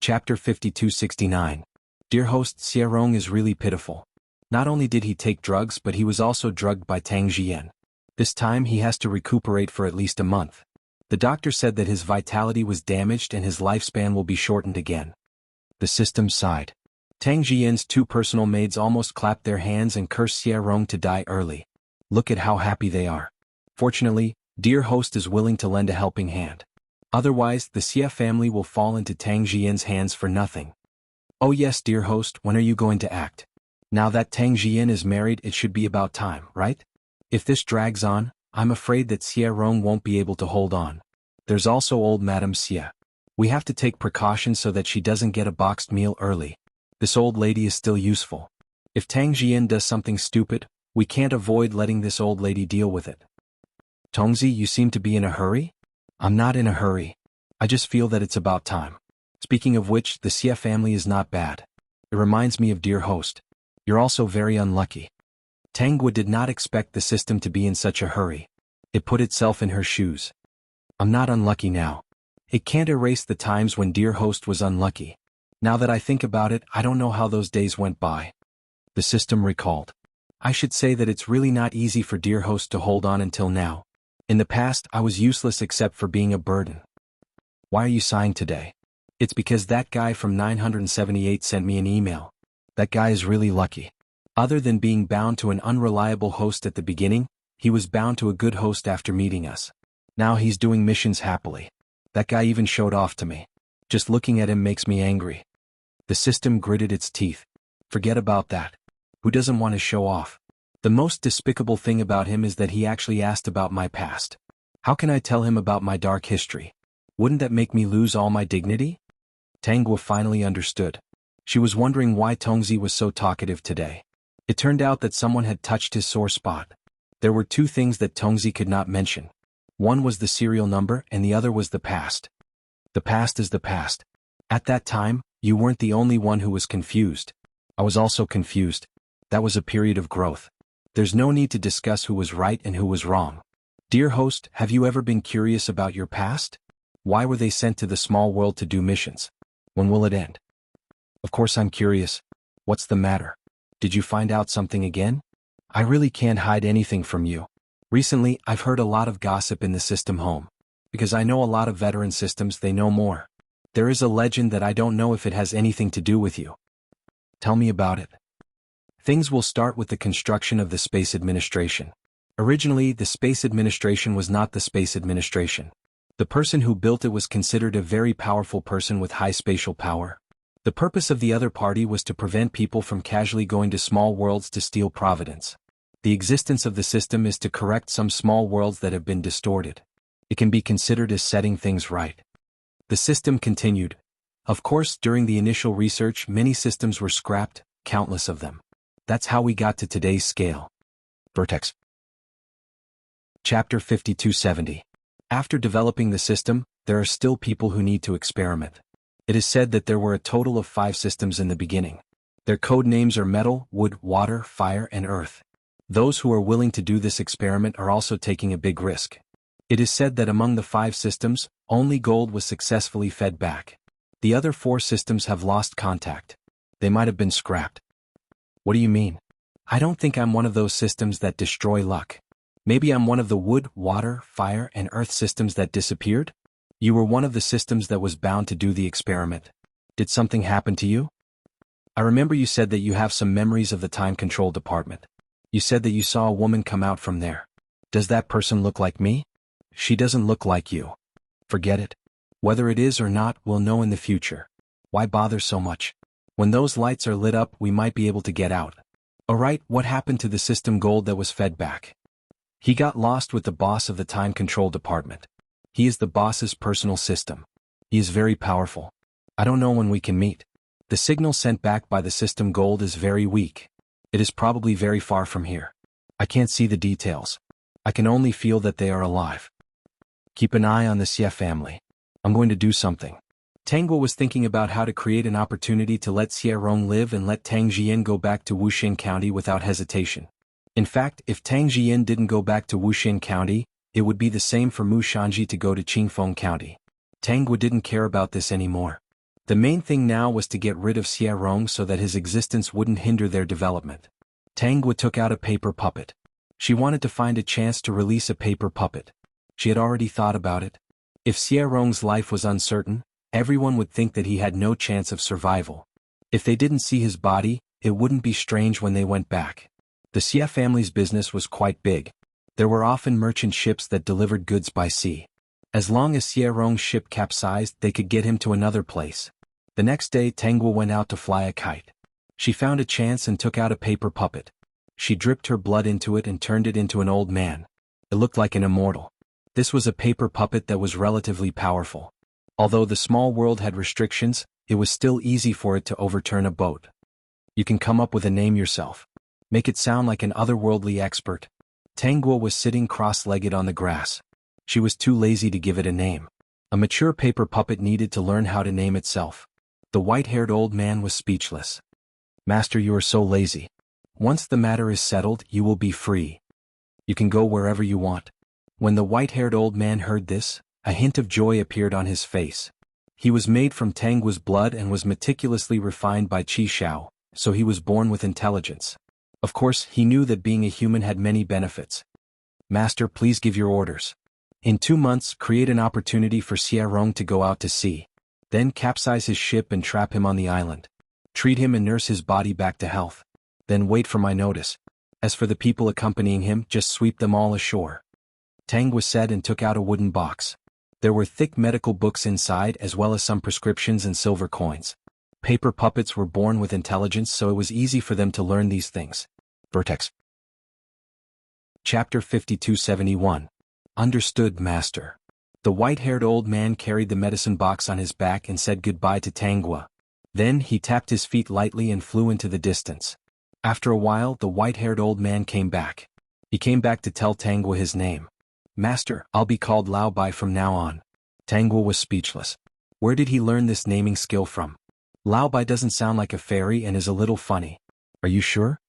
Chapter 5269. Dear host, Xie Rong is really pitiful. Not only did he take drugs but he was also drugged by Tang Jian. This time he has to recuperate for at least a month. The doctor said that his vitality was damaged and his lifespan will be shortened again. The system sighed. Tang Jian's two personal maids almost clapped their hands and cursed Xie Rong to die early. Look at how happy they are. Fortunately, dear host is willing to lend a helping hand. Otherwise, the Xie family will fall into Tang Jian's hands for nothing. Oh yes, dear host, when are you going to act? Now that Tang Jian is married, it should be about time, right? If this drags on, I'm afraid that Xie Rong won't be able to hold on. There's also old Madame Xie. We have to take precautions so that she doesn't get a boxed meal early. This old lady is still useful. If Tang Jian does something stupid, we can't avoid letting this old lady deal with it. Tongzi, you seem to be in a hurry? I'm not in a hurry. I just feel that it's about time. Speaking of which, the Xie family is not bad. It reminds me of dear host. You're also very unlucky. Tangwa did not expect the system to be in such a hurry. It put itself in her shoes. I'm not unlucky now. It can't erase the times when dear host was unlucky. Now that I think about it, I don't know how those days went by. The system recalled. I should say that it's really not easy for dear host to hold on until now. In the past, I was useless except for being a burden. Why are you sighing today? It's because that guy from 978 sent me an email. That guy is really lucky. Other than being bound to an unreliable host at the beginning, he was bound to a good host after meeting us. Now he's doing missions happily. That guy even showed off to me. Just looking at him makes me angry. The system gritted its teeth. Forget about that. Who doesn't want to show off? The most despicable thing about him is that he actually asked about my past. How can I tell him about my dark history? Wouldn't that make me lose all my dignity? Tangwa finally understood. She was wondering why Tongzi was so talkative today. It turned out that someone had touched his sore spot. There were two things that Tongzi could not mention. One was the serial number and the other was the past. The past is the past. At that time, you weren't the only one who was confused. I was also confused. That was a period of growth. There's no need to discuss who was right and who was wrong. Dear host, have you ever been curious about your past? Why were they sent to the small world to do missions? When will it end? Of course I'm curious. What's the matter? Did you find out something again? I really can't hide anything from you. Recently, I've heard a lot of gossip in the system home. Because I know a lot of veteran systems, they know more. There is a legend that I don't know if it has anything to do with you. Tell me about it. Things will start with the construction of the Space Administration. Originally, the Space Administration was not the Space Administration. The person who built it was considered a very powerful person with high spatial power. The purpose of the other party was to prevent people from casually going to small worlds to steal providence. The existence of the system is to correct some small worlds that have been distorted. It can be considered as setting things right. The system continued. Of course, during the initial research, many systems were scrapped, countless of them. That's how we got to today's scale. Vertex. Chapter 5270. After developing the system, there are still people who need to experiment. It is said that there were a total of 5 systems in the beginning. Their code names are metal, wood, water, fire, and earth. Those who are willing to do this experiment are also taking a big risk. It is said that among the 5 systems, only gold was successfully fed back. The other 4 systems have lost contact. They might have been scrapped. What do you mean? I don't think I'm one of those systems that destroy luck. Maybe I'm one of the wood, water, fire, and earth systems that disappeared? You were one of the systems that was bound to do the experiment. Did something happen to you? I remember you said that you have some memories of the time control department. You said that you saw a woman come out from there. Does that person look like me? She doesn't look like you. Forget it. Whether it is or not, we'll know in the future. Why bother so much? When those lights are lit up, we might be able to get out. Alright, what happened to the system gold that was fed back? He got lost with the boss of the time control department. He is the boss's personal system. He is very powerful. I don't know when we can meet. The signal sent back by the system gold is very weak. It is probably very far from here. I can't see the details. I can only feel that they are alive. Keep an eye on the Xie family. I'm going to do something. Tangwa was thinking about how to create an opportunity to let Xie Rong live and let Tang Jian go back to Wuxing County without hesitation. In fact, if Tang Jian didn't go back to Wuxing County, it would be the same for Mu Shanji to go to Qingfeng County. Tangwa didn't care about this anymore. The main thing now was to get rid of Xie Rong so that his existence wouldn't hinder their development. Tang Guo took out a paper puppet. She wanted to find a chance to release a paper puppet. She had already thought about it. If Xie Rong's life was uncertain, everyone would think that he had no chance of survival. If they didn't see his body, it wouldn't be strange when they went back. The Xie family's business was quite big. There were often merchant ships that delivered goods by sea. As long as Xie Rong's ship capsized, they could get him to another place. The next day Tang Guo went out to fly a kite. She found a chance and took out a paper puppet. She dripped her blood into it and turned it into an old man. It looked like an immortal. This was a paper puppet that was relatively powerful. Although the small world had restrictions, it was still easy for it to overturn a boat. You can come up with a name yourself. Make it sound like an otherworldly expert. Tang Guo was sitting cross-legged on the grass. She was too lazy to give it a name. A mature paper puppet needed to learn how to name itself. The white-haired old man was speechless. Master, you are so lazy. Once the matter is settled, you will be free. You can go wherever you want. When the white-haired old man heard this, a hint of joy appeared on his face. He was made from Tang Guo's blood and was meticulously refined by Qi Xiao, so he was born with intelligence. Of course, he knew that being a human had many benefits. Master, please give your orders. In 2 months, create an opportunity for Xie Rong to go out to sea. Then capsize his ship and trap him on the island. Treat him and nurse his body back to health. Then wait for my notice. As for the people accompanying him, just sweep them all ashore. Tang Guo said and took out a wooden box. There were thick medical books inside as well as some prescriptions and silver coins. Paper puppets were born with intelligence, so it was easy for them to learn these things. Vertex. Chapter 5271. Understood, Master. The white-haired old man carried the medicine box on his back and said goodbye to Tang Guo. Then he tapped his feet lightly and flew into the distance. After a while, the white-haired old man came back. He came back to tell Tang Guo his name. Master, I'll be called Lao Bai from now on. Tang Guo was speechless. Where did he learn this naming skill from? Lao Bai doesn't sound like a fairy and is a little funny. Are you sure?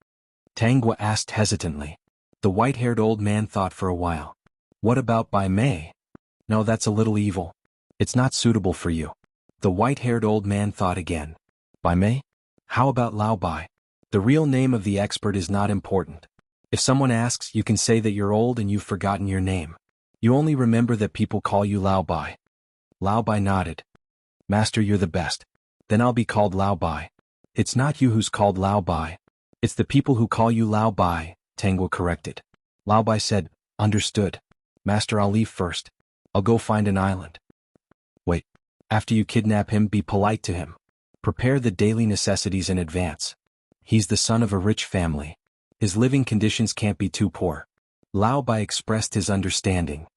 Tang Guo asked hesitantly. The white-haired old man thought for a while. What about Bai Mei? No, that's a little evil. It's not suitable for you. The white-haired old man thought again. Bai Mei? How about Lao Bai? The real name of the expert is not important. If someone asks, you can say that you're old and you've forgotten your name. You only remember that people call you Lao Bai. Lao Bai nodded. Master, you're the best. Then I'll be called Lao Bai. It's not you who's called Lao Bai. It's the people who call you Lao Bai, Tang Guo corrected. Lao Bai said, understood. Master, I'll leave first. I'll go find an island. Wait. After you kidnap him, be polite to him. Prepare the daily necessities in advance. He's the son of a rich family. His living conditions can't be too poor. Lao Bai expressed his understanding.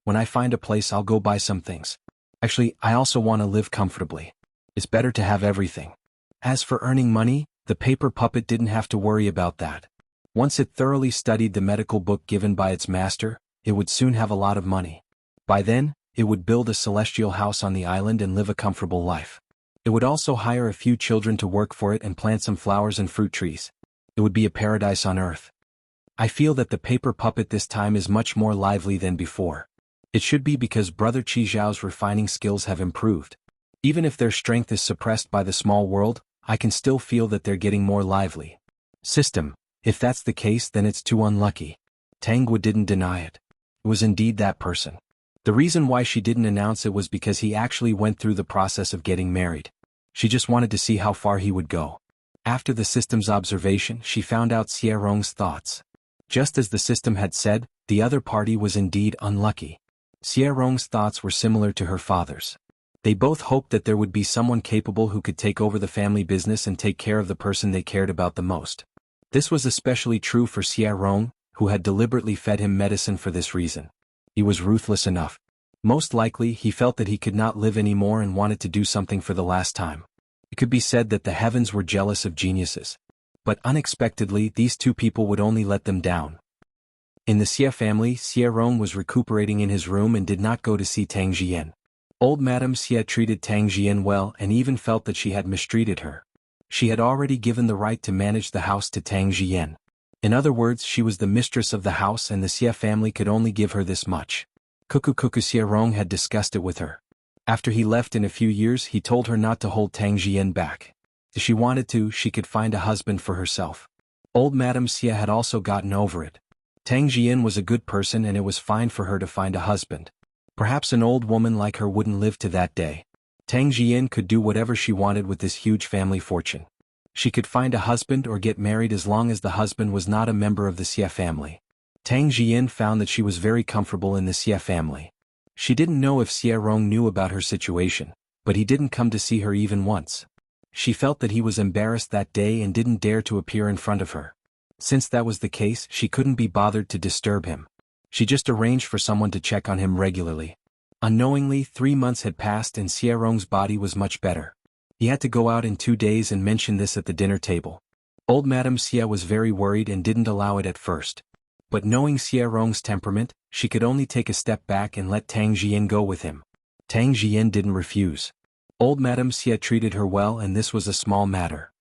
When I find a place, I'll go buy some things. Actually, I also want to live comfortably. It's better to have everything. As for earning money, the paper puppet didn't have to worry about that. Once it thoroughly studied the medical book given by its master, it would soon have a lot of money. By then, it would build a celestial house on the island and live a comfortable life. It would also hire a few children to work for it and plant some flowers and fruit trees. It would be a paradise on earth. I feel that the paper puppet this time is much more lively than before. It should be because Brother Qi Zhao's refining skills have improved. Even if their strength is suppressed by the small world, I can still feel that they're getting more lively. System, if that's the case, then it's too unlucky. Tang Guo didn't deny it. It was indeed that person. The reason why she didn't announce it was because he actually went through the process of getting married. She just wanted to see how far he would go. After the system's observation, she found out Xie Rong's thoughts. Just as the system had said, the other party was indeed unlucky. Xie Rong's thoughts were similar to her father's. They both hoped that there would be someone capable who could take over the family business and take care of the person they cared about the most. This was especially true for Xie Rong, who had deliberately fed him medicine for this reason. He was ruthless enough. Most likely, he felt that he could not live anymore and wanted to do something for the last time. It could be said that the heavens were jealous of geniuses. But unexpectedly, these two people would only let them down. In the Xie family, Xie Rong was recuperating in his room and did not go to see Tang Jian. Old Madame Xie treated Tang Jian well and even felt that she had mistreated her. She had already given the right to manage the house to Tang Jian. In other words, she was the mistress of the house and the Xie family could only give her this much. Xie Rong had discussed it with her. After he left in a few years, he told her not to hold Tang Jian back. If she wanted to, she could find a husband for herself. Old Madame Xia had also gotten over it. Tang Jian was a good person and it was fine for her to find a husband. Perhaps an old woman like her wouldn't live to that day. Tang Jian could do whatever she wanted with this huge family fortune. She could find a husband or get married as long as the husband was not a member of the Xia family. Tang Jian found that she was very comfortable in the Xia family. She didn't know if Xia Rong knew about her situation, but he didn't come to see her even once. She felt that he was embarrassed that day and didn't dare to appear in front of her. Since that was the case, she couldn't be bothered to disturb him. She just arranged for someone to check on him regularly. Unknowingly, 3 months had passed and Xia Rong's body was much better. He had to go out in 2 days and mention this at the dinner table. Old Madame Xia was very worried and didn't allow it at first. But knowing Xia Rong's temperament, she could only take a step back and let Tang Jian go with him. Tang Jian didn't refuse. Old Madame Xia treated her well and this was a small matter.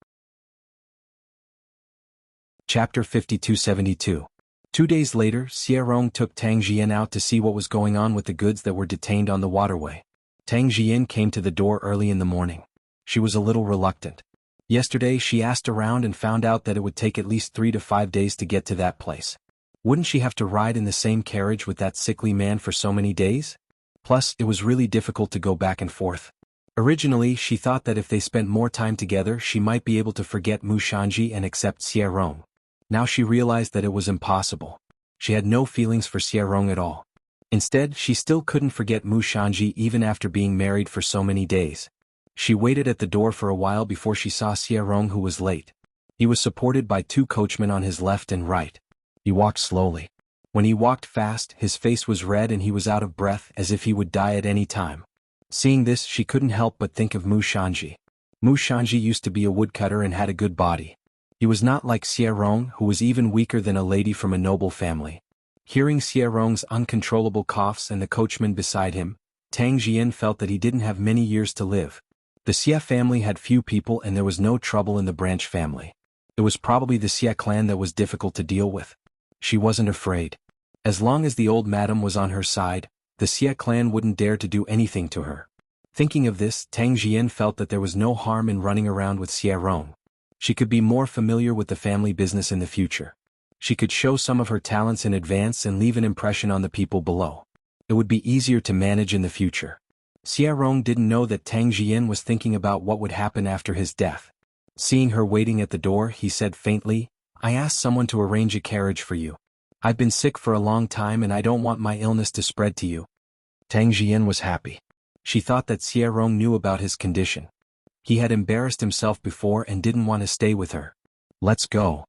Chapter 5272. 2 days later, Xia Rong took Tang Jian out to see what was going on with the goods that were detained on the waterway. Tang Jian came to the door early in the morning. She was a little reluctant. Yesterday she asked around and found out that it would take at least 3 to 5 days to get to that place. Wouldn't she have to ride in the same carriage with that sickly man for so many days? Plus, it was really difficult to go back and forth. Originally, she thought that if they spent more time together she might be able to forget Mu Shanji and accept Xia Rong. Now she realized that it was impossible. She had no feelings for Xia Rong at all. Instead, she still couldn't forget Mu Shanji even after being married for so many days. She waited at the door for a while before she saw Xia Rong, who was late. He was supported by 2 coachmen on his left and right. He walked slowly. When he walked fast, his face was red and he was out of breath as if he would die at any time. Seeing this, she couldn't help but think of Mu Shanji. Mu Shanji used to be a woodcutter and had a good body. He was not like Xia Rong, who was even weaker than a lady from a noble family. Hearing Xia Rong's uncontrollable coughs and the coachman beside him, Tang Jian felt that he didn't have many years to live. The Xia family had few people and there was no trouble in the branch family. It was probably the Xia clan that was difficult to deal with. She wasn't afraid. As long as the old madam was on her side, the Xia clan wouldn't dare to do anything to her. Thinking of this, Tang Jian felt that there was no harm in running around with Xia Rong. She could be more familiar with the family business in the future. She could show some of her talents in advance and leave an impression on the people below. It would be easier to manage in the future. Xia Rong didn't know that Tang Jian was thinking about what would happen after his death. Seeing her waiting at the door, he said faintly, "I asked someone to arrange a carriage for you. I've been sick for a long time and I don't want my illness to spread to you." Tang Jian was happy. She thought that Xia Rong knew about his condition. He had embarrassed himself before and didn't want to stay with her. "Let's go."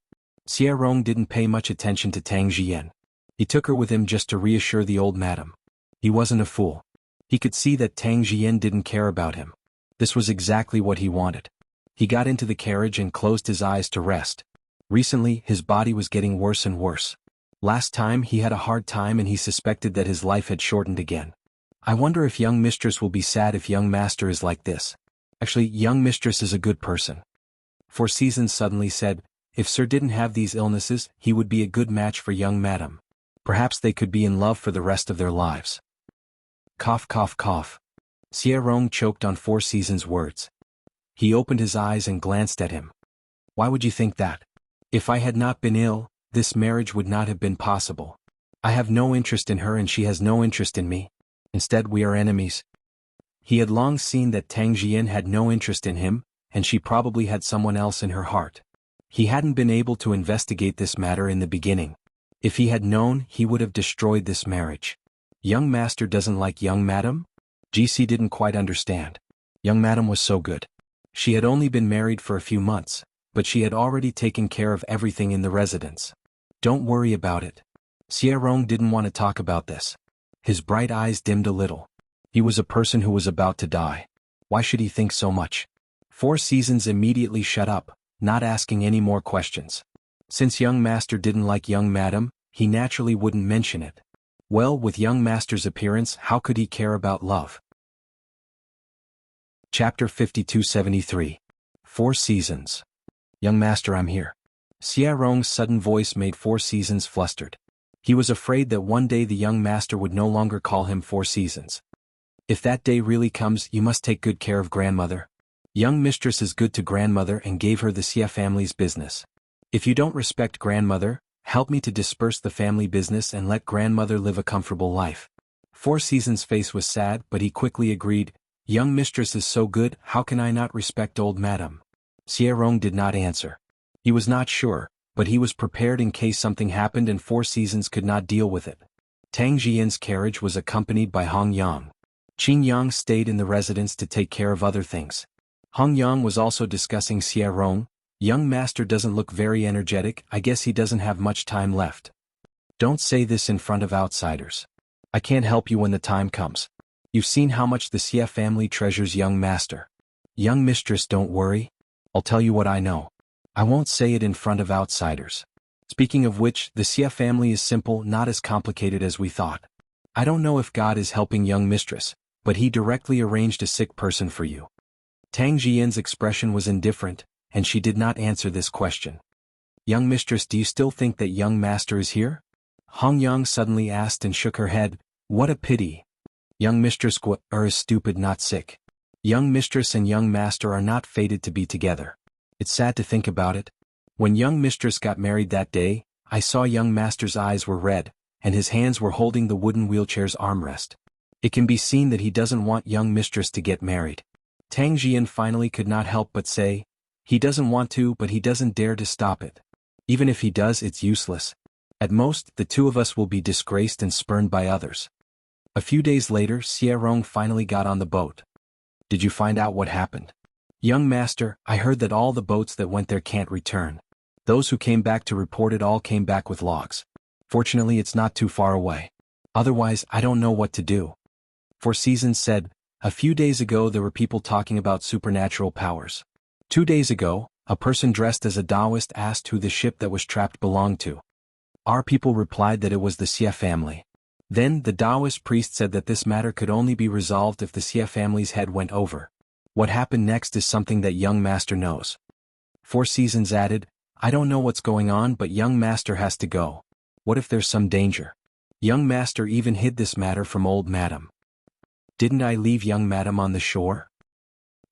Xia Rong didn't pay much attention to Tang Jian. He took her with him just to reassure the old madam. He wasn't a fool. He could see that Tang Jian didn't care about him. This was exactly what he wanted. He got into the carriage and closed his eyes to rest. Recently, his body was getting worse and worse. Last time he had a hard time and he suspected that his life had shortened again. "I wonder if young mistress will be sad if young master is like this. Actually, young mistress is a good person." 4 Seasons suddenly said, "If sir didn't have these illnesses, he would be a good match for young madam. Perhaps they could be in love for the rest of their lives." Cough cough cough. Xia Rong choked on 4 Seasons' words. He opened his eyes and glanced at him. "Why would you think that? If I had not been ill, this marriage would not have been possible. I have no interest in her and she has no interest in me. Instead, we are enemies." He had long seen that Tang Jian had no interest in him, and she probably had someone else in her heart. He hadn't been able to investigate this matter in the beginning. If he had known, he would have destroyed this marriage. Young master doesn't like young madam? GC didn't quite understand. Young madam was so good. She had only been married for a few months, but she had already taken care of everything in the residence. "Don't worry about it." Xia Rong didn't want to talk about this. His bright eyes dimmed a little. He was a person who was about to die. Why should he think so much? 4 Seasons immediately shut up, not asking any more questions. Since young master didn't like young madam, he naturally wouldn't mention it. Well, with young master's appearance, how could he care about love? Chapter 5273. 4 Seasons. "Young master, I'm here." Xia Rong's sudden voice made 4 Seasons flustered. He was afraid that one day the young master would no longer call him 4 Seasons. If that day really comes, you must take good care of grandmother. Young mistress is good to grandmother and gave her the Xia family's business. If you don't respect grandmother, help me to disperse the family business and let grandmother live a comfortable life. Four Seasons' face was sad, but he quickly agreed, young mistress is so good, how can I not respect old madam? Xia Rong did not answer. He was not sure, but he was prepared in case something happened and Four Seasons could not deal with it. Tang Jian's carriage was accompanied by Hong Yang. Qing Yang stayed in the residence to take care of other things. Hong Yang was also discussing Xia Rong. Young master doesn't look very energetic, I guess he doesn't have much time left. Don't say this in front of outsiders. I can't help you when the time comes. You've seen how much the Xia family treasures young master. Young mistress, don't worry. I'll tell you what I know. I won't say it in front of outsiders. Speaking of which, the Xia family is simple, not as complicated as we thought. I don't know if God is helping young mistress, but he directly arranged a sick person for you. Tang Jian's expression was indifferent, and she did not answer this question. Young mistress, do you still think that young master is here? Hong Yang suddenly asked and shook her head. What a pity. Young mistress is stupid, not sick. Young mistress and young master are not fated to be together. It's sad to think about it. When young mistress got married that day, I saw young master's eyes were red, and his hands were holding the wooden wheelchair's armrest. It can be seen that he doesn't want young mistress to get married. Tang Jian finally could not help but say, he doesn't want to, but he doesn't dare to stop it. Even if he does, it's useless. At most, the two of us will be disgraced and spurned by others. A few days later, Xia Rong finally got on the boat. Did you find out what happened? Young master, I heard that all the boats that went there can't return. Those who came back to report it all came back with logs. Fortunately, it's not too far away. Otherwise, I don't know what to do. Four Seasons said, a few days ago there were people talking about supernatural powers. 2 days ago, a person dressed as a Taoist asked who the ship that was trapped belonged to. Our people replied that it was the Xia family. Then the Taoist priest said that this matter could only be resolved if the Xia family's head went over. What happened next is something that young master knows. Four Seasons added, I don't know what's going on, but young master has to go. What if there's some danger? Young master even hid this matter from old madam. Didn't I leave young madam on the shore?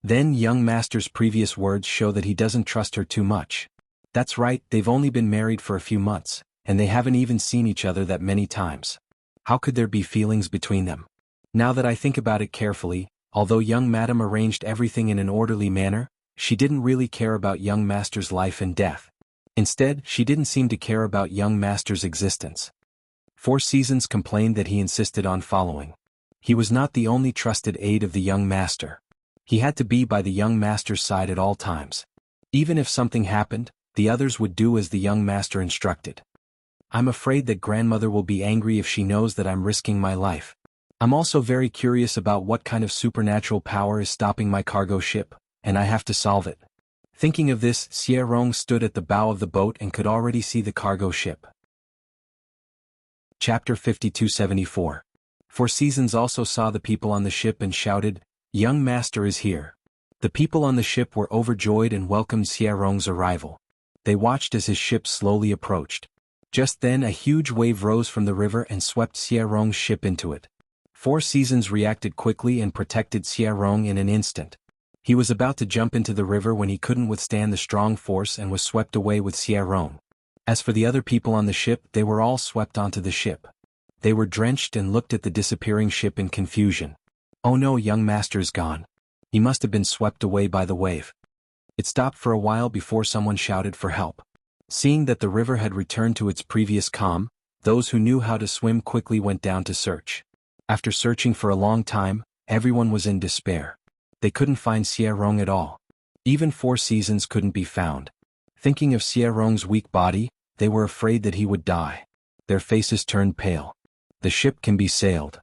Then young master's previous words show that he doesn't trust her too much. That's right, they've only been married for a few months, and they haven't even seen each other that many times. How could there be feelings between them? Now that I think about it carefully, although young madam arranged everything in an orderly manner, she didn't really care about young master's life and death. Instead, she didn't seem to care about young master's existence. Four Seasons complained that he insisted on following. He was not the only trusted aide of the young master. He had to be by the young master's side at all times. Even if something happened, the others would do as the young master instructed. I'm afraid that grandmother will be angry if she knows that I'm risking my life. I'm also very curious about what kind of supernatural power is stopping my cargo ship, and I have to solve it. Thinking of this, Xia Rong stood at the bow of the boat and could already see the cargo ship. Chapter 5274. Four Seasons also saw the people on the ship and shouted, young master is here. The people on the ship were overjoyed and welcomed Xia Rong's arrival. They watched as his ship slowly approached. Just then a huge wave rose from the river and swept Xia Rong's ship into it. Four Seasons reacted quickly and protected Xia Rong in an instant. He was about to jump into the river when he couldn't withstand the strong force and was swept away with Xia Rong. As for the other people on the ship, they were all swept onto the ship. They were drenched and looked at the disappearing ship in confusion. Oh no, young master's gone. He must have been swept away by the wave. It stopped for a while before someone shouted for help. Seeing that the river had returned to its previous calm, those who knew how to swim quickly went down to search. After searching for a long time, everyone was in despair. They couldn't find Xia Rong at all. Even Four Seasons couldn't be found. Thinking of Xia Rong's weak body, they were afraid that he would die. Their faces turned pale. The ship can be sailed.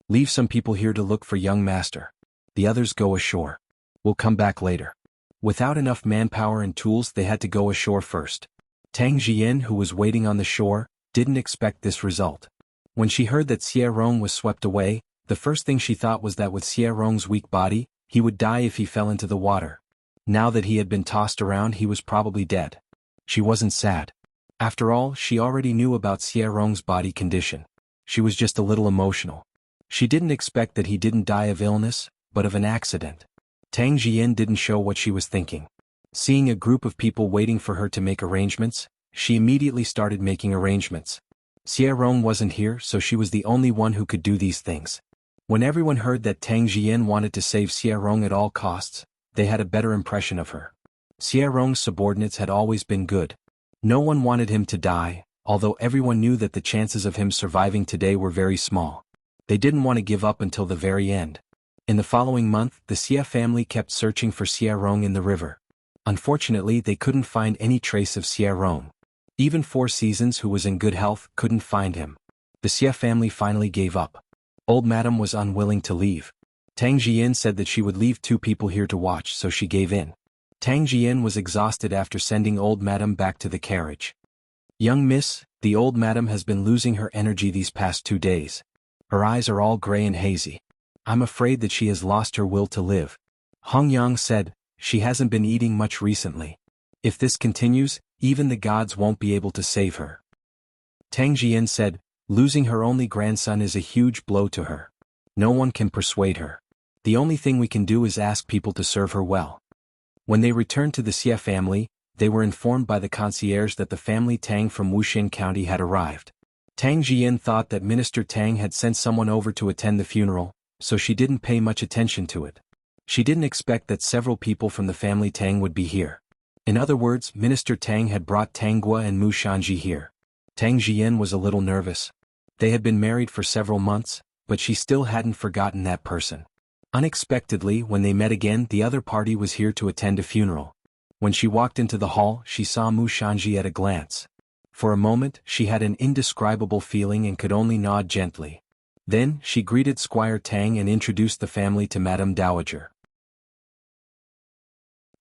Leave some people here to look for young master. The others go ashore. We'll come back later. Without enough manpower and tools, they had to go ashore first. Tang Jian, who was waiting on the shore, didn't expect this result. When she heard that Xia Rong was swept away, the first thing she thought was that with Xia Rong's weak body, he would die if he fell into the water. Now that he had been tossed around, he was probably dead. She wasn't sad. After all, she already knew about Xia Rong's body condition. She was just a little emotional. She didn't expect that he didn't die of illness, but of an accident. Tang Jian didn't show what she was thinking. Seeing a group of people waiting for her to make arrangements, she immediately started making arrangements. Xie Rong wasn't here, so she was the only one who could do these things. When everyone heard that Tang Jian wanted to save Xie Rong at all costs, they had a better impression of her. Xie Rong's subordinates had always been good. No one wanted him to die, although everyone knew that the chances of him surviving today were very small. They didn't want to give up until the very end. In the following month, the Xie family kept searching for Xie Rong in the river. Unfortunately, they couldn't find any trace of Xie Rong. Even Four Seasons, who was in good health, couldn't find him. The Xie family finally gave up. Old Madam was unwilling to leave. Tang Jian said that she would leave 2 people here to watch, so she gave in. Tang Jian was exhausted after sending Old Madam back to the carriage. "Young miss, the Old Madam has been losing her energy these past 2 days. Her eyes are all gray and hazy. I'm afraid that she has lost her will to live." Hong Yang said, "She hasn't been eating much recently. If this continues, even the gods won't be able to save her." Tang Jian said, "Losing her only grandson is a huge blow to her. No one can persuade her. The only thing we can do is ask people to serve her well." When they returned to the Xie family, they were informed by the concierge that the family Tang from Wuxin County had arrived. Tang Jian thought that Minister Tang had sent someone over to attend the funeral, so she didn't pay much attention to it. She didn't expect that several people from the family Tang would be here. In other words, Minister Tang had brought Tang Gua and Mu Shanji here. Tang Jian was a little nervous. They had been married for several months, but she still hadn't forgotten that person. Unexpectedly, when they met again, the other party was here to attend a funeral. When she walked into the hall, she saw Mu Shanji at a glance. For a moment, she had an indescribable feeling and could only nod gently. Then, she greeted Squire Tang and introduced the family to Madame Dowager.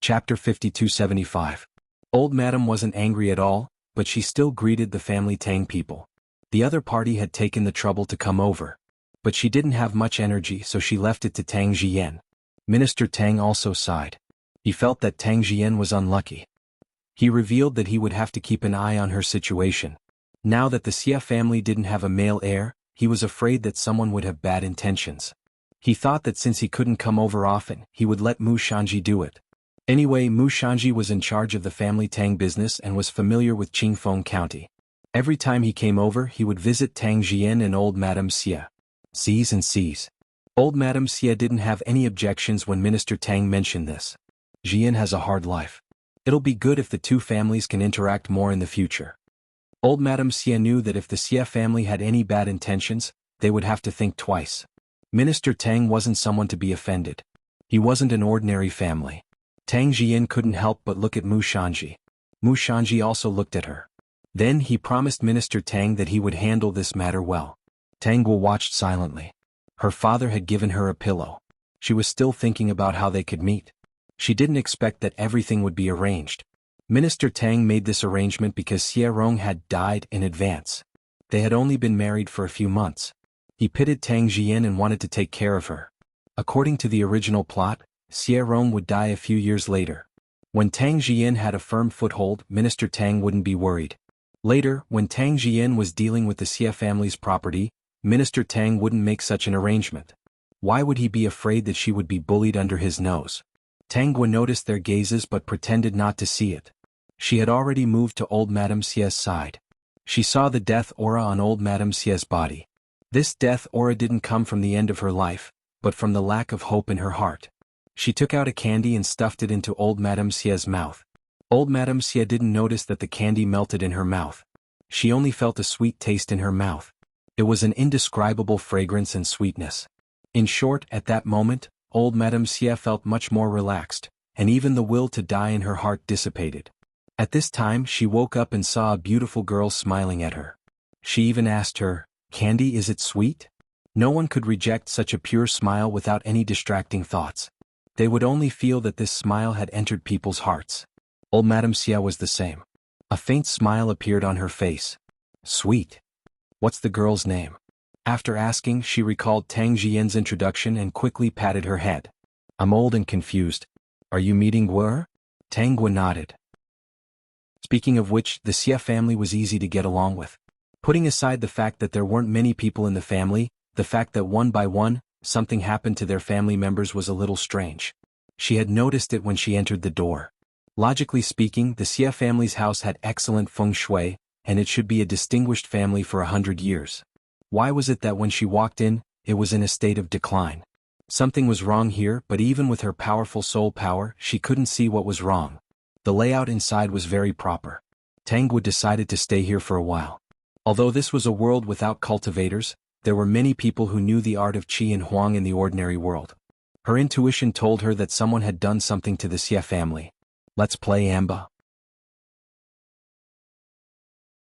Chapter 5275. Old Madam wasn't angry at all, but she still greeted the family Tang people. The other party had taken the trouble to come over. But she didn't have much energy, so she left it to Tang Jian. Minister Tang also sighed. He felt that Tang Jian was unlucky. He revealed that he would have to keep an eye on her situation. Now that the Xie family didn't have a male heir, he was afraid that someone would have bad intentions. He thought that since he couldn't come over often, he would let Mu Shanji do it. Anyway, Mu Shanji was in charge of the family Tang business and was familiar with Qingfeng County. Every time he came over, he would visit Tang Jian and old Madame Xie. C's and C's. Old Madame Xie didn't have any objections when Minister Tang mentioned this. Jian has a hard life. It'll be good if the 2 families can interact more in the future. Old Madame Xie knew that if the Xie family had any bad intentions, they would have to think twice. Minister Tang wasn't someone to be offended. He wasn't an ordinary family. Tang Jian couldn't help but look at Mu Shanji. Mu Shanji also looked at her. Then he promised Minister Tang that he would handle this matter well. Tang Guo watched silently. Her father had given her a pillow. She was still thinking about how they could meet. She didn't expect that everything would be arranged. Minister Tang made this arrangement because Xie Rong had died in advance. They had only been married for a few months. He pitied Tang Jian and wanted to take care of her. According to the original plot, Xie Rong would die a few years later. When Tang Jian had a firm foothold, Minister Tang wouldn't be worried. Later, when Tang Jian was dealing with the Xie family's property, Minister Tang wouldn't make such an arrangement. Why would he be afraid that she would be bullied under his nose? Tang Gua noticed their gazes but pretended not to see it. She had already moved to old Madame Xie's side. She saw the death aura on old Madame Xie's body. This death aura didn't come from the end of her life, but from the lack of hope in her heart. She took out a candy and stuffed it into old Madame Xie's mouth. Old Madame Xie didn't notice that the candy melted in her mouth. She only felt a sweet taste in her mouth. It was an indescribable fragrance and sweetness. In short, at that moment, old Madame Xie felt much more relaxed, and even the will to die in her heart dissipated. At this time she woke up and saw a beautiful girl smiling at her. She even asked her, "Candy, is it sweet?" No one could reject such a pure smile without any distracting thoughts. They would only feel that this smile had entered people's hearts. Old Madame Xie was the same. A faint smile appeared on her face. "Sweet. What's the girl's name?" After asking, she recalled Tang Jian's introduction and quickly patted her head. "I'm old and confused. Are you meeting Guo?" Tang Guo nodded. Speaking of which, the Xie family was easy to get along with. Putting aside the fact that there weren't many people in the family, The fact that one by one, something happened to their family members was a little strange. She had noticed it when she entered the door. Logically speaking, the Xie family's house had excellent feng shui, and it should be a distinguished family for 100 years. Why was it that when she walked in, it was in a state of decline? Something was wrong here, but even with her powerful soul power, she couldn't see what was wrong. The layout inside was very proper. Tangwa decided to stay here for a while. Although this was a world without cultivators, there were many people who knew the art of qi and huang in the ordinary world. Her intuition told her that someone had done something to the Xie family. Let's play Amba.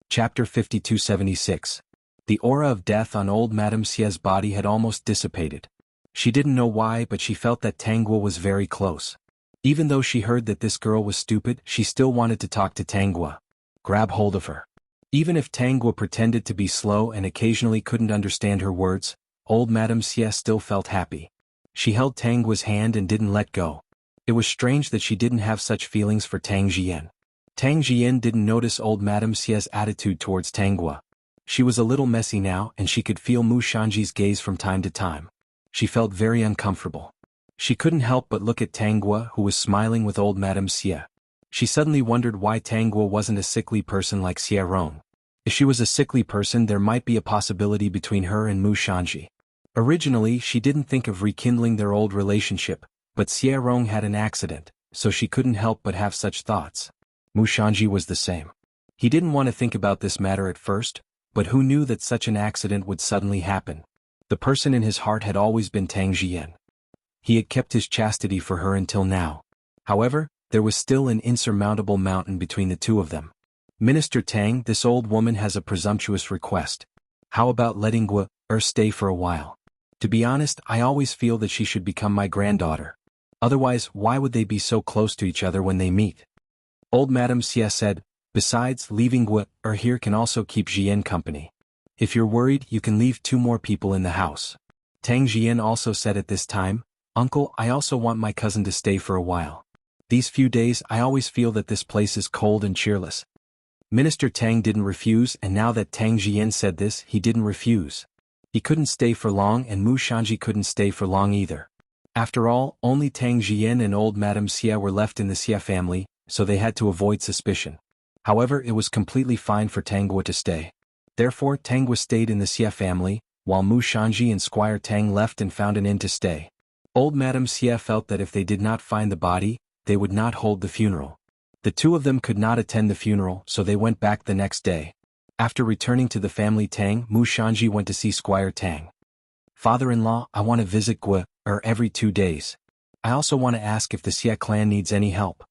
Chapter 5276. The aura of death on old Madame Xie's body had almost dissipated. She didn't know why, but she felt that Tangwa was very close. Even though she heard that this girl was stupid, she still wanted to talk to Tangwa. Grab hold of her. Even if Tangwa pretended to be slow and occasionally couldn't understand her words, old Madame Xie still felt happy. She held Tangwa's hand and didn't let go. It was strange that she didn't have such feelings for Tang Jian. Tang Jian didn't notice old Madame Xie's attitude towards Tangwa. She was a little messy now, and she could feel Mu Shanji's gaze from time to time. She felt very uncomfortable. She couldn't help but look at Tangwa, who was smiling with old Madame Xie. She suddenly wondered why Tangwa wasn't a sickly person like Xie Rong. If she was a sickly person, there might be a possibility between her and Mu Shanji. Originally, she didn't think of rekindling their old relationship, but Xie Rong had an accident, so she couldn't help but have such thoughts. Mu Shanji was the same. He didn't want to think about this matter at first, but who knew that such an accident would suddenly happen? The person in his heart had always been Tang Jian. He had kept his chastity for her until now. However, there was still an insurmountable mountain between the two of them. Minister Tang, this old woman has a presumptuous request. How about letting Gua stay for a while? To be honest, I always feel that she should become my granddaughter. Otherwise, why would they be so close to each other when they meet? Old Madame Xie said, besides, leaving Gua here can also keep Jian company. If you're worried, you can leave 2 more people in the house. Tang Jian also said at this time, Uncle, I also want my cousin to stay for a while. These few days I always feel that this place is cold and cheerless. Minister Tang didn't refuse, and now that Tang Jian said this, he didn't refuse. He couldn't stay for long, and Mu Shanji couldn't stay for long either. After all, only Tang Jian and old Madame Xie were left in the Xie family, so they had to avoid suspicion. However, it was completely fine for Tangwa to stay. Therefore, Tangwa stayed in the Xie family, while Mu Shanji and Squire Tang left and found an inn to stay. Old Madame Xie felt that if they did not find the body, they would not hold the funeral. The two of them could not attend the funeral, so they went back the next day. After returning to the family Tang, Mu Shanji went to see Squire Tang. Father-in-law, I want to visit Gua every 2 days. I also want to ask if the Xie clan needs any help.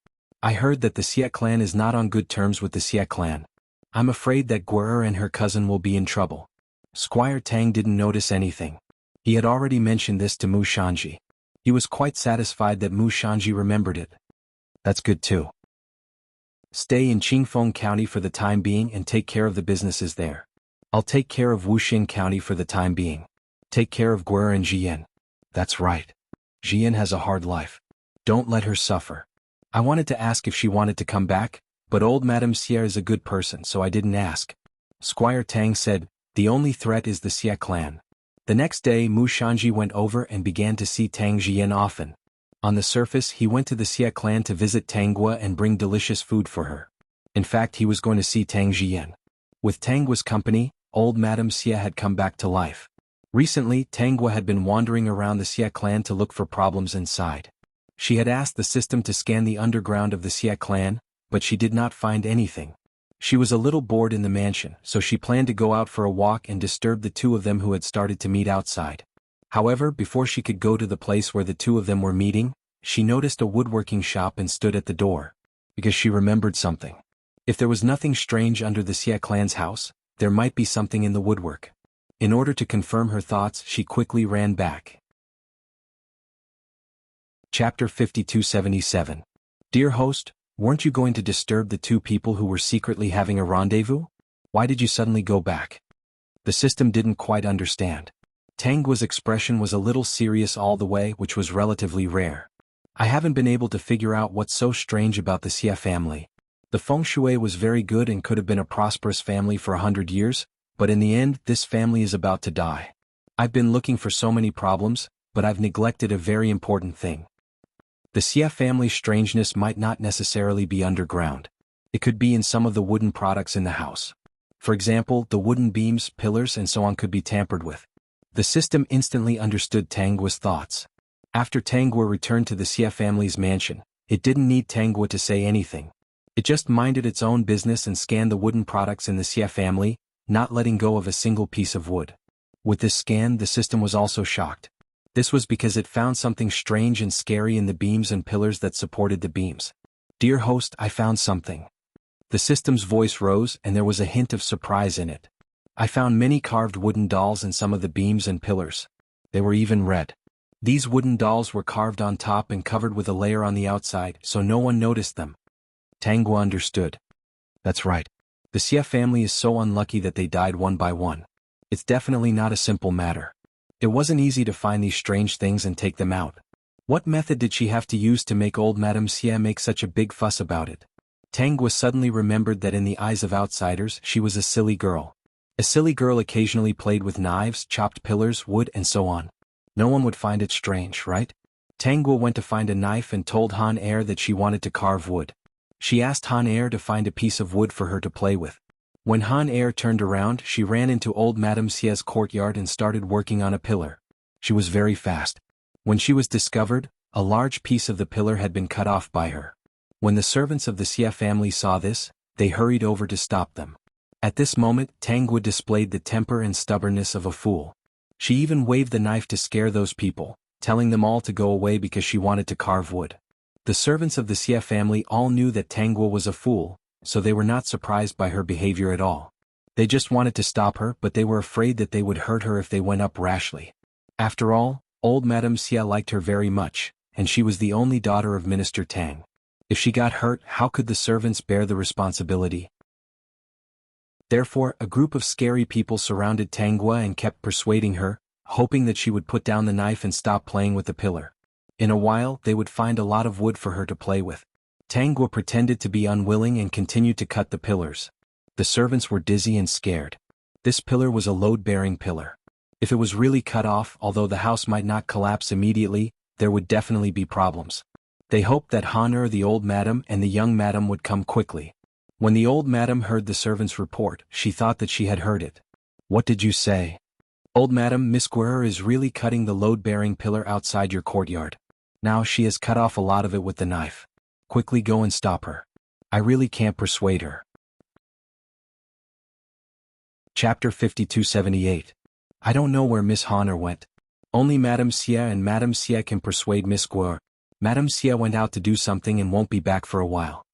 I heard that the Xie clan is not on good terms with the Xie clan. I'm afraid that Gua and her cousin will be in trouble. Squire Tang didn't notice anything. He had already mentioned this to Mu Shanji. He was quite satisfied that Mu Shanji remembered it. That's good too. Stay in Qingfeng County for the time being and take care of the businesses there. I'll take care of Wuxing County for the time being. Take care of Guer and Jian. That's right. Jian has a hard life. Don't let her suffer. I wanted to ask if she wanted to come back, but old Madame Xie is a good person, so I didn't ask. Squire Tang said, the only threat is the Xie clan. The next day Mu Shanji went over and began to see Tang Jian often. On the surface, he went to the Xie clan to visit Tangwa and bring delicious food for her. In fact, he was going to see Tang Jian. With Tangwa's company, old Madame Xie had come back to life. Recently, Tangwa had been wandering around the Xie clan to look for problems inside. She had asked the system to scan the underground of the Xie clan, but she did not find anything. She was a little bored in the mansion, so she planned to go out for a walk and disturb the two of them who had started to meet outside. However, before she could go to the place where the two of them were meeting, she noticed a woodworking shop and stood at the door. Because she remembered something. If there was nothing strange under the Xie clan's house, there might be something in the woodwork. In order to confirm her thoughts, she quickly ran back. Chapter 5277. Dear host, weren't you going to disturb the 2 people who were secretly having a rendezvous? Why did you suddenly go back? The system didn't quite understand. Tangwa's expression was a little serious all the way, which was relatively rare. I haven't been able to figure out what's so strange about the Xie family. The feng shui was very good and could have been a prosperous family for 100 years, but in the end, this family is about to die. I've been looking for so many problems, but I've neglected a very important thing. The Xie family's strangeness might not necessarily be underground. It could be in some of the wooden products in the house. For example, the wooden beams, pillars, and so on could be tampered with. The system instantly understood Tangua's thoughts. After Tangua returned to the Xie family's mansion, it didn't need Tangua to say anything. It just minded its own business and scanned the wooden products in the Xie family, not letting go of a single piece of wood. With this scan, the system was also shocked. This was because it found something strange and scary in the beams and pillars that supported the beams. "Dear host, I found something." The system's voice rose and there was a hint of surprise in it. "I found many carved wooden dolls in some of the beams and pillars. They were even red. These wooden dolls were carved on top and covered with a layer on the outside, so no one noticed them." Tangua understood. That's right. The Xie family is so unlucky that they died one by one. It's definitely not a simple matter. It wasn't easy to find these strange things and take them out. What method did she have to use to make old Madame Xie make such a big fuss about it? Tangua suddenly remembered that in the eyes of outsiders, she was a silly girl. A silly girl occasionally played with knives, chopped pillars, wood, and so on. No one would find it strange, right? Tangua went to find a knife and told Han Er that she wanted to carve wood. She asked Han Er to find a piece of wood for her to play with. When Han Er turned around, she ran into old Madame Xie's courtyard and started working on a pillar. She was very fast. When she was discovered, a large piece of the pillar had been cut off by her. When the servants of the Xie family saw this, they hurried over to stop them. At this moment, Tangua displayed the temper and stubbornness of a fool. She even waved the knife to scare those people, telling them all to go away because she wanted to carve wood. The servants of the Xie family all knew that Tangua was a fool, so they were not surprised by her behavior at all. They just wanted to stop her, but they were afraid that they would hurt her if they went up rashly. After all, old Madame Xie liked her very much, and she was the only daughter of Minister Tang. If she got hurt, how could the servants bear the responsibility? Therefore, a group of scary people surrounded Tangua and kept persuading her, hoping that she would put down the knife and stop playing with the pillar. In a while, they would find a lot of wood for her to play with. Tangua pretended to be unwilling and continued to cut the pillars. The servants were dizzy and scared. This pillar was a load-bearing pillar. If it was really cut off, although the house might not collapse immediately, there would definitely be problems. They hoped that Han Er, the old madam, and the young madam would come quickly. When the old madam heard the servant's report, she thought that she had heard it. "What did you say?" "Old madam, Miss Guerre is really cutting the load-bearing pillar outside your courtyard. Now she has cut off a lot of it with the knife. Quickly go and stop her. I really can't persuade her." Chapter 5278. I don't know where Miss Han Er went. Only Madame Xie and Madame Xie can persuade Miss Guerre. Madame Xie went out to do something and won't be back for a while.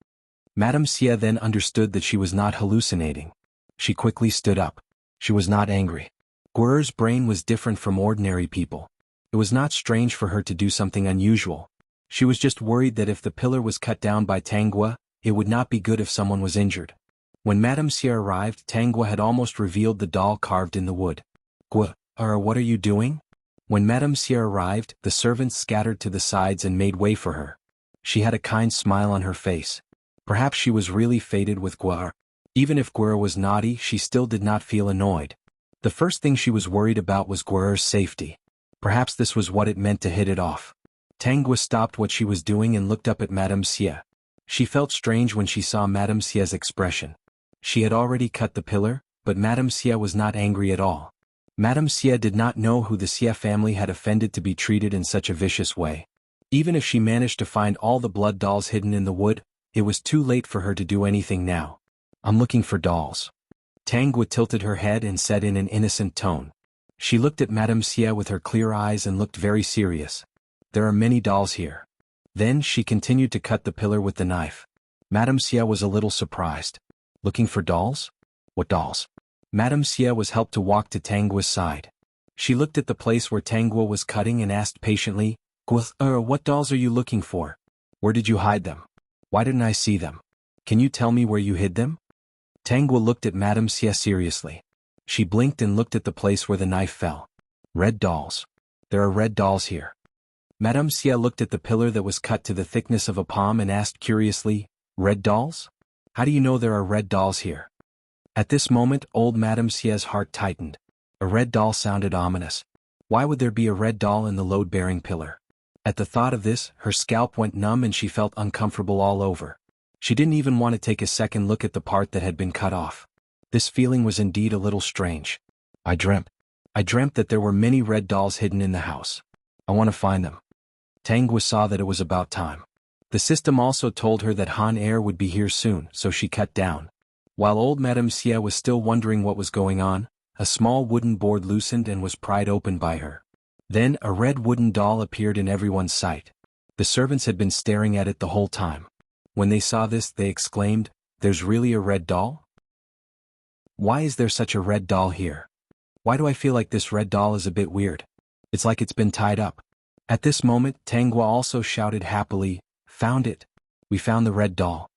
Madame Xie then understood that she was not hallucinating. She quickly stood up. She was not angry. Guerre's brain was different from ordinary people. It was not strange for her to do something unusual. She was just worried that if the pillar was cut down by Tangua, it would not be good if someone was injured. When Madame Xie arrived, Tangua had almost revealed the doll carved in the wood. "Guerre, what are you doing?" When Madame Xie arrived, the servants scattered to the sides and made way for her. She had a kind smile on her face. Perhaps she was really fated with Guerre. Even if Guerre was naughty, she still did not feel annoyed. The first thing she was worried about was Guerre's safety. Perhaps this was what it meant to hit it off. Tangua stopped what she was doing and looked up at Madame Xie. She felt strange when she saw Madame Xie's expression. She had already cut the pillar, but Madame Xie was not angry at all. Madame Xie did not know who the Xie family had offended to be treated in such a vicious way. Even if she managed to find all the blood dolls hidden in the wood, it was too late for her to do anything now. "I'm looking for dolls." Tangua tilted her head and said in an innocent tone. She looked at Madame Xie with her clear eyes and looked very serious. "There are many dolls here." Then she continued to cut the pillar with the knife. Madame Xie was a little surprised. "Looking for dolls? What dolls?" Madame Xie was helped to walk to Tangua's side. She looked at the place where Tangua was cutting and asked patiently, "Guerre, what dolls are you looking for? Where did you hide them? Why didn't I see them? Can you tell me where you hid them?" Tangua looked at Madame Xie seriously. She blinked and looked at the place where the knife fell. "Red dolls. There are red dolls here." Madame Xie looked at the pillar that was cut to the thickness of a palm and asked curiously, "Red dolls? How do you know there are red dolls here?" At this moment, old Madame Xie's heart tightened. A red doll sounded ominous. Why would there be a red doll in the load-bearing pillar? At the thought of this, her scalp went numb and she felt uncomfortable all over. She didn't even want to take a second look at the part that had been cut off. This feeling was indeed a little strange. I dreamt that there were many red dolls hidden in the house. I want to find them. Tangwa saw that it was about time. The system also told her that Han Er would be here soon, so she cut down. While old Madame Xie was still wondering what was going on, a small wooden board loosened and was pried open by her. Then a red wooden doll appeared in everyone's sight. The servants had been staring at it the whole time. When they saw this, they exclaimed, "There's really a red doll? Why is there such a red doll here? Why do I feel like this red doll is a bit weird? It's like it's been tied up." At this moment, Tangwa also shouted happily, "Found it! We found the red doll."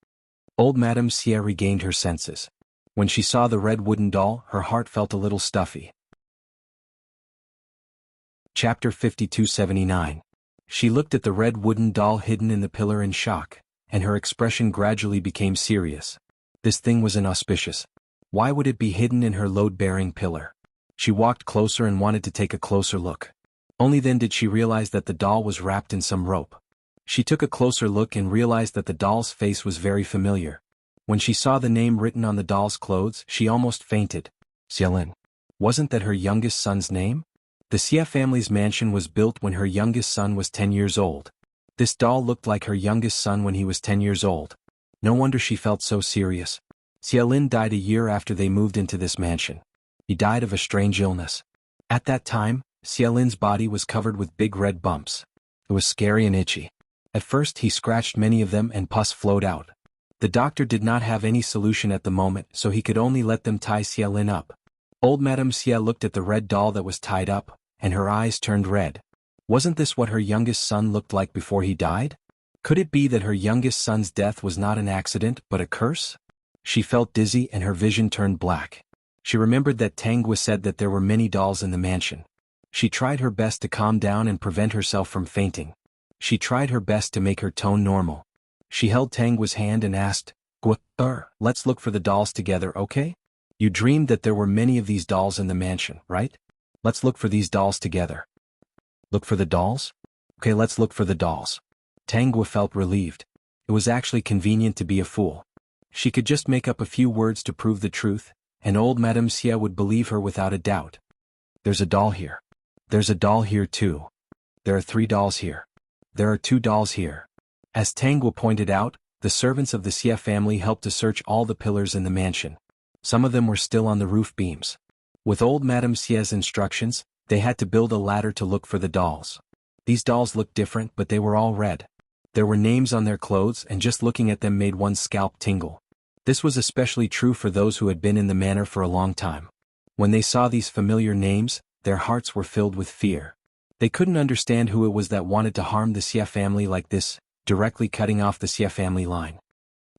Old Madame Xie regained her senses. When she saw the red wooden doll, her heart felt a little stuffy. Chapter 5279. She looked at the red wooden doll hidden in the pillar in shock, and her expression gradually became serious. This thing was inauspicious. Why would it be hidden in her load-bearing pillar? She walked closer and wanted to take a closer look. Only then did she realize that the doll was wrapped in some rope. She took a closer look and realized that the doll's face was very familiar. When she saw the name written on the doll's clothes, she almost fainted. Xiaolin. Wasn't that her youngest son's name? The Xie family's mansion was built when her youngest son was 10 years old. This doll looked like her youngest son when he was 10 years old. No wonder she felt so serious. Xiaolin died a year after they moved into this mansion. He died of a strange illness. At that time, Xiaolin's body was covered with big red bumps. It was scary and itchy. At first he scratched many of them and pus flowed out. The doctor did not have any solution at the moment, so he could only let them tie Xiaolin up. Old Madame Xie looked at the red doll that was tied up, and her eyes turned red. Wasn't this what her youngest son looked like before he died? Could it be that her youngest son's death was not an accident but a curse? She felt dizzy and her vision turned black. She remembered that Tangwa said that there were many dolls in the mansion. She tried her best to calm down and prevent herself from fainting. She tried her best to make her tone normal. She held Tangwa's hand and asked, Let's look for the dolls together, okay? You dreamed that there were many of these dolls in the mansion, right? Let's look for these dolls together." "Look for the dolls? Okay, let's look for the dolls." Tangwa felt relieved. It was actually convenient to be a fool. She could just make up a few words to prove the truth, and old Madame Xie would believe her without a doubt. "There's a doll here. There's a doll here too. There are 3 dolls here. There are 2 dolls here." As Tangwa pointed out, the servants of the Xie family helped to search all the pillars in the mansion. Some of them were still on the roof beams. With old Madame Xie's instructions, they had to build a ladder to look for the dolls. These dolls looked different, but they were all red. There were names on their clothes, and just looking at them made one's scalp tingle. This was especially true for those who had been in the manor for a long time. When they saw these familiar names, their hearts were filled with fear. They couldn't understand who it was that wanted to harm the Xie family like this, directly cutting off the Xie family line.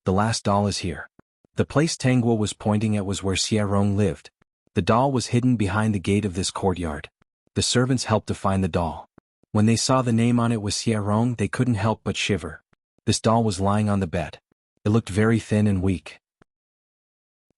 "The last doll is here." The place Tangwa was pointing at was where Xie Rong lived. The doll was hidden behind the gate of this courtyard. The servants helped to find the doll. When they saw the name on it was Xie Rong, they couldn't help but shiver. This doll was lying on the bed. It looked very thin and weak.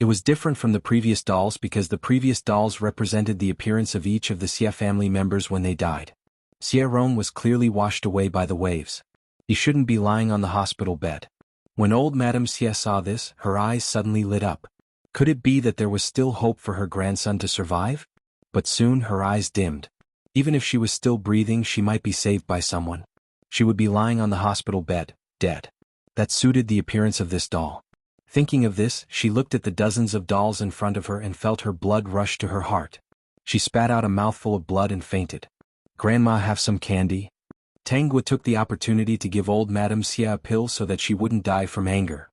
It was different from the previous dolls because the previous dolls represented the appearance of each of the Xie family members when they died. Xie Rong was clearly washed away by the waves. He shouldn't be lying on the hospital bed. When old Madame Xie saw this, her eyes suddenly lit up. Could it be that there was still hope for her grandson to survive? But soon her eyes dimmed. Even if she was still breathing, she might be saved by someone. She would be lying on the hospital bed, dead. That suited the appearance of this doll. Thinking of this, she looked at the dozens of dolls in front of her and felt her blood rush to her heart. She spat out a mouthful of blood and fainted. "Grandma, have some candy?" Tangwa took the opportunity to give old Madame Xie a pill so that she wouldn't die from anger.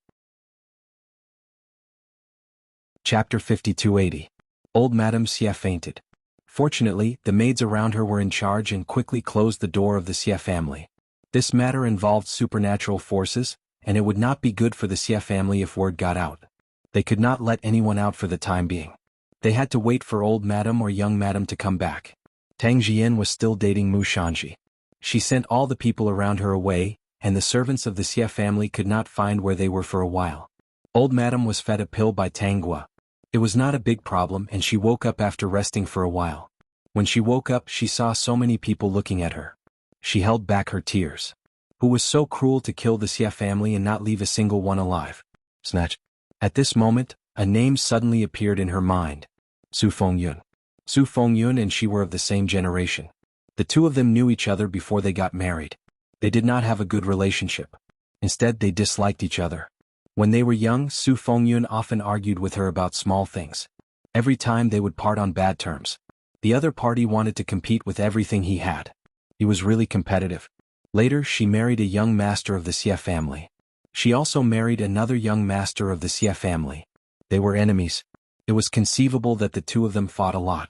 Chapter 5280. Old Madame Xie fainted. Fortunately, the maids around her were in charge and quickly closed the door of the Xie family. This matter involved supernatural forces, and it would not be good for the Xie family if word got out. They could not let anyone out for the time being. They had to wait for old Madame or young Madame to come back. Tang Jian was still dating Mu Shanji. She sent all the people around her away, and the servants of the Xie family could not find where they were for a while. Old Madame was fed a pill by Tangwa. It was not a big problem and she woke up after resting for a while. When she woke up, she saw so many people looking at her. She held back her tears. Who was so cruel to kill the Xie family and not leave a single one alive? Snatch. At this moment, a name suddenly appeared in her mind. Su Fengyun. Su Fengyun and she were of the same generation. The two of them knew each other before they got married. They did not have a good relationship. Instead, they disliked each other. When they were young, Su Fengyun often argued with her about small things. Every time they would part on bad terms. The other party wanted to compete with everything he had. He was really competitive. Later, she married a young master of the Xie family. She also married another young master of the Xie family. They were enemies. It was conceivable that the two of them fought a lot.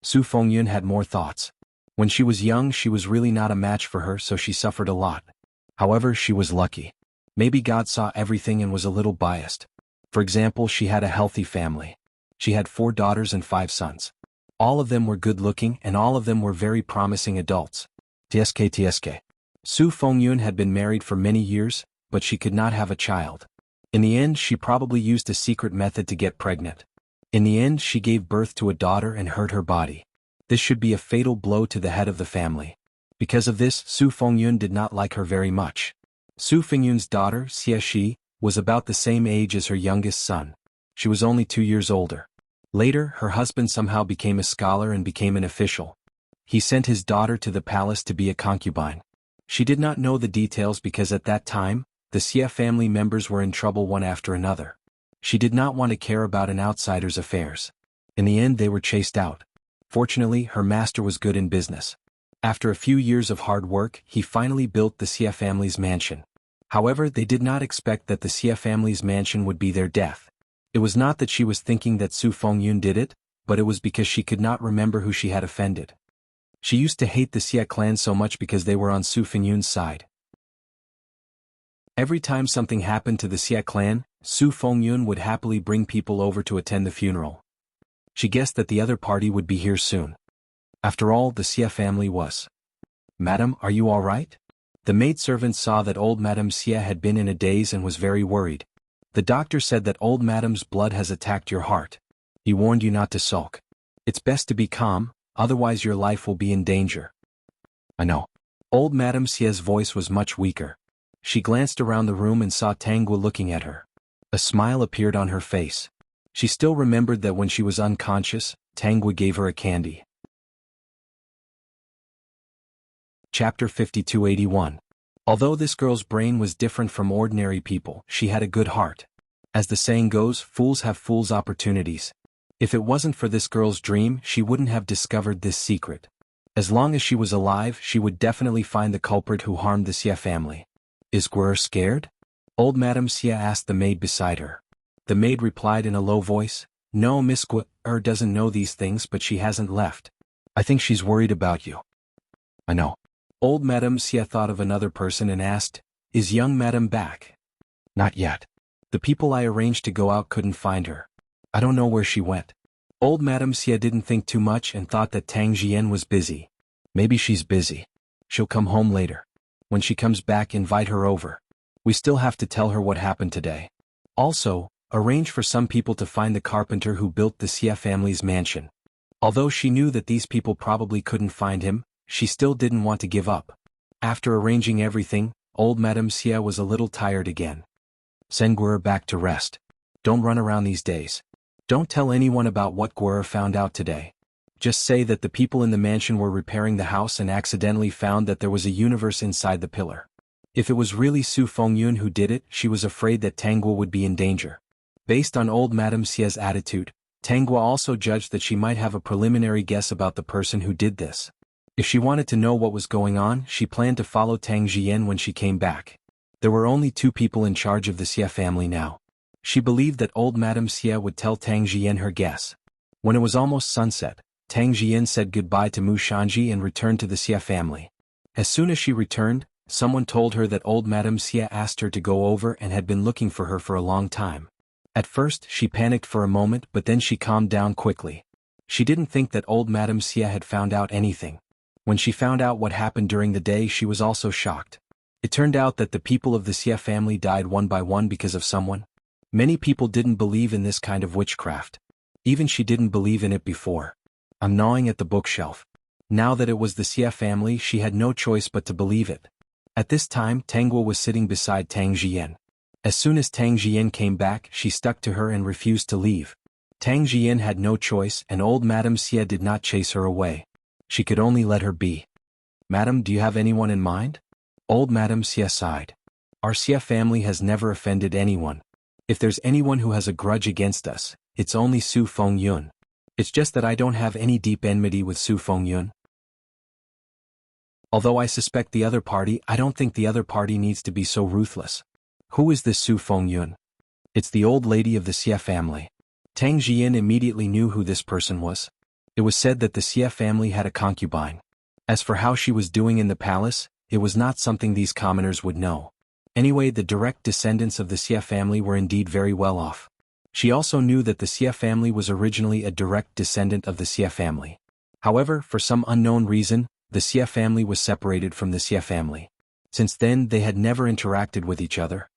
Su Fengyun had more thoughts. When she was young, she was really not a match for her, so she suffered a lot. However, she was lucky. Maybe God saw everything and was a little biased. For example, she had a healthy family. She had 4 daughters and 5 sons. All of them were good-looking and all of them were very promising adults. TSK. Su Fengyun had been married for many years, but she could not have a child. In the end, she probably used a secret method to get pregnant. In the end, she gave birth to a daughter and hurt her body. This should be a fatal blow to the head of the family. Because of this, Su Fengyun did not like her very much. Su Fengyun's daughter, Xie, was about the same age as her youngest son. She was only 2 years older. Later, her husband somehow became a scholar and became an official. He sent his daughter to the palace to be a concubine. She did not know the details because at that time, the Xie family members were in trouble one after another. She did not want to care about an outsider's affairs. In the end, they were chased out. Fortunately, her master was good in business. After a few years of hard work, he finally built the Xie family's mansion. However, they did not expect that the Xie family's mansion would be their death. It was not that she was thinking that Su Fengyun did it, but it was because she could not remember who she had offended. She used to hate the Xie clan so much because they were on Su Fengyun's side. Every time something happened to the Xie clan, Su Fengyun would happily bring people over to attend the funeral. She guessed that the other party would be here soon. After all, the Xie family was. "Madam, are you all right?" The maidservant saw that old Madame Xie had been in a daze and was very worried. The doctor said that old Madame's blood has attacked your heart. He warned you not to sulk. It's best to be calm, otherwise your life will be in danger. I know. Old Madame Xie's voice was much weaker. She glanced around the room and saw Tangua looking at her. A smile appeared on her face. She still remembered that when she was unconscious, Tangua gave her a candy. Chapter 5281. Although this girl's brain was different from ordinary people, she had a good heart. As the saying goes, fools have fools' opportunities. If it wasn't for this girl's dream, she wouldn't have discovered this secret. As long as she was alive, she would definitely find the culprit who harmed the Xie family. Is Guer scared? Old Madame Xie asked the maid beside her. The maid replied in a low voice, "No, Miss Guer doesn't know these things, but she hasn't left. I think she's worried about you." I know. Old Madame Xie thought of another person and asked, "Is young Madame back?" "Not yet. The people I arranged to go out couldn't find her. I don't know where she went." Old Madame Xie didn't think too much and thought that Tang Jian was busy. Maybe she's busy. She'll come home later. When she comes back, invite her over. We still have to tell her what happened today. Also, arrange for some people to find the carpenter who built the Xie family's mansion. Although she knew that these people probably couldn't find him, she still didn't want to give up. After arranging everything, old Madame Xie was a little tired again. Send Guer back to rest. Don't run around these days. Don't tell anyone about what Guer found out today. Just say that the people in the mansion were repairing the house and accidentally found that there was a universe inside the pillar. If it was really Su Fengyun who did it, she was afraid that Tangua would be in danger. Based on old Madame Xie's attitude, Tangua also judged that she might have a preliminary guess about the person who did this. If she wanted to know what was going on, she planned to follow Tang Jian when she came back. There were only 2 people in charge of the Xie family now. She believed that old Madame Xie would tell Tang Jian her guess. When it was almost sunset, Tang Jian said goodbye to Mu Shanji and returned to the Xie family. As soon as she returned, someone told her that old Madame Xie asked her to go over and had been looking for her for a long time. At first, she panicked for a moment, but then she calmed down quickly. She didn't think that old Madame Xie had found out anything. When she found out what happened during the day, she was also shocked. It turned out that the people of the Xie family died one by one because of someone. Many people didn't believe in this kind of witchcraft. Even she didn't believe in it before. I'm gnawing at the bookshelf. Now that it was the Xie family, she had no choice but to believe it. At this time, Tangguo was sitting beside Tang Jian. As soon as Tang Jian came back, she stuck to her and refused to leave. Tang Jian had no choice, and old Madame Xie did not chase her away. She could only let her be. Madam, do you have anyone in mind? Old Madame Xie sighed. Our Xie family has never offended anyone. If there's anyone who has a grudge against us, it's only Su Fengyun. It's just that I don't have any deep enmity with Su Fengyun. Although I suspect the other party, I don't think the other party needs to be so ruthless. Who is this Su Fengyun? It's the old lady of the Xie family. Tang Jian immediately knew who this person was. It was said that the Xie family had a concubine. As for how she was doing in the palace, it was not something these commoners would know. Anyway, the direct descendants of the Xie family were indeed very well off. She also knew that the Xie family was originally a direct descendant of the Xie family. However, for some unknown reason, the Xie family was separated from the Xie family. Since then, they had never interacted with each other.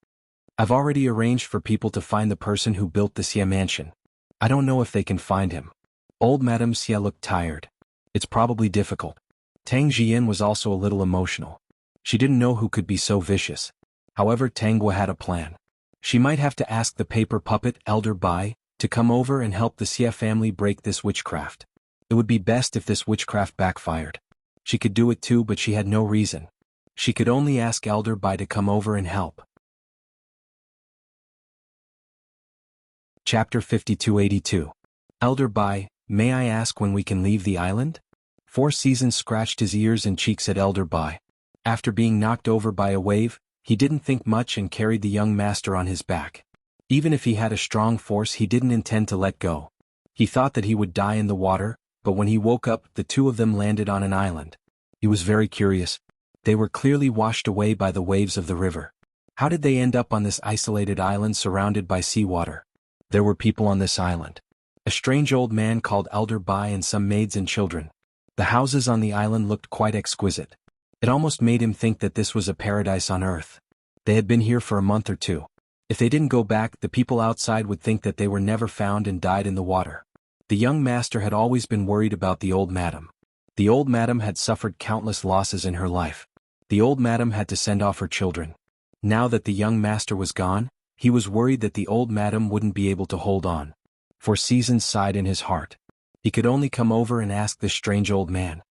I've already arranged for people to find the person who built the Xie mansion. I don't know if they can find him. Old Madame Xie looked tired. It's probably difficult. Tang Jian was also a little emotional. She didn't know who could be so vicious. However, Tangguo had a plan. She might have to ask the paper puppet Elder Bai to come over and help the Xie family break this witchcraft. It would be best if this witchcraft backfired. She could do it too, but she had no reason. She could only ask Elder Bai to come over and help. Chapter 5282. Elder Bai, may I ask when we can leave the island? Four Seasons scratched his ears and cheeks at Elder Bai. After being knocked over by a wave, he didn't think much and carried the young master on his back. Even if he had a strong force, he didn't intend to let go. He thought that he would die in the water, but when he woke up, the two of them landed on an island. He was very curious. They were clearly washed away by the waves of the river. How did they end up on this isolated island surrounded by seawater? There were people on this island. A strange old man called Elder Bai and some maids and children. The houses on the island looked quite exquisite. It almost made him think that this was a paradise on earth. They had been here for a month or two. If they didn't go back, the people outside would think that they were never found and died in the water. The young master had always been worried about the old madam. The old madam had suffered countless losses in her life. The old madam had to send off her children. Now that the young master was gone, he was worried that the old madam wouldn't be able to hold on. Four Seasons sighed in his heart. He could only come over and ask this strange old man.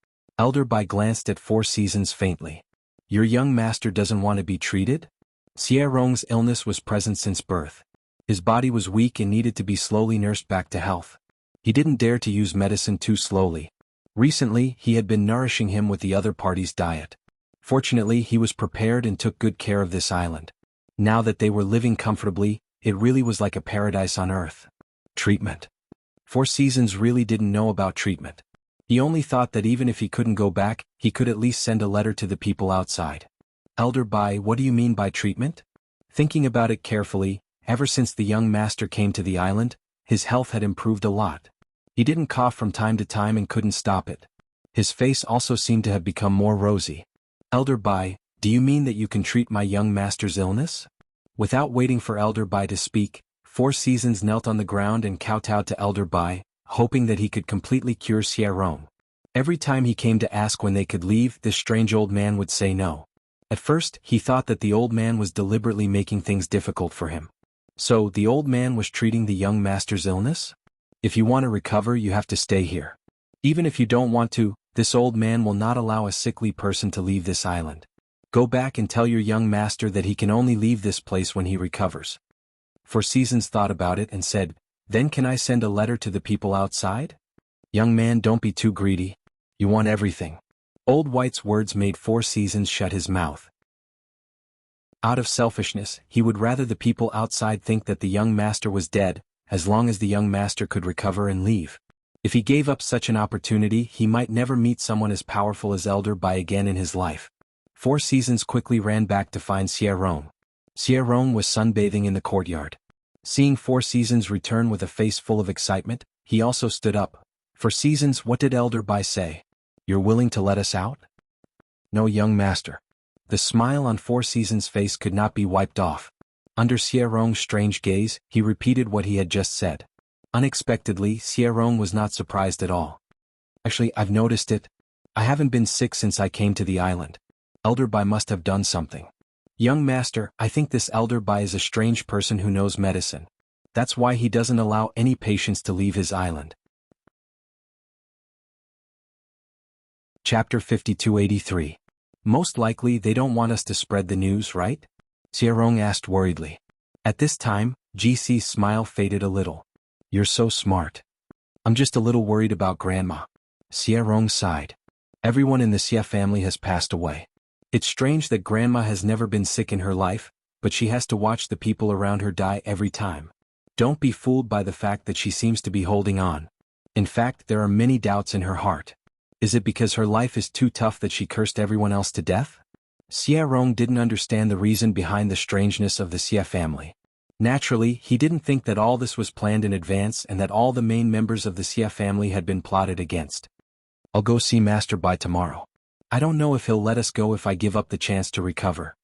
Elder Bai glanced at Four Seasons faintly. Your young master doesn't want to be treated? Xie Rong's illness was present since birth. His body was weak and needed to be slowly nursed back to health. He didn't dare to use medicine too slowly. Recently, he had been nourishing him with the other party's diet. Fortunately, he was prepared and took good care of this island. Now that they were living comfortably, it really was like a paradise on earth. Treatment. Four Seasons really didn't know about treatment. He only thought that even if he couldn't go back, he could at least send a letter to the people outside. Elder Bai, what do you mean by treatment? Thinking about it carefully, ever since the young master came to the island, his health had improved a lot. He didn't cough from time to time and couldn't stop it. His face also seemed to have become more rosy. Elder Bai, do you mean that you can treat my young master's illness? Without waiting for Elder Bai to speak, Four Seasons knelt on the ground and kowtowed to Elder Bai, hoping that he could completely cure Xie Rong. Every time he came to ask when they could leave, this strange old man would say no. At first, he thought that the old man was deliberately making things difficult for him. So, the old man was treating the young master's illness? If you want to recover, you have to stay here. Even if you don't want to, this old man will not allow a sickly person to leave this island. Go back and tell your young master that he can only leave this place when he recovers. Four Seasons thought about it and said, then can I send a letter to the people outside? Young man, don't be too greedy. You want everything. Old White's words made Four Seasons shut his mouth. Out of selfishness, he would rather the people outside think that the young master was dead, as long as the young master could recover and leave. If he gave up such an opportunity, he might never meet someone as powerful as Elder Bai again in his life. Four Seasons quickly ran back to find Xie Rong. Xie Rong was sunbathing in the courtyard. Seeing Four Seasons return with a face full of excitement, he also stood up. Four Seasons, what did Elder Bai say? You're willing to let us out? No, young master. The smile on Four Seasons' face could not be wiped off. Under Xie Rong's strange gaze, he repeated what he had just said. Unexpectedly, Xie Rong was not surprised at all. Actually, I've noticed it. I haven't been sick since I came to the island. Elder Bai must have done something. Young master, I think this Elder Bai is a strange person who knows medicine. That's why he doesn't allow any patients to leave his island. Chapter 5283. Most likely they don't want us to spread the news, right? Xiaorong asked worriedly. At this time, GC's smile faded a little. You're so smart. I'm just a little worried about Grandma. Xiaorong sighed. Everyone in the Xie family has passed away. It's strange that Grandma has never been sick in her life, but she has to watch the people around her die every time. Don't be fooled by the fact that she seems to be holding on. In fact, there are many doubts in her heart. Is it because her life is too tough that she cursed everyone else to death? Xiaorong didn't understand the reason behind the strangeness of the Xie family. Naturally, he didn't think that all this was planned in advance and that all the main members of the Xie family had been plotted against. I'll go see Master Bai tomorrow. I don't know if he'll let us go if I give up the chance to recover.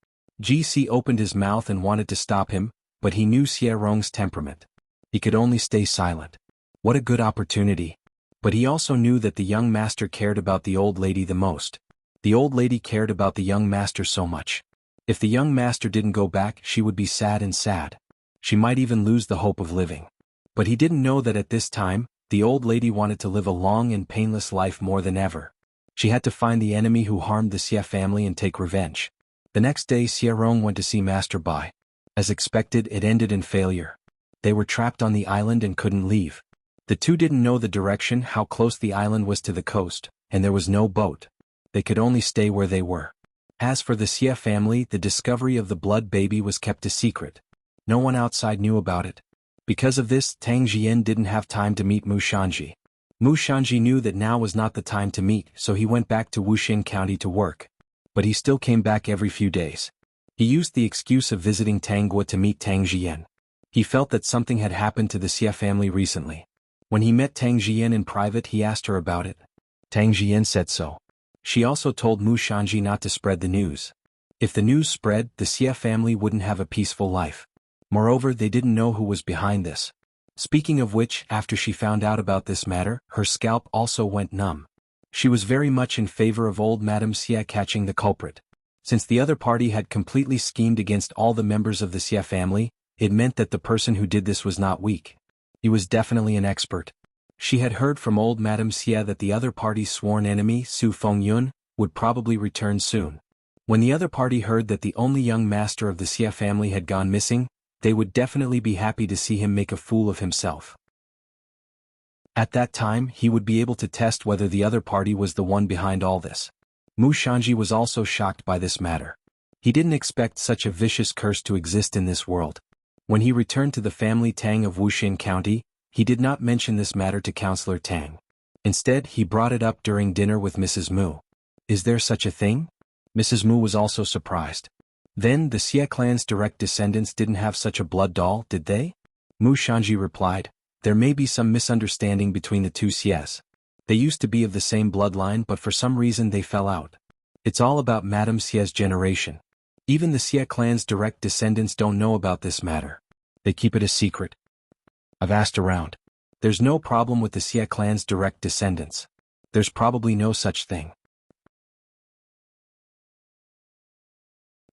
GC opened his mouth and wanted to stop him, but he knew Xiaorong's temperament. He could only stay silent. What a good opportunity. But he also knew that the young master cared about the old lady the most. The old lady cared about the young master so much. If the young master didn't go back, she would be sad and sad. She might even lose the hope of living. But he didn't know that at this time, the old lady wanted to live a long and painless life more than ever. She had to find the enemy who harmed the Xie family and take revenge. The next day Xiaorong went to see Master Bai. As expected, it ended in failure. They were trapped on the island and couldn't leave. The two didn't know the direction, how close the island was to the coast, and there was no boat. They could only stay where they were. As for the Xie family, the discovery of the blood baby was kept a secret. No one outside knew about it. Because of this, Tang Jian didn't have time to meet Mu Shanji. Mu Shanji knew that now was not the time to meet, so he went back to Wuxing County to work. But he still came back every few days. He used the excuse of visiting Tanggua to meet Tang Jian. He felt that something had happened to the Xie family recently. When he met Tang Jian in private, he asked her about it. Tang Jian said so. She also told Mu Shanji not to spread the news. If the news spread, the Xie family wouldn't have a peaceful life. Moreover, they didn't know who was behind this. Speaking of which, after she found out about this matter, her scalp also went numb. She was very much in favor of old Madame Xie catching the culprit. Since the other party had completely schemed against all the members of the Xie family, it meant that the person who did this was not weak. He was definitely an expert. She had heard from old Madame Xie that the other party's sworn enemy, Su Fengyun, would probably return soon. When the other party heard that the only young master of the Xie family had gone missing, they would definitely be happy to see him make a fool of himself. At that time, he would be able to test whether the other party was the one behind all this. Mu Shanji was also shocked by this matter. He didn't expect such a vicious curse to exist in this world. When he returned to the family Tang of Wuxing County, he did not mention this matter to Counselor Tang. Instead, he brought it up during dinner with Mrs. Mu. Is there such a thing? Mrs. Mu was also surprised. Then, the Xie clan's direct descendants didn't have such a blood doll, did they? Mu Shanji replied, there may be some misunderstanding between the two Xies. They used to be of the same bloodline, but for some reason they fell out. It's all about Madame Xie's generation. Even the Xie clan's direct descendants don't know about this matter. They keep it a secret. I've asked around. There's no problem with the Xie clan's direct descendants. There's probably no such thing.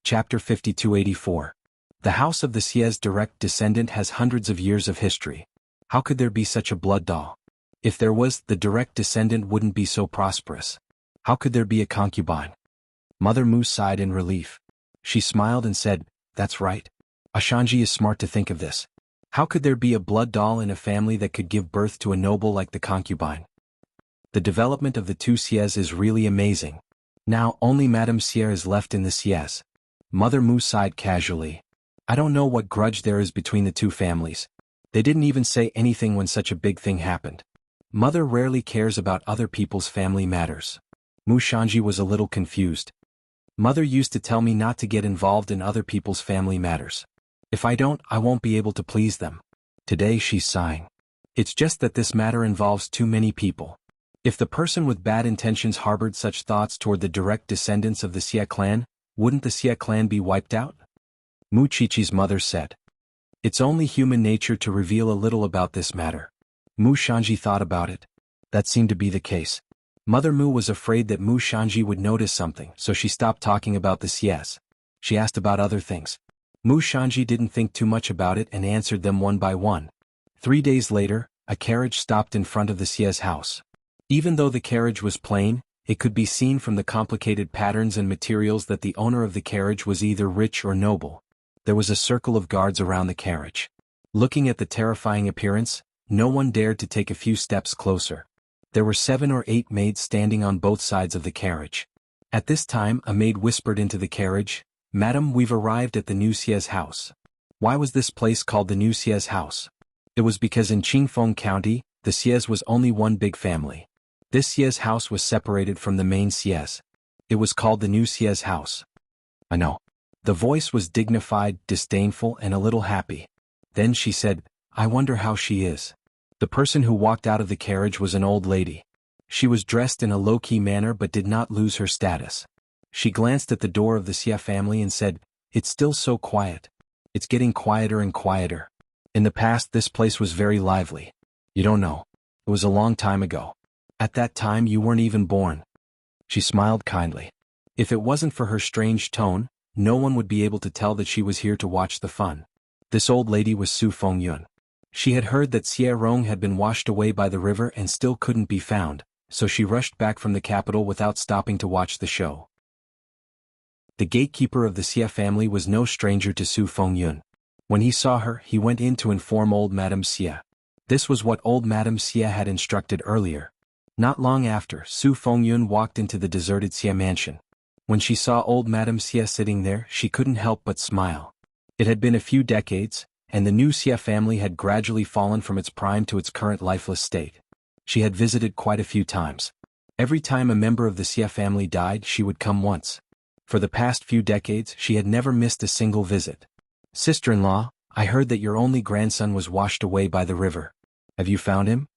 Chapter 5284. The house of the Xie's direct descendant has hundreds of years of history. How could there be such a blood doll? If there was, the direct descendant wouldn't be so prosperous. How could there be a concubine? Mother Mu sighed in relief. She smiled and said, that's right. Ashanji is smart to think of this. How could there be a blood doll in a family that could give birth to a noble like the concubine? The development of the two Xies is really amazing. Now only Madame Xie is left in the Xies. Mother Mu sighed casually. I don't know what grudge there is between the two families. They didn't even say anything when such a big thing happened. Mother rarely cares about other people's family matters. Mu Shanji was a little confused. Mother used to tell me not to get involved in other people's family matters. If I don't, I won't be able to please them. Today she's sighing. It's just that this matter involves too many people. If the person with bad intentions harbored such thoughts toward the direct descendants of the Xie clan, wouldn't the Xie clan be wiped out? Mu Qiqi's mother said. It's only human nature to reveal a little about this matter. Mu Shanji thought about it. That seemed to be the case. Mother Mu was afraid that Mu Shanji would notice something, so she stopped talking about the sies. She asked about other things. Mu Shanji didn't think too much about it and answered them one by one. 3 days later, a carriage stopped in front of the sies house. Even though the carriage was plain, it could be seen from the complicated patterns and materials that the owner of the carriage was either rich or noble. There was a circle of guards around the carriage. Looking at the terrifying appearance, no one dared to take a few steps closer. There were 7 or 8 maids standing on both sides of the carriage. At this time a maid whispered into the carriage, "Madam, we've arrived at the new sies house." Why was this place called the new sies house? It was because in Qingfeng County, the sies was only one big family. This sies house was separated from the main sies. It was called the new sies house. I know. The voice was dignified, disdainful, and a little happy. Then she said, "I wonder how she is." The person who walked out of the carriage was an old lady. She was dressed in a low-key manner but did not lose her status. She glanced at the door of the Xie family and said, "It's still so quiet. It's getting quieter and quieter. In the past this place was very lively. You don't know. It was a long time ago. At that time you weren't even born." She smiled kindly. If it wasn't for her strange tone, no one would be able to tell that she was here to watch the fun. This old lady was Su Fengyun. She had heard that Xie Rong had been washed away by the river and still couldn't be found, so she rushed back from the capital without stopping to watch the show. The gatekeeper of the Xie family was no stranger to Su Fengyun. When he saw her, he went in to inform old Madame Xie. This was what old Madame Xie had instructed earlier. Not long after, Su Fengyun walked into the deserted Xie mansion. When she saw old Madame Xie sitting there, she couldn't help but smile. It had been a few decades, and the new Xie family had gradually fallen from its prime to its current lifeless state. She had visited quite a few times. Every time a member of the Xie family died, she would come once. For the past few decades, she had never missed a single visit. "Sister-in-law, I heard that your only grandson was washed away by the river. Have you found him?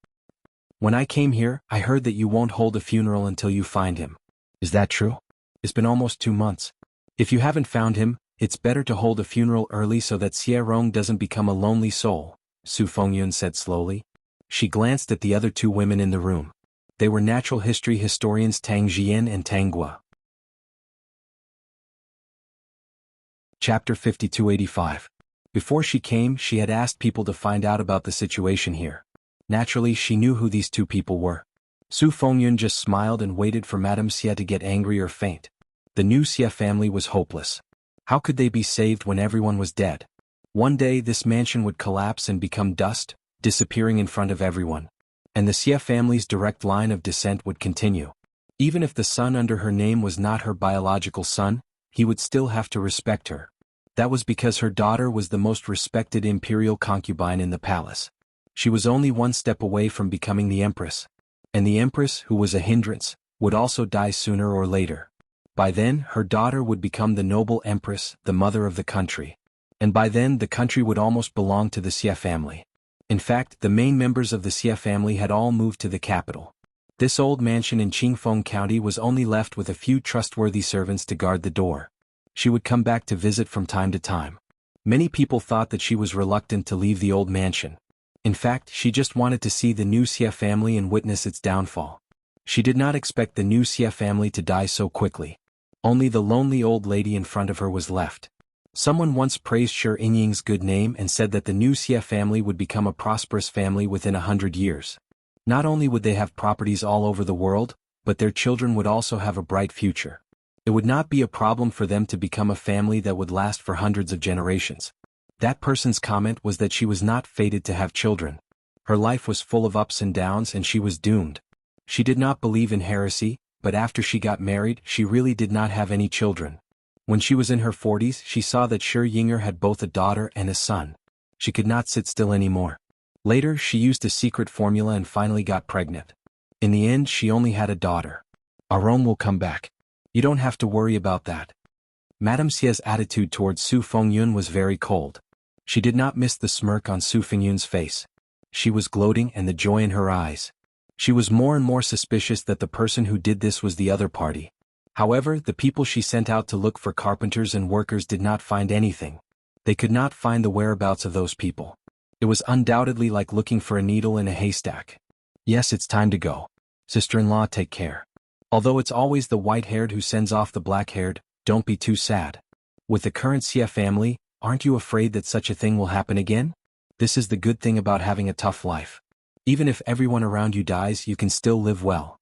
When I came here, I heard that you won't hold a funeral until you find him. Is that true? It's been almost 2 months. If you haven't found him, it's better to hold a funeral early so that Xie Rong doesn't become a lonely soul," Su Fengyun said slowly. She glanced at the other 2 women in the room. They were natural history historians Tang Jian and Tang Gua. Chapter 5285. Before she came, she had asked people to find out about the situation here. Naturally, she knew who these 2 people were. Su Fengyun just smiled and waited for Madame Xie to get angry or faint. The new Xie family was hopeless. How could they be saved when everyone was dead? One day this mansion would collapse and become dust, disappearing in front of everyone. And the Xie family's direct line of descent would continue. Even if the son under her name was not her biological son, he would still have to respect her. That was because her daughter was the most respected imperial concubine in the palace. She was only 1 step away from becoming the empress. And the empress, who was a hindrance, would also die sooner or later. By then, her daughter would become the noble empress, the mother of the country. And by then the country would almost belong to the Xie family. In fact, the main members of the Xie family had all moved to the capital. This old mansion in Qingfeng County was only left with a few trustworthy servants to guard the door. She would come back to visit from time to time. Many people thought that she was reluctant to leave the old mansion. In fact, she just wanted to see the new Xie family and witness its downfall. She did not expect the new Xie family to die so quickly. Only the lonely old lady in front of her was left. Someone once praised Shi Yingying's good name and said that the new Xie family would become a prosperous family within 100 years. Not only would they have properties all over the world, but their children would also have a bright future. It would not be a problem for them to become a family that would last for hundreds of generations. That person's comment was that she was not fated to have children. Her life was full of ups and downs and she was doomed. She did not believe in heresy, but after she got married, she really did not have any children. When she was in her 40s, she saw that Shi Yinger had both a daughter and a son. She could not sit still anymore. Later, she used a secret formula and finally got pregnant. In the end, she only had a daughter. "Aron will come back. You don't have to worry about that." Madame Xie's attitude towards Su Fengyun was very cold. She did not miss the smirk on Su Fengyun's face. She was gloating and the joy in her eyes. She was more and more suspicious that the person who did this was the other party. However, the people she sent out to look for carpenters and workers did not find anything. They could not find the whereabouts of those people. It was undoubtedly like looking for a needle in a haystack. "Yes, it's time to go. Sister-in-law, take care. Although it's always the white-haired who sends off the black-haired, don't be too sad. With the current Xie family, aren't you afraid that such a thing will happen again? This is the good thing about having a tough life. Even if everyone around you dies, you can still live well.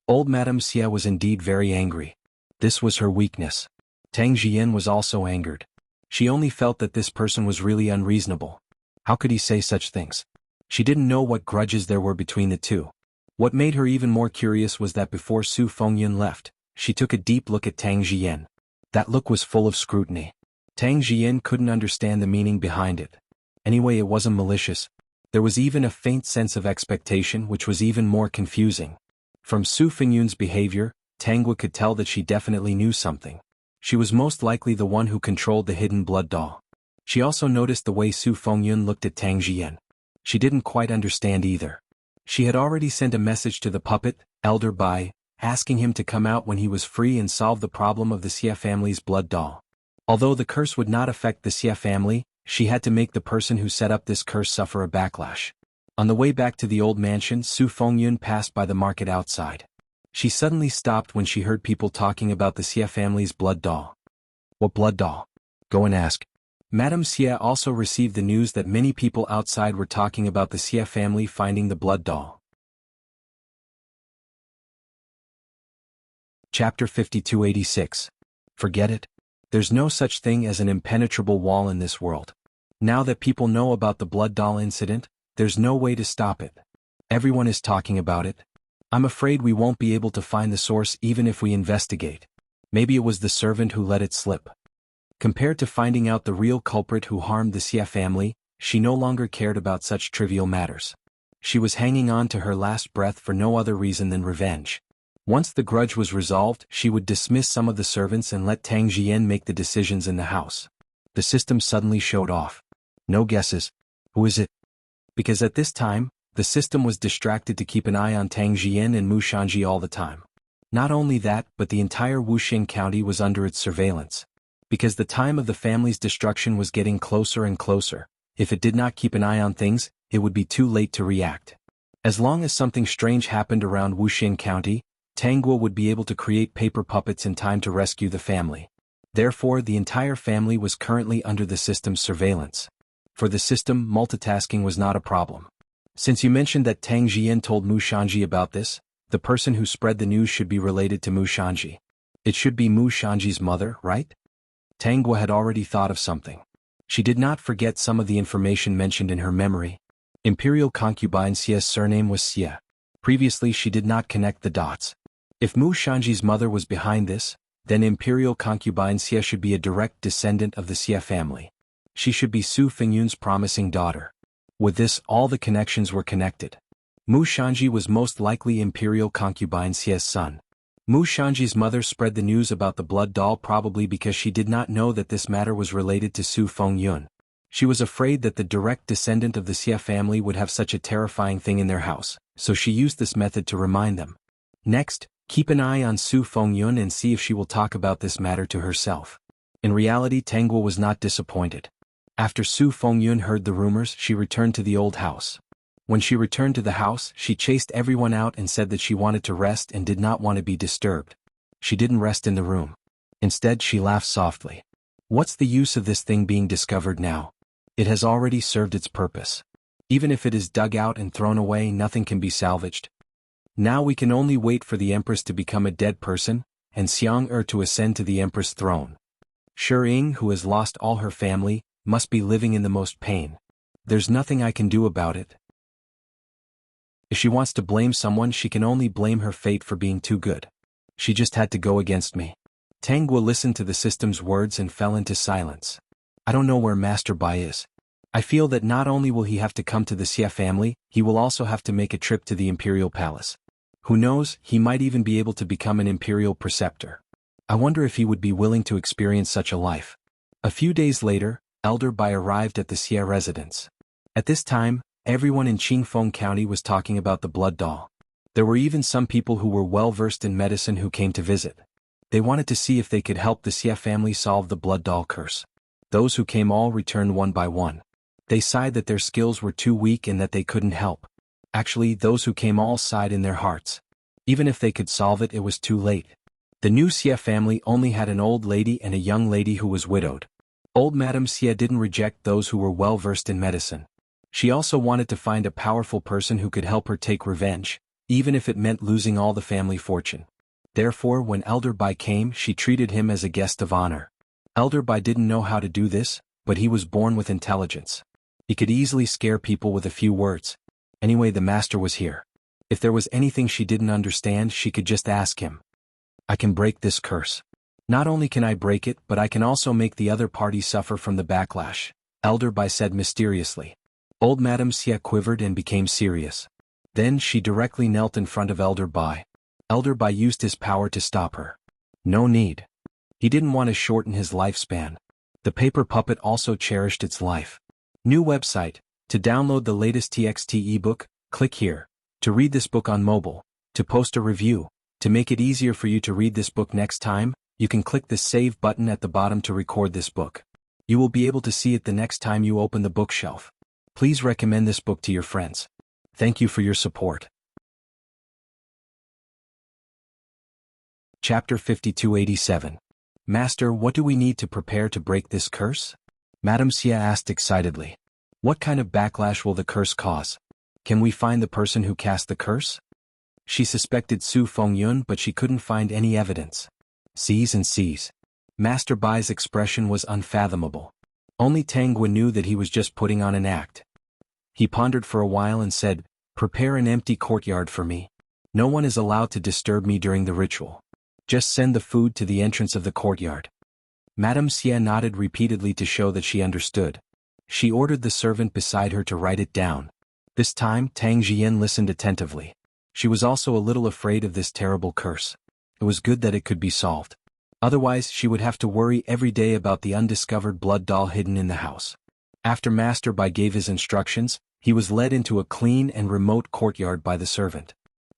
Old Madame Xie was indeed very angry. This was her weakness. Tang Jian was also angered. She only felt that this person was really unreasonable. How could he say such things? She didn't know what grudges there were between the two. What made her even more curious was that before Su Fengyun left, she took a deep look at Tang Jian. That look was full of scrutiny. Tang Jian couldn't understand the meaning behind it. Anyway, it wasn't malicious. There was even a faint sense of expectation, which was even more confusing. From Su Fengyun's behavior, Tangwa could tell that she definitely knew something. She was most likely the one who controlled the hidden blood doll. She also noticed the way Su Fengyun looked at Tang Jian. She didn't quite understand either. She had already sent a message to the puppet, Elder Bai, asking him to come out when he was free and solve the problem of the Xie family's blood doll. Although the curse would not affect the Xie family, she had to make the person who set up this curse suffer a backlash. On the way back to the old mansion, Su Fengyun passed by the market outside. She suddenly stopped when she heard people talking about the Xie family's blood doll. What blood doll? Go and ask. Madame Xie also received the news that many people outside were talking about the Xie family finding the blood doll. Chapter 5286. Forget it. There's no such thing as an impenetrable wall in this world. Now that people know about the blood doll incident, there's no way to stop it. Everyone is talking about it. I'm afraid we won't be able to find the source even if we investigate. Maybe it was the servant who let it slip. Compared to finding out the real culprit who harmed the Xie family, she no longer cared about such trivial matters. She was hanging on to her last breath for no other reason than revenge. Once the grudge was resolved, she would dismiss some of the servants and let Tang Jian make the decisions in the house. The system suddenly showed off. No guesses. Who is it? Because at this time, the system was distracted to keep an eye on Tang Jian and Mu Shanji all the time. Not only that, but the entire Wuxing County was under its surveillance. Because the time of the family's destruction was getting closer and closer, if it did not keep an eye on things, it would be too late to react. As long as something strange happened around Wuxing County, Tangguo would be able to create paper puppets in time to rescue the family. Therefore, the entire family was currently under the system's surveillance. For the system, multitasking was not a problem. Since you mentioned that Tang Jian told Mu Shanji about this, the person who spread the news should be related to Mu Shanji. It should be Mu Shanji's mother, right? Tangguo had already thought of something. She did not forget some of the information mentioned in her memory. Imperial concubine Xie's surname was Xie. Previously she did not connect the dots. If Mu Shanji's mother was behind this, then Imperial concubine Xie should be a direct descendant of the Xie family. She should be Su Fengyun's promising daughter. With this, all the connections were connected. Mu Shanji was most likely Imperial concubine Xie's son. Mu Shanji's mother spread the news about the blood doll probably because she did not know that this matter was related to Su Fengyun. She was afraid that the direct descendant of the Xie family would have such a terrifying thing in their house, so she used this method to remind them. Next, keep an eye on Su Fengyun and see if she will talk about this matter to herself. In reality, Tangguo was not disappointed. After Su Fengyun heard the rumors, she returned to the old house. When she returned to the house, she chased everyone out and said that she wanted to rest and did not want to be disturbed. She didn't rest in the room. Instead, she laughed softly. What's the use of this thing being discovered now? It has already served its purpose. Even if it is dug out and thrown away, nothing can be salvaged. Now we can only wait for the Empress to become a dead person, and Xiang to ascend to the Empress throne. Shi Ying, who has lost all her family, must be living in the most pain. There's nothing I can do about it. If she wants to blame someone, she can only blame her fate for being too good. She just had to go against me. Tangguo listened to the system's words and fell into silence. I don't know where Master Bai is. I feel that not only will he have to come to the Xie family, he will also have to make a trip to the Imperial Palace. Who knows, he might even be able to become an Imperial Preceptor. I wonder if he would be willing to experience such a life. A few days later, Elder Bai arrived at the Xie residence. At this time, everyone in Qingfeng County was talking about the blood doll. There were even some people who were well-versed in medicine who came to visit. They wanted to see if they could help the Xie family solve the blood doll curse. Those who came all returned one by one. They sighed that their skills were too weak and that they couldn't help. Actually, those who came all sighed in their hearts. Even if they could solve it, it was too late. The new Xie family only had an old lady and a young lady who was widowed. Old Madame Xie didn't reject those who were well versed in medicine. She also wanted to find a powerful person who could help her take revenge, even if it meant losing all the family fortune. Therefore, when Elder Bai came, she treated him as a guest of honor. Elder Bai didn't know how to do this, but he was born with intelligence. He could easily scare people with a few words. Anyway, the master was here. If there was anything she didn't understand, she could just ask him. I can break this curse. Not only can I break it, but I can also make the other party suffer from the backlash, Elder Bai said mysteriously. Old Madame Xie quivered and became serious. Then she directly knelt in front of Elder Bai. Elder Bai used his power to stop her. No need. He didn't want to shorten his lifespan. The paper puppet also cherished its life. New website. To download the latest TXT ebook, click here. To read this book on mobile. To post a review. To make it easier for you to read this book next time, you can click the save button at the bottom to record this book. You will be able to see it the next time you open the bookshelf. Please recommend this book to your friends. Thank you for your support. Chapter 5287. Master, what do we need to prepare to break this curse? Madame Xie asked excitedly. What kind of backlash will the curse cause? Can we find the person who cast the curse? She suspected Su Fengyun, but she couldn't find any evidence. Seas and seas. Master Bai's expression was unfathomable. Only Tang Gua knew that he was just putting on an act. He pondered for a while and said, Prepare an empty courtyard for me. No one is allowed to disturb me during the ritual. Just send the food to the entrance of the courtyard. Madame Xie nodded repeatedly to show that she understood. She ordered the servant beside her to write it down. This time, Tang Jian listened attentively. She was also a little afraid of this terrible curse. It was good that it could be solved. Otherwise, she would have to worry every day about the undiscovered blood doll hidden in the house. After Master Bai gave his instructions, he was led into a clean and remote courtyard by the servant.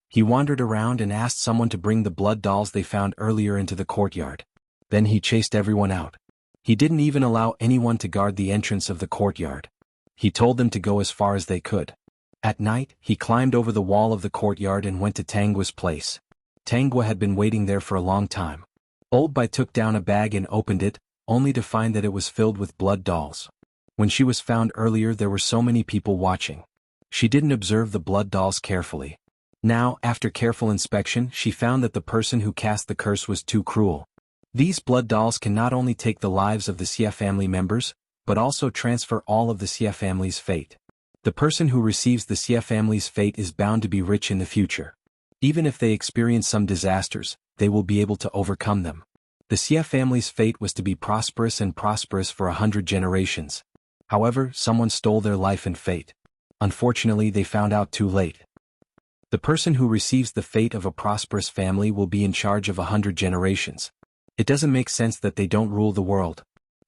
He wandered around and asked someone to bring the blood dolls they found earlier into the courtyard. Then he chased everyone out. He didn't even allow anyone to guard the entrance of the courtyard. He told them to go as far as they could. At night, he climbed over the wall of the courtyard and went to Tangua's place. Tangua had been waiting there for a long time. Old Bai took down a bag and opened it, only to find that it was filled with blood dolls. When she was found earlier, there were so many people watching. She didn't observe the blood dolls carefully. Now, after careful inspection, she found that the person who cast the curse was too cruel. These blood dolls can not only take the lives of the Xie family members, but also transfer all of the Xie family's fate. The person who receives the Xie family's fate is bound to be rich in the future. Even if they experience some disasters, they will be able to overcome them. The Xie family's fate was to be prosperous and prosperous for 100 generations. However, someone stole their life and fate. Unfortunately, they found out too late. The person who receives the fate of a prosperous family will be in charge of 100 generations. It doesn't make sense that they don't rule the world.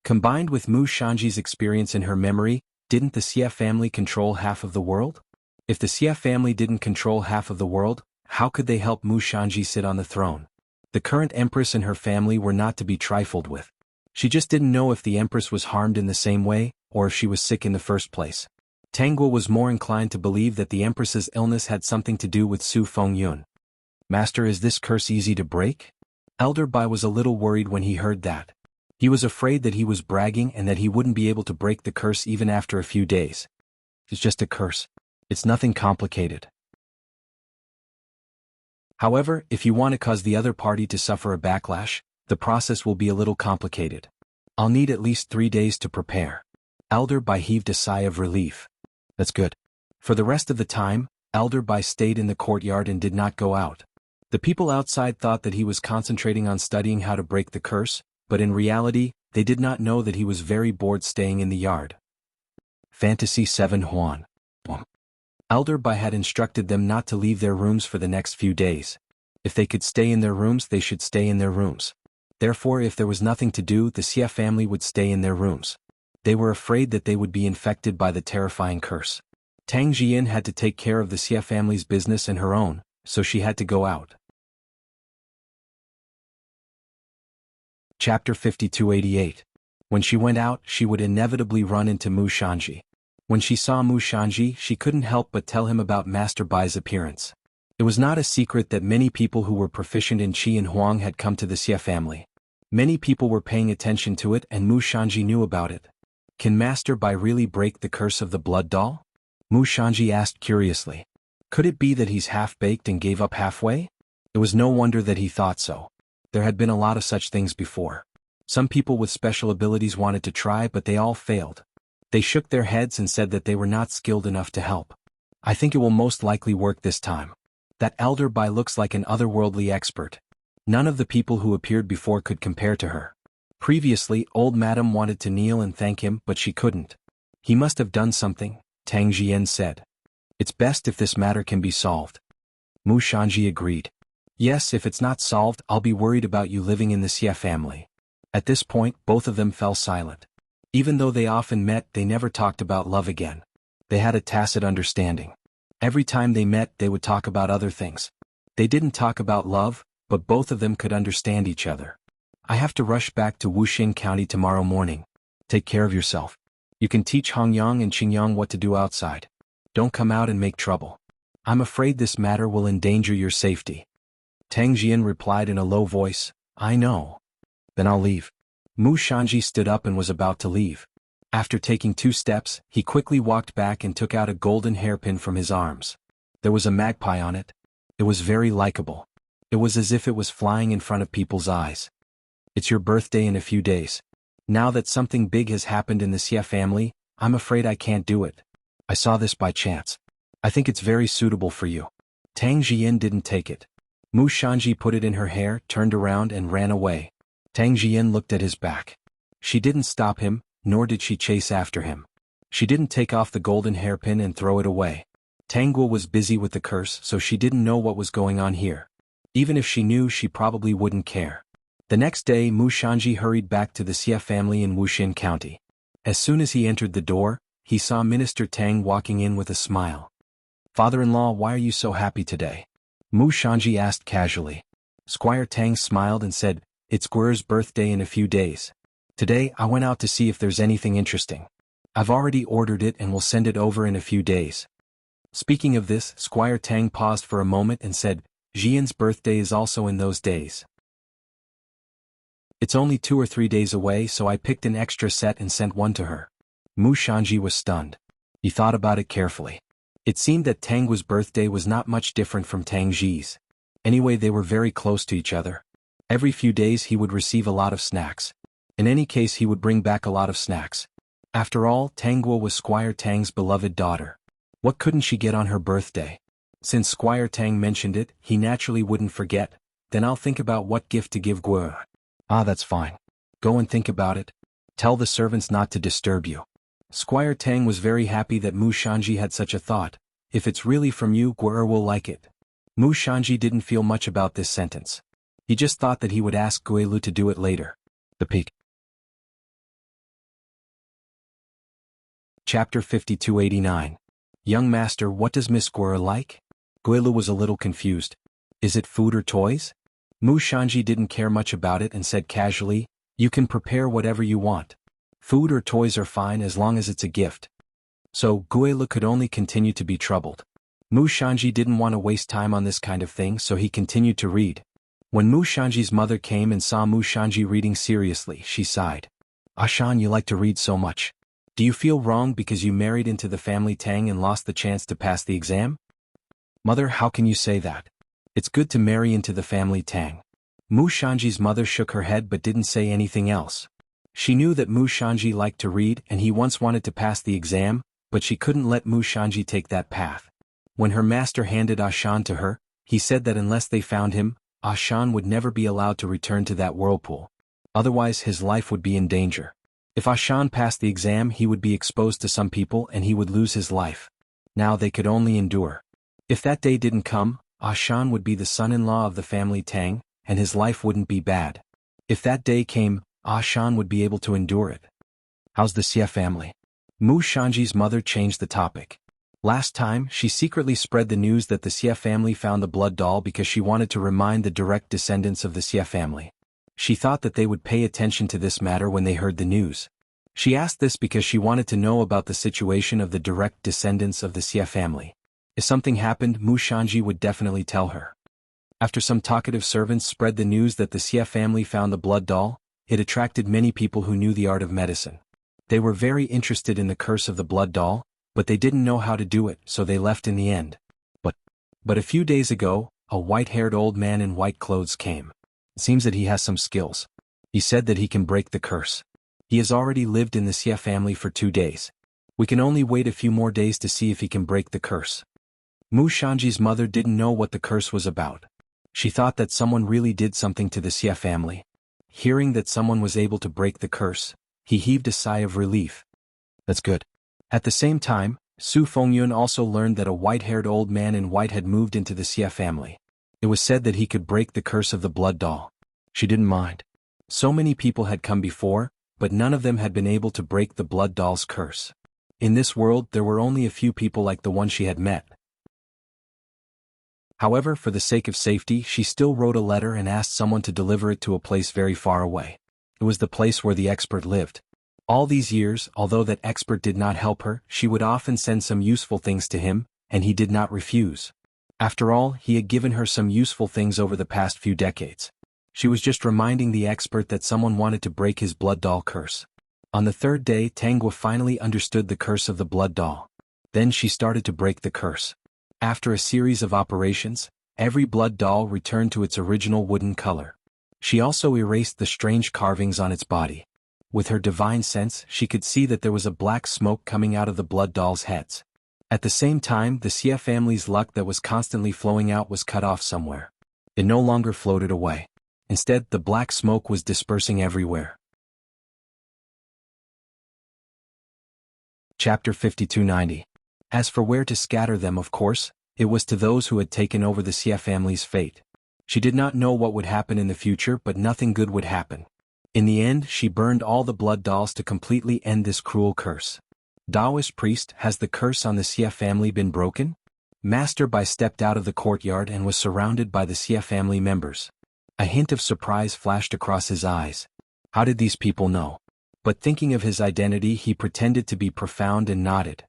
Combined with Mu Shanji's experience in her memory, didn't the Xie family control half of the world? If the Xie family didn't control half of the world, how could they help Mu Shanji sit on the throne? The current empress and her family were not to be trifled with. She just didn't know if the empress was harmed in the same way, or if she was sick in the first place. Tangua was more inclined to believe that the empress's illness had something to do with Su Fengyun. Master, is this curse easy to break? Elder Bai was a little worried when he heard that. He was afraid that he was bragging and that he wouldn't be able to break the curse even after a few days. It's just a curse. It's nothing complicated. However, if you want to cause the other party to suffer a backlash, the process will be a little complicated. I'll need at least 3 days to prepare. Elder Bai heaved a sigh of relief. That's good. For the rest of the time, Elder Bai stayed in the courtyard and did not go out. The people outside thought that he was concentrating on studying how to break the curse, but in reality, they did not know that he was very bored staying in the yard. Fantasy 7 Huan. Elder Bai had instructed them not to leave their rooms for the next few days. If they could stay in their rooms, they should stay in their rooms. Therefore, if there was nothing to do, the Xie family would stay in their rooms. They were afraid that they would be infected by the terrifying curse. Tang Jian had to take care of the Xie family's business and her own, so she had to go out. Chapter 5288. When she went out, she would inevitably run into Mu Shanji. When she saw Mu Shanji, she couldn't help but tell him about Master Bai's appearance. It was not a secret that many people who were proficient in Qi and Huang had come to the Xie family. Many people were paying attention to it and Mu Shanji knew about it. Can Master Bai really break the curse of the blood doll? Mu Shanji asked curiously. Could it be that he's half-baked and gave up halfway? It was no wonder that he thought so. There had been a lot of such things before. Some people with special abilities wanted to try but they all failed. They shook their heads and said that they were not skilled enough to help. I think it will most likely work this time. That elder Bai looks like an otherworldly expert. None of the people who appeared before could compare to her. Previously, old madam wanted to kneel and thank him but she couldn't. He must have done something, Tang Jian said. It's best if this matter can be solved. Mu Shanji agreed. Yes, if it's not solved, I'll be worried about you living in the Xie family. At this point, both of them fell silent. Even though they often met, they never talked about love again. They had a tacit understanding. Every time they met, they would talk about other things. They didn't talk about love, but both of them could understand each other. I have to rush back to Wuxing County tomorrow morning. Take care of yourself. You can teach Hongyang and Qingyang what to do outside. Don't come out and make trouble. I'm afraid this matter will endanger your safety. Tang Jian replied in a low voice, I know. Then I'll leave. Mu Shanji stood up and was about to leave. After taking 2 steps, he quickly walked back and took out a golden hairpin from his arms. There was a magpie on it. It was very likable. It was as if it was flying in front of people's eyes. It's your birthday in a few days. Now that something big has happened in the Xie family, I'm afraid I can't do it. I saw this by chance. I think it's very suitable for you. Tang Jian didn't take it. Mu Shanji put it in her hair, turned around and ran away. Tang Jian looked at his back. She didn't stop him, nor did she chase after him. She didn't take off the golden hairpin and throw it away. Tang Guo was busy with the curse, so she didn't know what was going on here. Even if she knew, she probably wouldn't care. The next day, Mu Shanji hurried back to the Xie family in Wuxing County. As soon as he entered the door, he saw Minister Tang walking in with a smile. Father-in-law, why are you so happy today? Mu Shanji asked casually. Squire Tang smiled and said, It's Guer's birthday in a few days. Today, I went out to see if there's anything interesting. I've already ordered it and will send it over in a few days. Speaking of this, Squire Tang paused for a moment and said, Jian's birthday is also in those days. It's only 2 or 3 days away, so I picked an extra set and sent one to her. Mu Shanji was stunned. He thought about it carefully. It seemed that Tang Guo's birthday was not much different from Tang Ji's. Anyway, they were very close to each other. Every few days he would receive a lot of snacks. In any case, he would bring back a lot of snacks. After all, Tang Guo was Squire Tang's beloved daughter. What couldn't she get on her birthday? Since Squire Tang mentioned it, he naturally wouldn't forget. Then I'll think about what gift to give Guo. Ah, that's fine. Go and think about it. Tell the servants not to disturb you. Squire Tang was very happy that Mu Shanji had such a thought. If it's really from you, Guo will like it. Mu Shanji didn't feel much about this sentence. He just thought that he would ask Guelu to do it later. The peak. Chapter 5289. Young Master, what does Miss Guo like? Guelu was a little confused. Is it food or toys? Mu Shanji didn't care much about it and said casually, You can prepare whatever you want. Food or toys are fine as long as it's a gift. So, Guelu could only continue to be troubled. Mu Shanji didn't want to waste time on this kind of thing, so he continued to read. When Mu Shanji's mother came and saw Mu Shanji reading seriously, she sighed. Shan, you like to read so much. Do you feel wrong because you married into the family Tang and lost the chance to pass the exam? Mother, how can you say that? It's good to marry into the family Tang. Mu Shanji's mother shook her head but didn't say anything else. She knew that Mu Shanji liked to read and he once wanted to pass the exam, but she couldn't let Mu Shanji take that path. When her master handed Shan to her, he said that unless they found him, Shan would never be allowed to return to that whirlpool. Otherwise his life would be in danger. If Shan passed the exam, he would be exposed to some people and he would lose his life. Now they could only endure. If that day didn't come, Shan would be the son-in-law of the family Tang, and his life wouldn't be bad. If that day came, Shan would be able to endure it. How's the Xie family? Mu Shanji's mother changed the topic. Last time, she secretly spread the news that the Xie family found the blood doll because she wanted to remind the direct descendants of the Xie family. She thought that they would pay attention to this matter when they heard the news. She asked this because she wanted to know about the situation of the direct descendants of the Xie family. If something happened, Mu Shanji would definitely tell her. After some talkative servants spread the news that the Xie family found the blood doll, it attracted many people who knew the art of medicine. They were very interested in the curse of the blood doll, but they didn't know how to do it, so they left in the end. But a few days ago, a white-haired old man in white clothes came. It seems that he has some skills. He said that he can break the curse. He has already lived in the Xie family for 2 days. We can only wait a few more days to see if he can break the curse. Mu Shanji's mother didn't know what the curse was about. She thought that someone really did something to the Xie family. Hearing that someone was able to break the curse, he heaved a sigh of relief. That's good. At the same time, Su Fengyun also learned that a white-haired old man in white had moved into the Xie family. It was said that he could break the curse of the blood doll. She didn't mind. So many people had come before, but none of them had been able to break the blood doll's curse. In this world there were only a few people like the one she had met. However, for the sake of safety, she still wrote a letter and asked someone to deliver it to a place very far away. It was the place where the expert lived. All these years, although that expert did not help her, she would often send some useful things to him, and he did not refuse. After all, he had given her some useful things over the past few decades. She was just reminding the expert that someone wanted to break his blood doll curse. On the 3rd day, Tangwa finally understood the curse of the blood doll. Then she started to break the curse. After a series of operations, every blood doll returned to its original wooden color. She also erased the strange carvings on its body. With her divine sense, she could see that there was a black smoke coming out of the blood dolls' heads. At the same time, the Xie family's luck that was constantly flowing out was cut off somewhere. It no longer floated away. Instead, the black smoke was dispersing everywhere. Chapter 5290. As for where to scatter them, of course, it was to those who had taken over the Xie family's fate. She did not know what would happen in the future, but nothing good would happen. In the end, she burned all the blood dolls to completely end this cruel curse. Taoist priest, has the curse on the Xie family been broken? Master Bai stepped out of the courtyard and was surrounded by the Xie family members. A hint of surprise flashed across his eyes. How did these people know? But thinking of his identity, he pretended to be profound and nodded.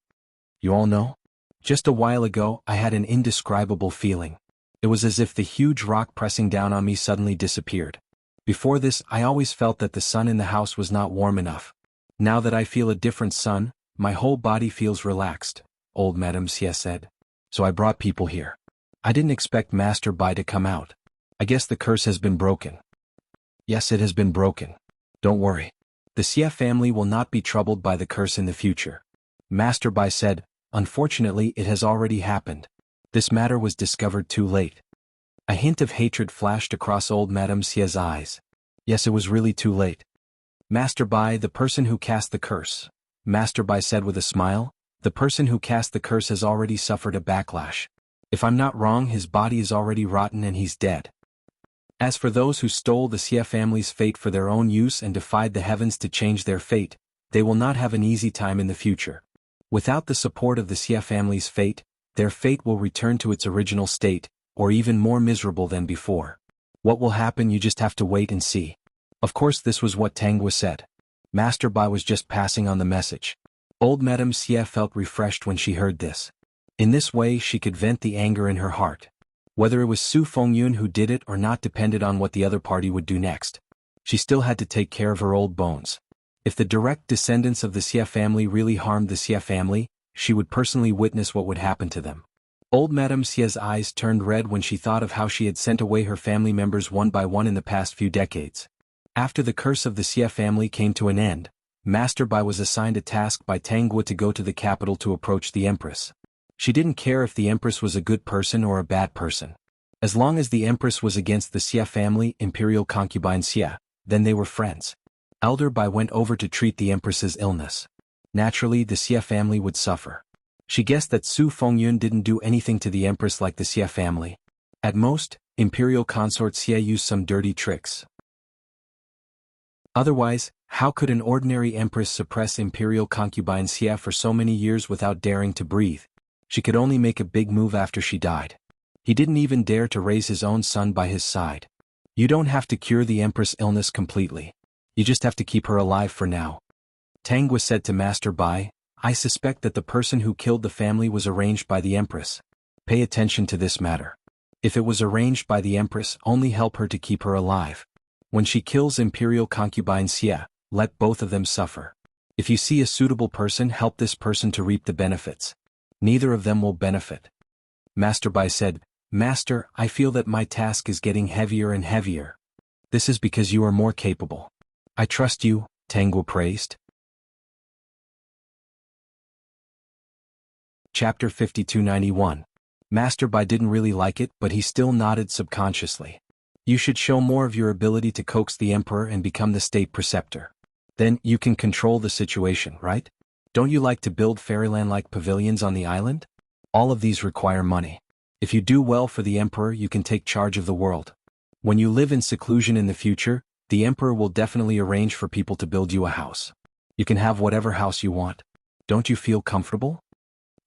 You all know? Just a while ago, I had an indescribable feeling. It was as if the huge rock pressing down on me suddenly disappeared. Before this, I always felt that the sun in the house was not warm enough. Now that I feel a different sun, my whole body feels relaxed, old Madame Xie said. So I brought people here. I didn't expect Master Bai to come out. I guess the curse has been broken. Yes, it has been broken. Don't worry. The Xie family will not be troubled by the curse in the future. Master Bai said, unfortunately it has already happened. This matter was discovered too late. A hint of hatred flashed across old Madame Xie's eyes. Yes, it was really too late. Master Bai, the person who cast the curse. Master Bai said with a smile, the person who cast the curse has already suffered a backlash. If I'm not wrong, his body is already rotten and he's dead. As for those who stole the Xie family's fate for their own use and defied the heavens to change their fate, they will not have an easy time in the future. Without the support of the Xie family's fate, their fate will return to its original state, or even more miserable than before. What will happen, you just have to wait and see. Of course, this was what Tangwa said. Master Bai was just passing on the message. Old Madame Xie felt refreshed when she heard this. In this way, she could vent the anger in her heart. Whether it was Su Fengyun who did it or not depended on what the other party would do next. She still had to take care of her old bones. If the direct descendants of the Xie family really harmed the Xie family, she would personally witness what would happen to them. Old Madame Xie's eyes turned red when she thought of how she had sent away her family members one by one in the past few decades. After the curse of the Xie family came to an end, Master Bai was assigned a task by Tangwa to go to the capital to approach the Empress. She didn't care if the Empress was a good person or a bad person. As long as the Empress was against the Xie family, Imperial concubine Xie, then they were friends. Elder Bai went over to treat the Empress's illness. Naturally, the Xie family would suffer. She guessed that Su Fengyun didn't do anything to the Empress like the Xie family. At most, Imperial consort Xie used some dirty tricks. Otherwise, how could an ordinary Empress suppress Imperial concubine Xie for so many years without daring to breathe? She could only make a big move after she died. He didn't even dare to raise his own son by his side. You don't have to cure the Empress' illness completely. You just have to keep her alive for now. Tang was said to Master Bai, I suspect that the person who killed the family was arranged by the Empress. Pay attention to this matter. If it was arranged by the Empress, only help her to keep her alive. When she kills imperial concubine Xie, let both of them suffer. If you see a suitable person, help this person to reap the benefits. Neither of them will benefit. Master Bai said, Master, I feel that my task is getting heavier and heavier. This is because you are more capable. I trust you, Tangguo praised. Chapter 5291. Master Bai didn't really like it, but he still nodded subconsciously. You should show more of your ability to coax the emperor and become the state preceptor. Then, you can control the situation, right? Don't you like to build fairyland-like pavilions on the island? All of these require money. If you do well for the emperor, you can take charge of the world. When you live in seclusion in the future, the emperor will definitely arrange for people to build you a house. You can have whatever house you want. Don't you feel comfortable?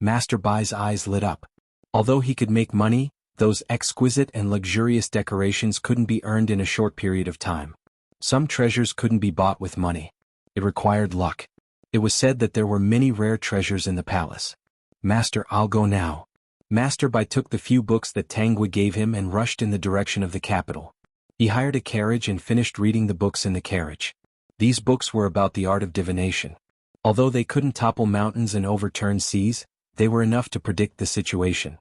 Master Bai's eyes lit up. Although he could make money, those exquisite and luxurious decorations couldn't be earned in a short period of time. Some treasures couldn't be bought with money. It required luck. It was said that there were many rare treasures in the palace. Master, I'll go now. Master Bai took the few books that Tangguo gave him and rushed in the direction of the capital. He hired a carriage and finished reading the books in the carriage. These books were about the art of divination. Although they couldn't topple mountains and overturn seas, they were enough to predict the situation.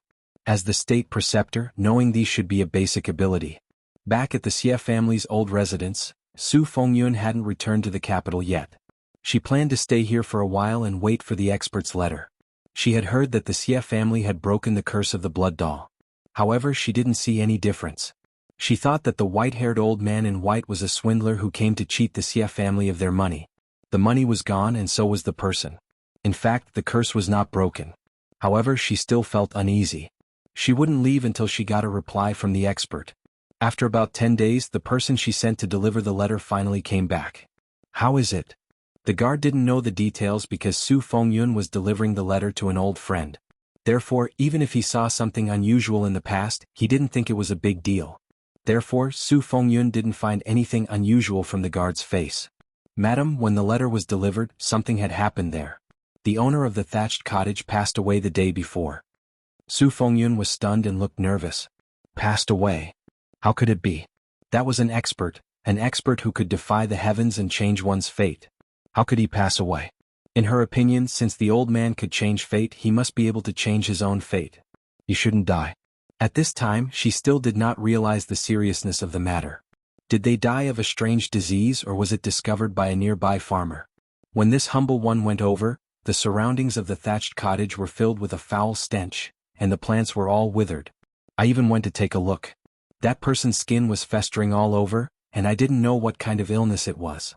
As the state preceptor, knowing these should be a basic ability. Back at the Xie family's old residence, Su Fengyun hadn't returned to the capital yet. She planned to stay here for a while and wait for the expert's letter. She had heard that the Xie family had broken the curse of the blood doll. However, she didn't see any difference. She thought that the white-haired old man in white was a swindler who came to cheat the Xie family of their money. The money was gone and so was the person. In fact, the curse was not broken. However, she still felt uneasy. She wouldn't leave until she got a reply from the expert. After about 10 days, the person she sent to deliver the letter finally came back. How is it? The guard didn't know the details because Su Fengyun was delivering the letter to an old friend. Therefore, even if he saw something unusual in the past, he didn't think it was a big deal. Therefore, Su Fengyun didn't find anything unusual from the guard's face. Madam, when the letter was delivered, something had happened there. The owner of the thatched cottage passed away the day before. Su Fengyun was stunned and looked nervous. Passed away? How could it be? That was an expert who could defy the heavens and change one's fate. How could he pass away? In her opinion, since the old man could change fate, he must be able to change his own fate. He shouldn't die. At this time, she still did not realize the seriousness of the matter. Did they die of a strange disease or was it discovered by a nearby farmer? When this humble one went over, the surroundings of the thatched cottage were filled with a foul stench, and the plants were all withered. I even went to take a look. That person's skin was festering all over, and I didn't know what kind of illness it was.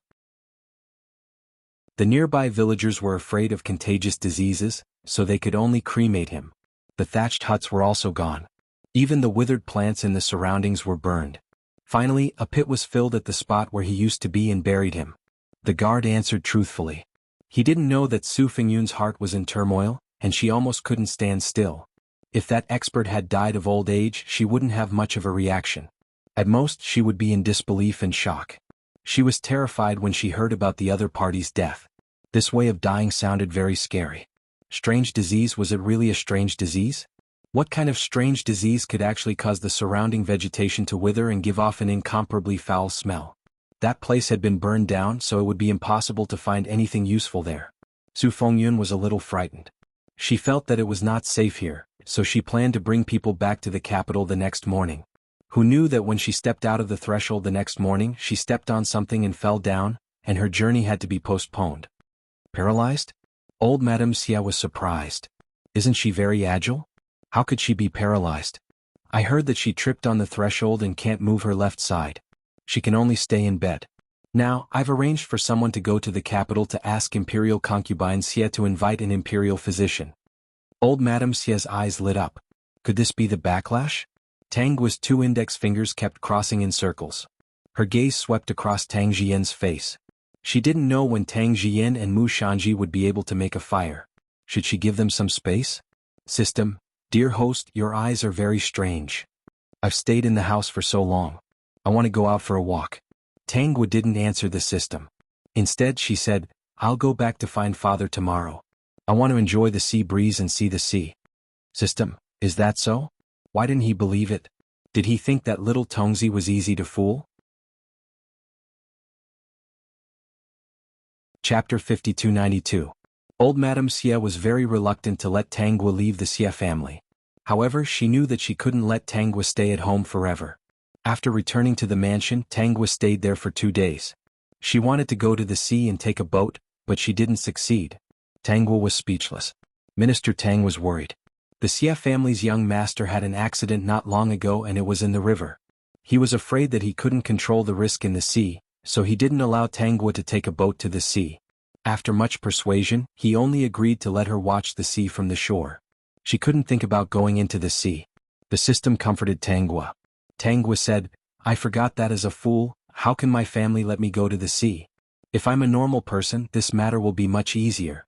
The nearby villagers were afraid of contagious diseases, so they could only cremate him. The thatched huts were also gone. Even the withered plants in the surroundings were burned. Finally, a pit was filled at the spot where he used to be and buried him. The guard answered truthfully. He didn't know that Su Fengyun's heart was in turmoil, and she almost couldn't stand still. If that expert had died of old age, she wouldn't have much of a reaction. At most, she would be in disbelief and shock. She was terrified when she heard about the other party's death. This way of dying sounded very scary. Strange disease? Was it really a strange disease? What kind of strange disease could actually cause the surrounding vegetation to wither and give off an incomparably foul smell? That place had been burned down, so it would be impossible to find anything useful there. Su Fengyun was a little frightened. She felt that it was not safe here, so she planned to bring people back to the capital the next morning. Who knew that when she stepped out of the threshold the next morning, she stepped on something and fell down, and her journey had to be postponed. Paralyzed? Old Madame Xia was surprised. Isn't she very agile? How could she be paralyzed? I heard that she tripped on the threshold and can't move her left side. She can only stay in bed. Now, I've arranged for someone to go to the capital to ask Imperial Concubine Xie to invite an Imperial physician. Old Madame Xia's eyes lit up. Could this be the backlash? Tangguo's two index fingers kept crossing in circles. Her gaze swept across Tang Jian's face. She didn't know when Tang Jian and Mu Shanji would be able to make a fire. Should she give them some space? System, dear host, your eyes are very strange. I've stayed in the house for so long. I want to go out for a walk. Tangguo didn't answer the system. Instead, she said, I'll go back to find father tomorrow. I want to enjoy the sea breeze and see the sea. System, is that so? Why didn't he believe it? Did he think that little Tongzi was easy to fool? Chapter 5292. Old Madame Xie was very reluctant to let Tangua leave the Xie family. However, she knew that she couldn't let Tangua stay at home forever. After returning to the mansion, Tangua stayed there for 2 days. She wanted to go to the sea and take a boat, but she didn't succeed. Tangua was speechless. Minister Tang was worried. The Xie family's young master had an accident not long ago and it was in the river. He was afraid that he couldn't control the risk in the sea, so he didn't allow Tangua to take a boat to the sea. After much persuasion, he only agreed to let her watch the sea from the shore. She couldn't think about going into the sea. The system comforted Tangua. Tangua said, I forgot that as a fool, how can my family let me go to the sea? If I'm a normal person, this matter will be much easier.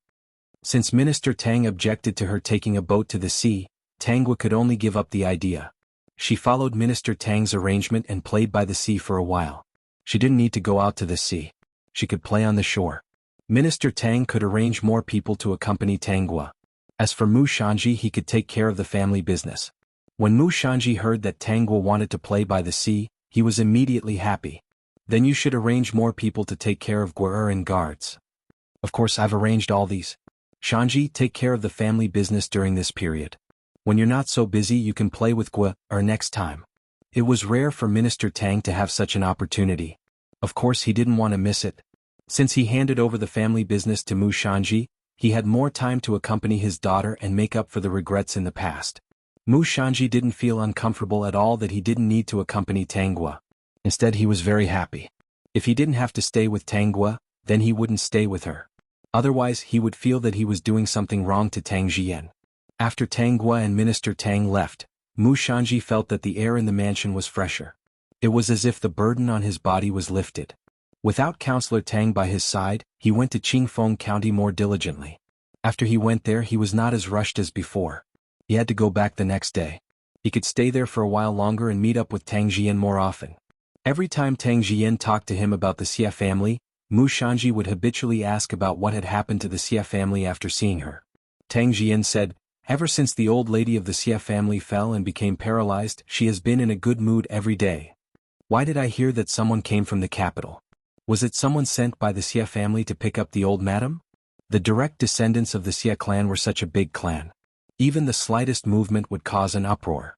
Since Minister Tang objected to her taking a boat to the sea, Tangua could only give up the idea. She followed Minister Tang's arrangement and played by the sea for a while. She didn't need to go out to the sea. She could play on the shore. Minister Tang could arrange more people to accompany Tangua. As for Mu Shanji, he could take care of the family business. When Mu Shanji heard that Tangua wanted to play by the sea, he was immediately happy. Then you should arrange more people to take care of Guer and guards. Of course, I've arranged all these. Shanji, take care of the family business during this period. When you're not so busy, you can play with Guer next time. It was rare for Minister Tang to have such an opportunity. Of course, he didn't want to miss it. Since he handed over the family business to Mu Shanji, he had more time to accompany his daughter and make up for the regrets in the past. Mu Shanji didn't feel uncomfortable at all that he didn't need to accompany Tangua. Instead, he was very happy. If he didn't have to stay with Tangua, then he wouldn't stay with her. Otherwise, he would feel that he was doing something wrong to Tang Jian. After Tangua and Minister Tang left, Mu Shanji felt that the air in the mansion was fresher. It was as if the burden on his body was lifted. Without Counselor Tang by his side, he went to Qingfeng County more diligently. After he went there, he was not as rushed as before. He had to go back the next day. He could stay there for a while longer and meet up with Tang Jian more often. Every time Tang Jian talked to him about the Xie family, Mu Shanji would habitually ask about what had happened to the Xie family after seeing her. Tang Jian said, ever since the old lady of the Xie family fell and became paralyzed, she has been in a good mood every day. Why did I hear that someone came from the capital? Was it someone sent by the Xie family to pick up the old madam? The direct descendants of the Xie clan were such a big clan. Even the slightest movement would cause an uproar.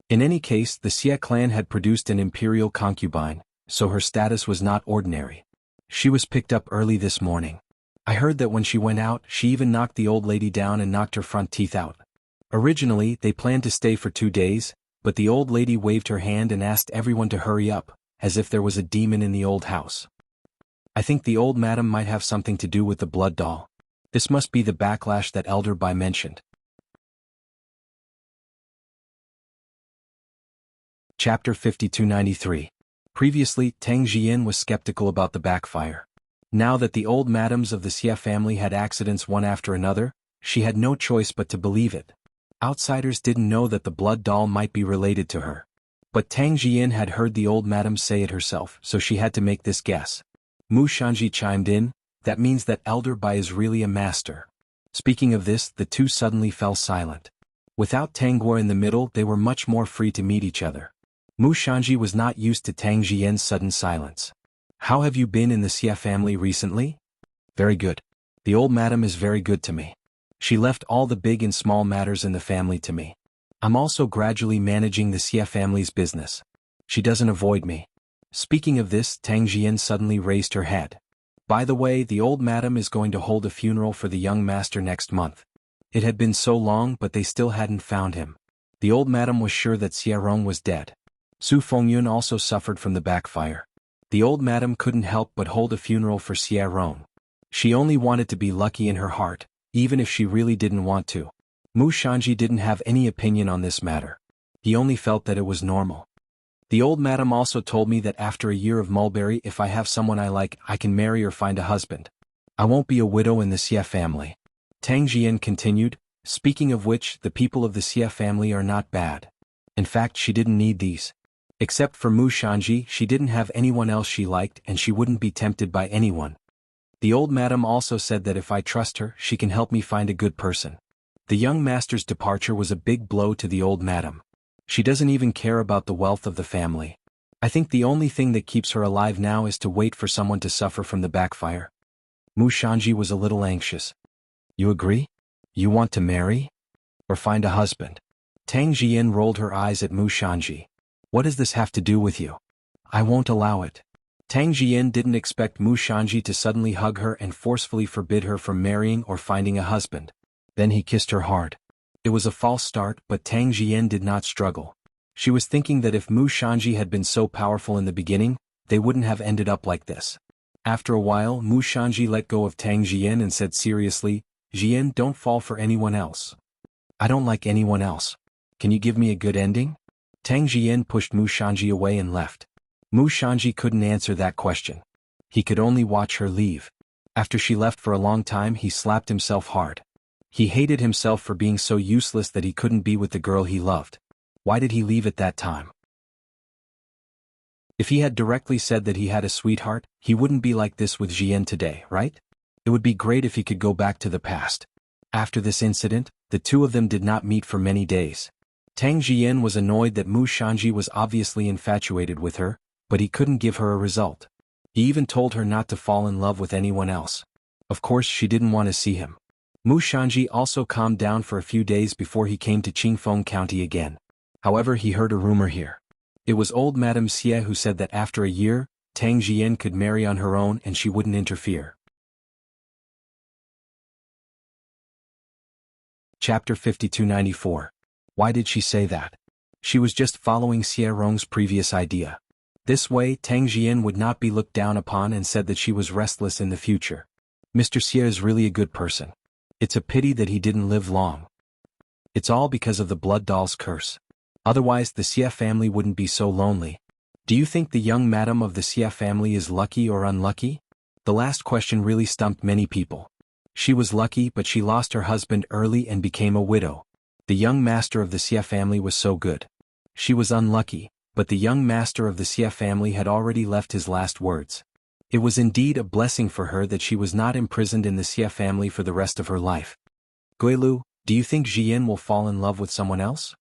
In any case, the Xie clan had produced an imperial concubine, so her status was not ordinary. She was picked up early this morning. I heard that when she went out, she even knocked the old lady down and knocked her front teeth out. Originally, they planned to stay for 2 days, but the old lady waved her hand and asked everyone to hurry up, as if there was a demon in the old house. I think the old madam might have something to do with the blood doll. This must be the backlash that Elder Bai mentioned. Chapter 5293. Previously, Tang Jian was skeptical about the backfire. Now that the old madams of the Xie family had accidents one after another, she had no choice but to believe it. Outsiders didn't know that the blood doll might be related to her. But Tang Jian had heard the old madam say it herself, so she had to make this guess. Mu Shanji chimed in, that means that Elder Bai is really a master. Speaking of this, the two suddenly fell silent. Without Tangua in the middle, they were much more free to meet each other. Mu Shanji was not used to Tang Jian's sudden silence. How have you been in the Xie family recently? Very good. The old madam is very good to me. She left all the big and small matters in the family to me. I'm also gradually managing the Xie family's business. She doesn't avoid me. Speaking of this, Tang Jian suddenly raised her head. By the way, the old madam is going to hold a funeral for the young master next month. It had been so long, but they still hadn't found him. The old madam was sure that Xie Rong was dead. Su Fengyun also suffered from the backfire. The old madam couldn't help but hold a funeral for Xie Rong. She only wanted to be lucky in her heart, even if she really didn't want to. Mu Shanji didn't have any opinion on this matter. He only felt that it was normal. The old madam also told me that after a year of mulberry, if I have someone I like, I can marry or find a husband. I won't be a widow in the Xie family. Tang Jian continued, speaking of which, the people of the Xie family are not bad. In fact, she didn't need these. Except for Mu Shanji, she didn't have anyone else she liked and she wouldn't be tempted by anyone, The old madam also said that if I trust her, she can help me find a good person. The young master's departure was a big blow to the old madam. She doesn't even care about the wealth of the family. I think the only thing that keeps her alive now is to wait for someone to suffer from the backfire. Mu Shanji was a little anxious. You agree? You want to marry? Or find a husband? Tang Jian rolled her eyes at Mu Shanji. What does this have to do with you? I won't allow it. Tang Jian didn't expect Mu Shanji to suddenly hug her and forcefully forbid her from marrying or finding a husband. Then he kissed her hard. It was a false start, but Tang Jian did not struggle. She was thinking that if Mu Shanji had been so powerful in the beginning, they wouldn't have ended up like this. After a while, Mu Shanji let go of Tang Jian and said seriously, Jian, don't fall for anyone else. I don't like anyone else. Can you give me a good ending? Tang Jian pushed Mu Shanji away and left. Mu Shanji couldn't answer that question. He could only watch her leave. After she left for a long time, he slapped himself hard. He hated himself for being so useless that he couldn't be with the girl he loved. Why did he leave at that time? If he had directly said that he had a sweetheart, he wouldn't be like this with Jian today, right? It would be great if he could go back to the past. After this incident, the two of them did not meet for many days. Tang Jian was annoyed that Mu Shanji was obviously infatuated with her, but he couldn't give her a result. He even told her not to fall in love with anyone else. Of course, she didn't want to see him. Mu Shanji also calmed down for a few days before he came to Qingfeng County again. However, he heard a rumor here. It was old Madame Xie who said that after a year, Tang Jian could marry on her own and she wouldn't interfere. Chapter 5294. Why did she say that? She was just following Xie Rong's previous idea. This way, Tang Jian would not be looked down upon and said that she was restless in the future. Mr. Xie is really a good person. It's a pity that he didn't live long. It's all because of the blood doll's curse. Otherwise the Xie family wouldn't be so lonely. Do you think the young madam of the Xie family is lucky or unlucky? The last question really stumped many people. She was lucky, but she lost her husband early and became a widow. The young master of the Xie family was so good. She was unlucky, but the young master of the Xie family had already left his last words. It was indeed a blessing for her that she was not imprisoned in the Xie family for the rest of her life. Guilu, do you think Jian will fall in love with someone else?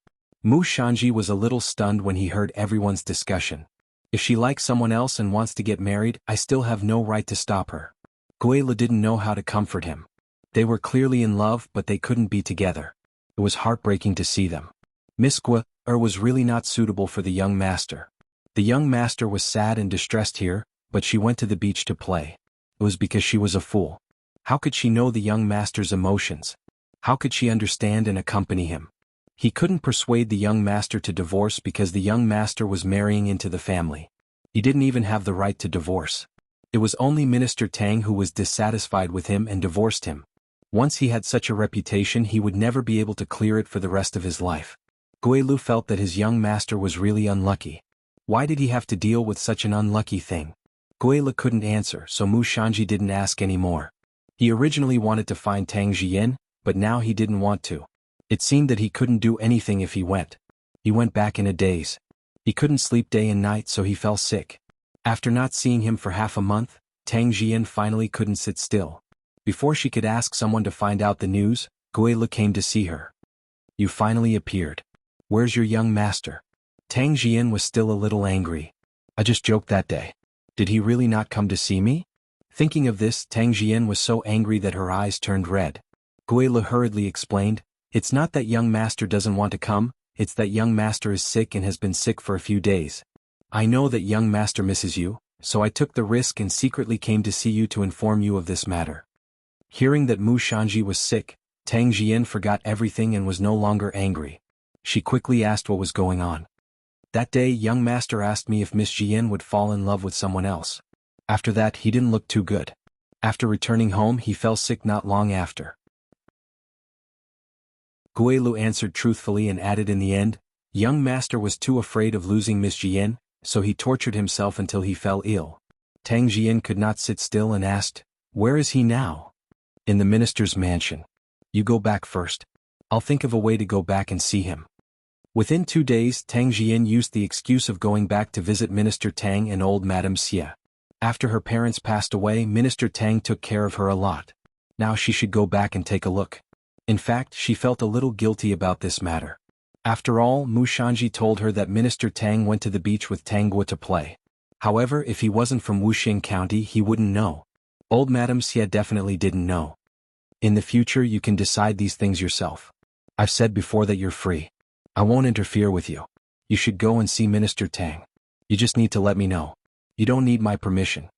Mu Shanji was a little stunned when he heard everyone's discussion. If she likes someone else and wants to get married, I still have no right to stop her. Guilu didn't know how to comfort him. They were clearly in love, but they couldn't be together. It was heartbreaking to see them. Miss Guilu was really not suitable for the young master. The young master was sad and distressed here, but she went to the beach to play. It was because she was a fool. How could she know the young master's emotions? How could she understand and accompany him? He couldn't persuade the young master to divorce because the young master was marrying into the family. He didn't even have the right to divorce. It was only Minister Tang who was dissatisfied with him and divorced him. Once he had such a reputation, he would never be able to clear it for the rest of his life. Guilu felt that his young master was really unlucky. Why did he have to deal with such an unlucky thing? Guilu couldn't answer, so Mu Shanji didn't ask any more. He originally wanted to find Tang Jian, but now he didn't want to. It seemed that he couldn't do anything if he went. He went back in a daze. He couldn't sleep day and night, so he fell sick. After not seeing him for half a month, Tang Jian finally couldn't sit still. Before she could ask someone to find out the news, Guilu came to see her. You finally appeared. Where's your young master? Tang Jian was still a little angry. I just joked that day. Did he really not come to see me? Thinking of this, Tang Jian was so angry that her eyes turned red. Guilu hurriedly explained, it's not that young master doesn't want to come, it's that young master is sick and has been sick for a few days. I know that young master misses you, so I took the risk and secretly came to see you to inform you of this matter. Hearing that Mu Shanji was sick, Tang Jian forgot everything and was no longer angry. She quickly asked what was going on. That day, young master asked me if Miss Jian would fall in love with someone else. After that, he didn't look too good. After returning home, he fell sick not long after. Guilu answered truthfully and added in the end, young master was too afraid of losing Miss Jian, so he tortured himself until he fell ill. Tang Jian could not sit still and asked, where is he now? In the minister's mansion. You go back first. I'll think of a way to go back and see him. Within 2 days, Tang Jian used the excuse of going back to visit Minister Tang and old Madame Xie. After her parents passed away, Minister Tang took care of her a lot. Now she should go back and take a look. In fact, she felt a little guilty about this matter. After all, Mu Shanji told her that Minister Tang went to the beach with Tang Guo to play. However, if he wasn't from Wuxing County, he wouldn't know. Old Madame Xie definitely didn't know. In the future, you can decide these things yourself. I've said before that you're free. I won't interfere with you. You should go and see Minister Tang. You just need to let me know. You don't need my permission.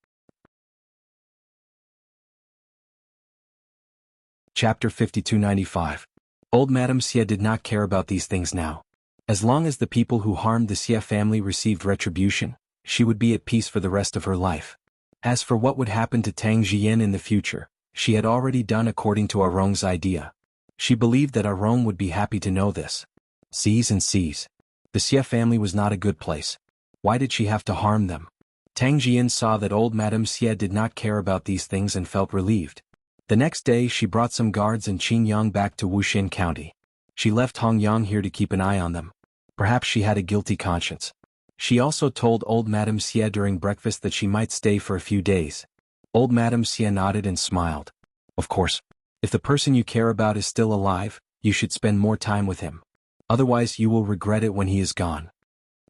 Chapter 5295. Old Madame Xie did not care about these things now. As long as the people who harmed the Xie family received retribution, she would be at peace for the rest of her life. As for what would happen to Tang Jian in the future, she had already done according to Arong's idea. She believed that Arong would be happy to know this. Seas and seas. The Xie family was not a good place. Why did she have to harm them? Tang Jian saw that old Madame Xie did not care about these things and felt relieved. The next day she brought some guards and Qin Yang back to Wuxing County. She left Hong Yang here to keep an eye on them. Perhaps she had a guilty conscience. She also told old Madame Xie during breakfast that she might stay for a few days. Old Madame Xie nodded and smiled. Of course. If the person you care about is still alive, you should spend more time with him. Otherwise you will regret it when he is gone.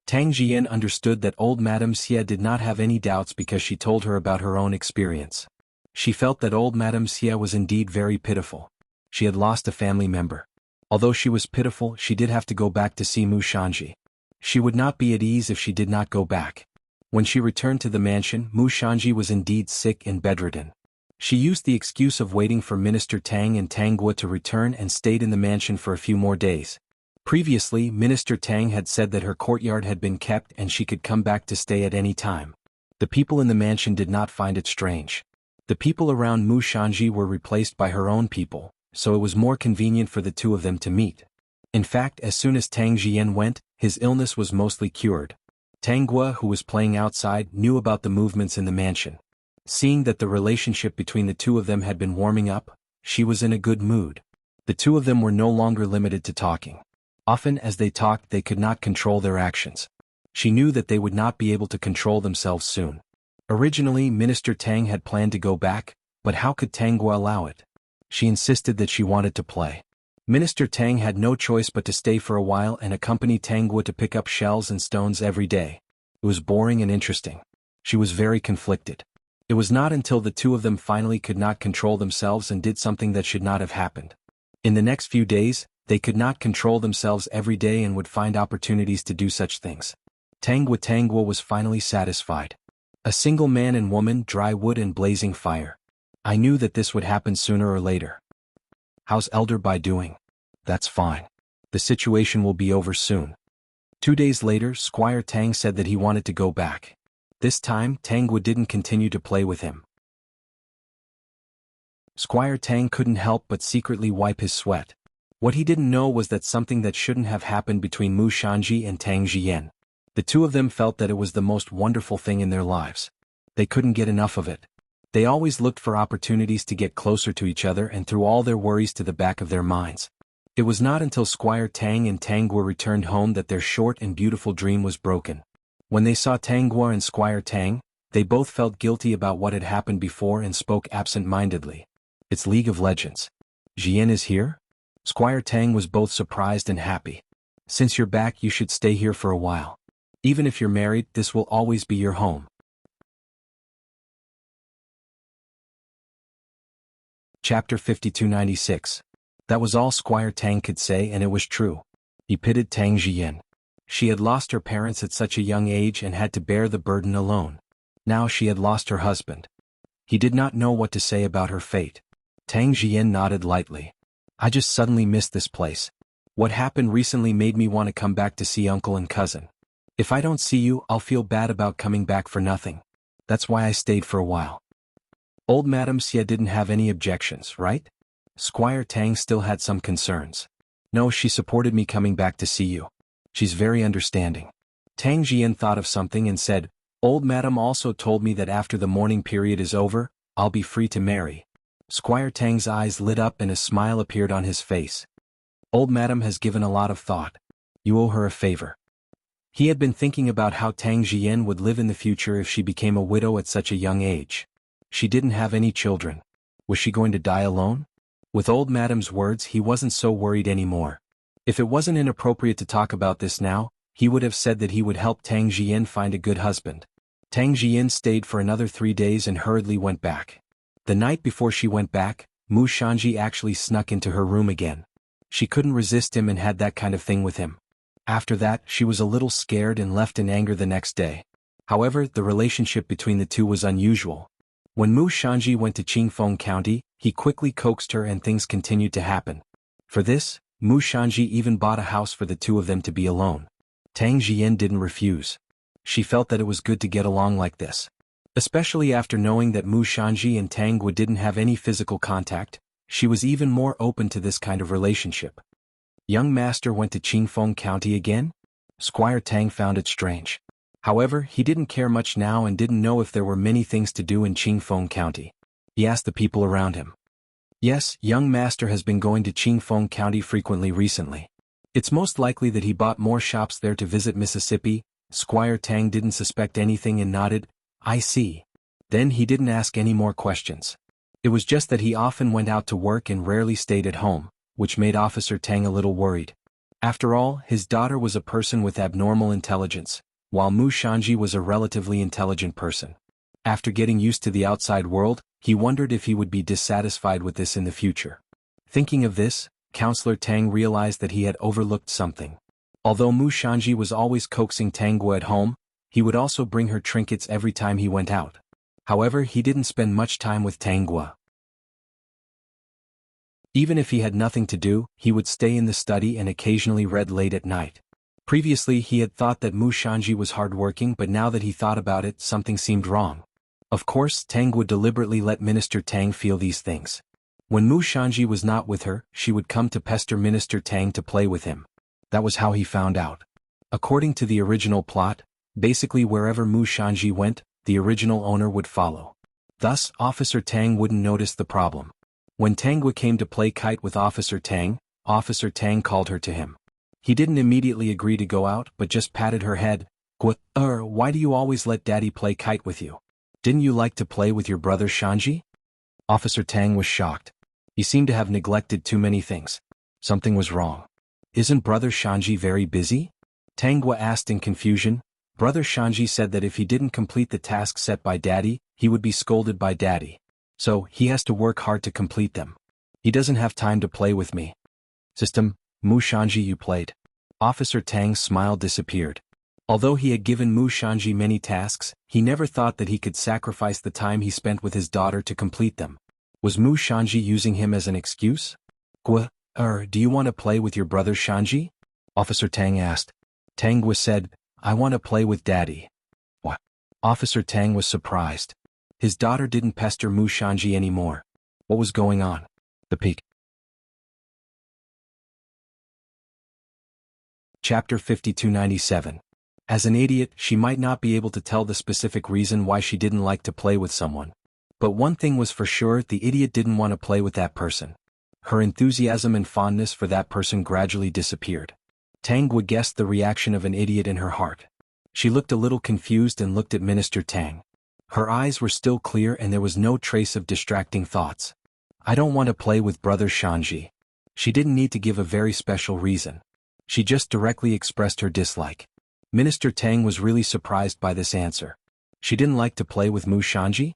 Tang Jian understood that old Madame Xie did not have any doubts because she told her about her own experience. She felt that old Madame Xie was indeed very pitiful. She had lost a family member. Although she was pitiful, she did have to go back to see Mu Shanji. She would not be at ease if she did not go back. When she returned to the mansion, Mu Shanji was indeed sick and bedridden. She used the excuse of waiting for Minister Tang and Tang Guo to return and stayed in the mansion for a few more days. Previously, Minister Tang had said that her courtyard had been kept and she could come back to stay at any time. The people in the mansion did not find it strange. The people around Mu Shanji were replaced by her own people, so it was more convenient for the two of them to meet. In fact, as soon as Tang Jian went, his illness was mostly cured. Tang Guo, who was playing outside, knew about the movements in the mansion. Seeing that the relationship between the two of them had been warming up, she was in a good mood. The two of them were no longer limited to talking. Often as they talked, they could not control their actions. She knew that they would not be able to control themselves soon. Originally, Minister Tang had planned to go back, but how could Tang Guo allow it? She insisted that she wanted to play. Minister Tang had no choice but to stay for a while and accompany Tang Guo to pick up shells and stones every day. It was boring and interesting. She was very conflicted. It was not until the two of them finally could not control themselves and did something that should not have happened. In the next few days, they could not control themselves every day and would find opportunities to do such things. Tang Guo was finally satisfied. A single man and woman, dry wood and blazing fire. I knew that this would happen sooner or later. How's Elder Bai doing? That's fine. The situation will be over soon. 2 days later, Squire Tang said that he wanted to go back. This time, Tang Guo didn't continue to play with him. Squire Tang couldn't help but secretly wipe his sweat. What he didn't know was that something that shouldn't have happened between Mu Shanji and Tang Jian. The two of them felt that it was the most wonderful thing in their lives. They couldn't get enough of it. They always looked for opportunities to get closer to each other and threw all their worries to the back of their minds. It was not until Squire Tang and Tang Guo returned home that their short and beautiful dream was broken. When they saw Tang Guo and Squire Tang, they both felt guilty about what had happened before and spoke absent-mindedly. It's League of Legends. Jian is here? Squire Tang was both surprised and happy. Since you're back, you should stay here for a while. Even if you're married, this will always be your home. Chapter 5296. That was all Squire Tang could say, and it was true. He pitied Tang Jian. She had lost her parents at such a young age and had to bear the burden alone. Now she had lost her husband. He did not know what to say about her fate. Tang Jian nodded lightly. I just suddenly missed this place. What happened recently made me want to come back to see uncle and cousin. If I don't see you, I'll feel bad about coming back for nothing. That's why I stayed for a while. Old Madame Xie didn't have any objections, right? Squire Tang still had some concerns. No, she supported me coming back to see you. She's very understanding. Tang Jian thought of something and said, Old Madame also told me that after the mourning period is over, I'll be free to marry. Squire Tang's eyes lit up and a smile appeared on his face. Old Madame has given a lot of thought. You owe her a favor. He had been thinking about how Tang Jian would live in the future if she became a widow at such a young age. She didn't have any children. Was she going to die alone? With old Madame's words, he wasn't so worried anymore. If it wasn't inappropriate to talk about this now, he would have said that he would help Tang Jian find a good husband. Tang Jian stayed for another 3 days and hurriedly went back. The night before she went back, Mu Shanji actually snuck into her room again. She couldn't resist him and had that kind of thing with him. After that, she was a little scared and left in anger the next day. However, the relationship between the two was unusual. When Mu Shanji went to Qingfeng County, he quickly coaxed her and things continued to happen. For this, Mu Shanji even bought a house for the two of them to be alone. Tang Jian didn't refuse. She felt that it was good to get along like this. Especially after knowing that Mu Shanji and Tang Gu didn't have any physical contact, she was even more open to this kind of relationship. Young master went to Qingfeng County again? Squire Tang found it strange. However, he didn't care much now and didn't know if there were many things to do in Qingfeng County. He asked the people around him. Yes, young master has been going to Qingfeng County frequently recently. It's most likely that he bought more shops there to visit Mississippi. Squire Tang didn't suspect anything and nodded. I see. Then he didn't ask any more questions. It was just that he often went out to work and rarely stayed at home, which made Officer Tang a little worried. After all, his daughter was a person with abnormal intelligence, while Mu Shanji was a relatively intelligent person. After getting used to the outside world, he wondered if he would be dissatisfied with this in the future. Thinking of this, Counselor Tang realized that he had overlooked something. Although Mu Shanji was always coaxing Tang Gu at home, he would also bring her trinkets every time he went out. However, he didn't spend much time with Tang Gu. Even if he had nothing to do, he would stay in the study and occasionally read late at night. Previously he had thought that Mu Shanji was hardworking, but now that he thought about it, something seemed wrong. Of course, Tang would deliberately let Minister Tang feel these things. When Mu Shanji was not with her, she would come to pester Minister Tang to play with him. That was how he found out. According to the original plot, basically wherever Mu Shanji went, the original owner would follow. Thus, Officer Tang wouldn't notice the problem. When Tang Gu came to play kite with Officer Tang called her to him. He didn't immediately agree to go out but just patted her head. Why do you always let Daddy play kite with you? Didn't you like to play with your brother Shanji? Officer Tang was shocked. He seemed to have neglected too many things. Something was wrong. Isn't brother Shanji very busy? Tang Gu asked in confusion. Brother Shanji said that if he didn't complete the task set by Daddy, he would be scolded by Daddy. So, he has to work hard to complete them. He doesn't have time to play with me. System, Mu Shanji, you played. Officer Tang's smile disappeared. Although he had given Mu Shanji many tasks, he never thought that he could sacrifice the time he spent with his daughter to complete them. Was Mu Shanji using him as an excuse? Do you want to play with your brother Shanji? Officer Tang asked. Tang Gu said, I want to play with Daddy. What? Officer Tang was surprised. His daughter didn't pester Mu Shanji anymore. What was going on? The peak. Chapter 5297. As an idiot, she might not be able to tell the specific reason why she didn't like to play with someone. But one thing was for sure, the idiot didn't want to play with that person. Her enthusiasm and fondness for that person gradually disappeared. Tang Gu guessed the reaction of an idiot in her heart. She looked a little confused and looked at Minister Tang. Her eyes were still clear and there was no trace of distracting thoughts. I don't want to play with brother Shanji. She didn't need to give a very special reason. She just directly expressed her dislike. Minister Tang was really surprised by this answer. She didn't like to play with Mu Shanji?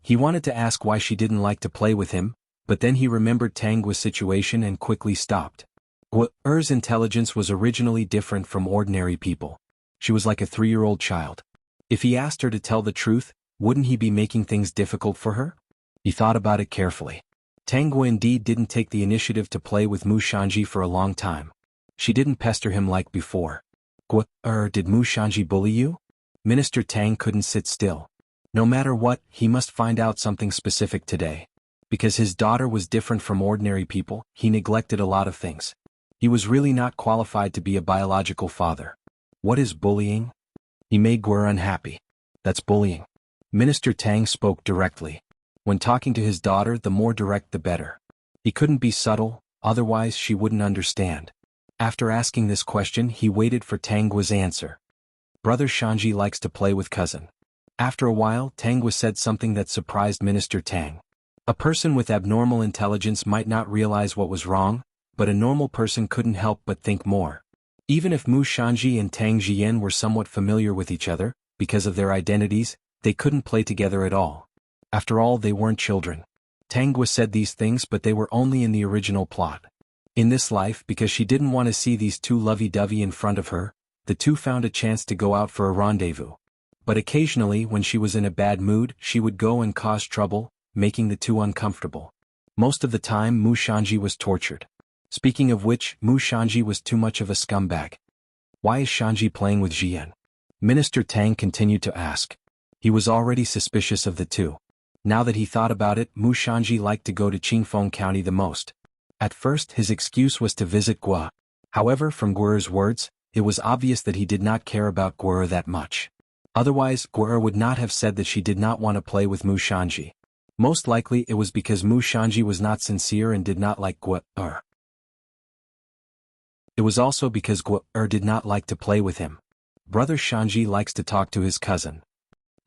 He wanted to ask why she didn't like to play with him, but then he remembered Tang Gu's situation and quickly stopped. Gu's intelligence was originally different from ordinary people. She was like a 3-year-old child. If he asked her to tell the truth, wouldn't he be making things difficult for her? He thought about it carefully. Tang Gu indeed didn't take the initiative to play with Mu Shanji for a long time. She didn't pester him like before. Did Mu Shanji bully you? Minister Tang couldn't sit still. No matter what, he must find out something specific today. Because his daughter was different from ordinary people, he neglected a lot of things. He was really not qualified to be a biological father. What is bullying? He made Gu unhappy. That's bullying. Minister Tang spoke directly. When talking to his daughter, the more direct the better. He couldn't be subtle, otherwise she wouldn't understand. After asking this question, he waited for Tang Gu's answer. Brother Shanji likes to play with cousin. After a while, Tang was said something that surprised Minister Tang. A person with abnormal intelligence might not realize what was wrong, but a normal person couldn't help but think more. Even if Mu Shanji and Tang Jian were somewhat familiar with each other, because of their identities, they couldn't play together at all. After all, they weren't children. Tang was said these things, but they were only in the original plot. In this life, because she didn't want to see these two lovey-dovey in front of her, the two found a chance to go out for a rendezvous. But occasionally, when she was in a bad mood, she would go and cause trouble, making the two uncomfortable. Most of the time, Mu Shanji was tortured. Speaking of which, Mu Shanji was too much of a scumbag. Why is Shanji playing with Jian? Minister Tang continued to ask. He was already suspicious of the two. Now that he thought about it, Mu Shanji liked to go to Qingfeng County the most. At first, his excuse was to visit Guo. However, from Guo'er's words, it was obvious that he did not care about Guo'er that much. Otherwise, Guo'er would not have said that she did not want to play with Mu Shanji. Most likely it was because Mu Shanji was not sincere and did not like Guo'er. It was also because Guo'er did not like to play with him. Brother Shanji likes to talk to his cousin.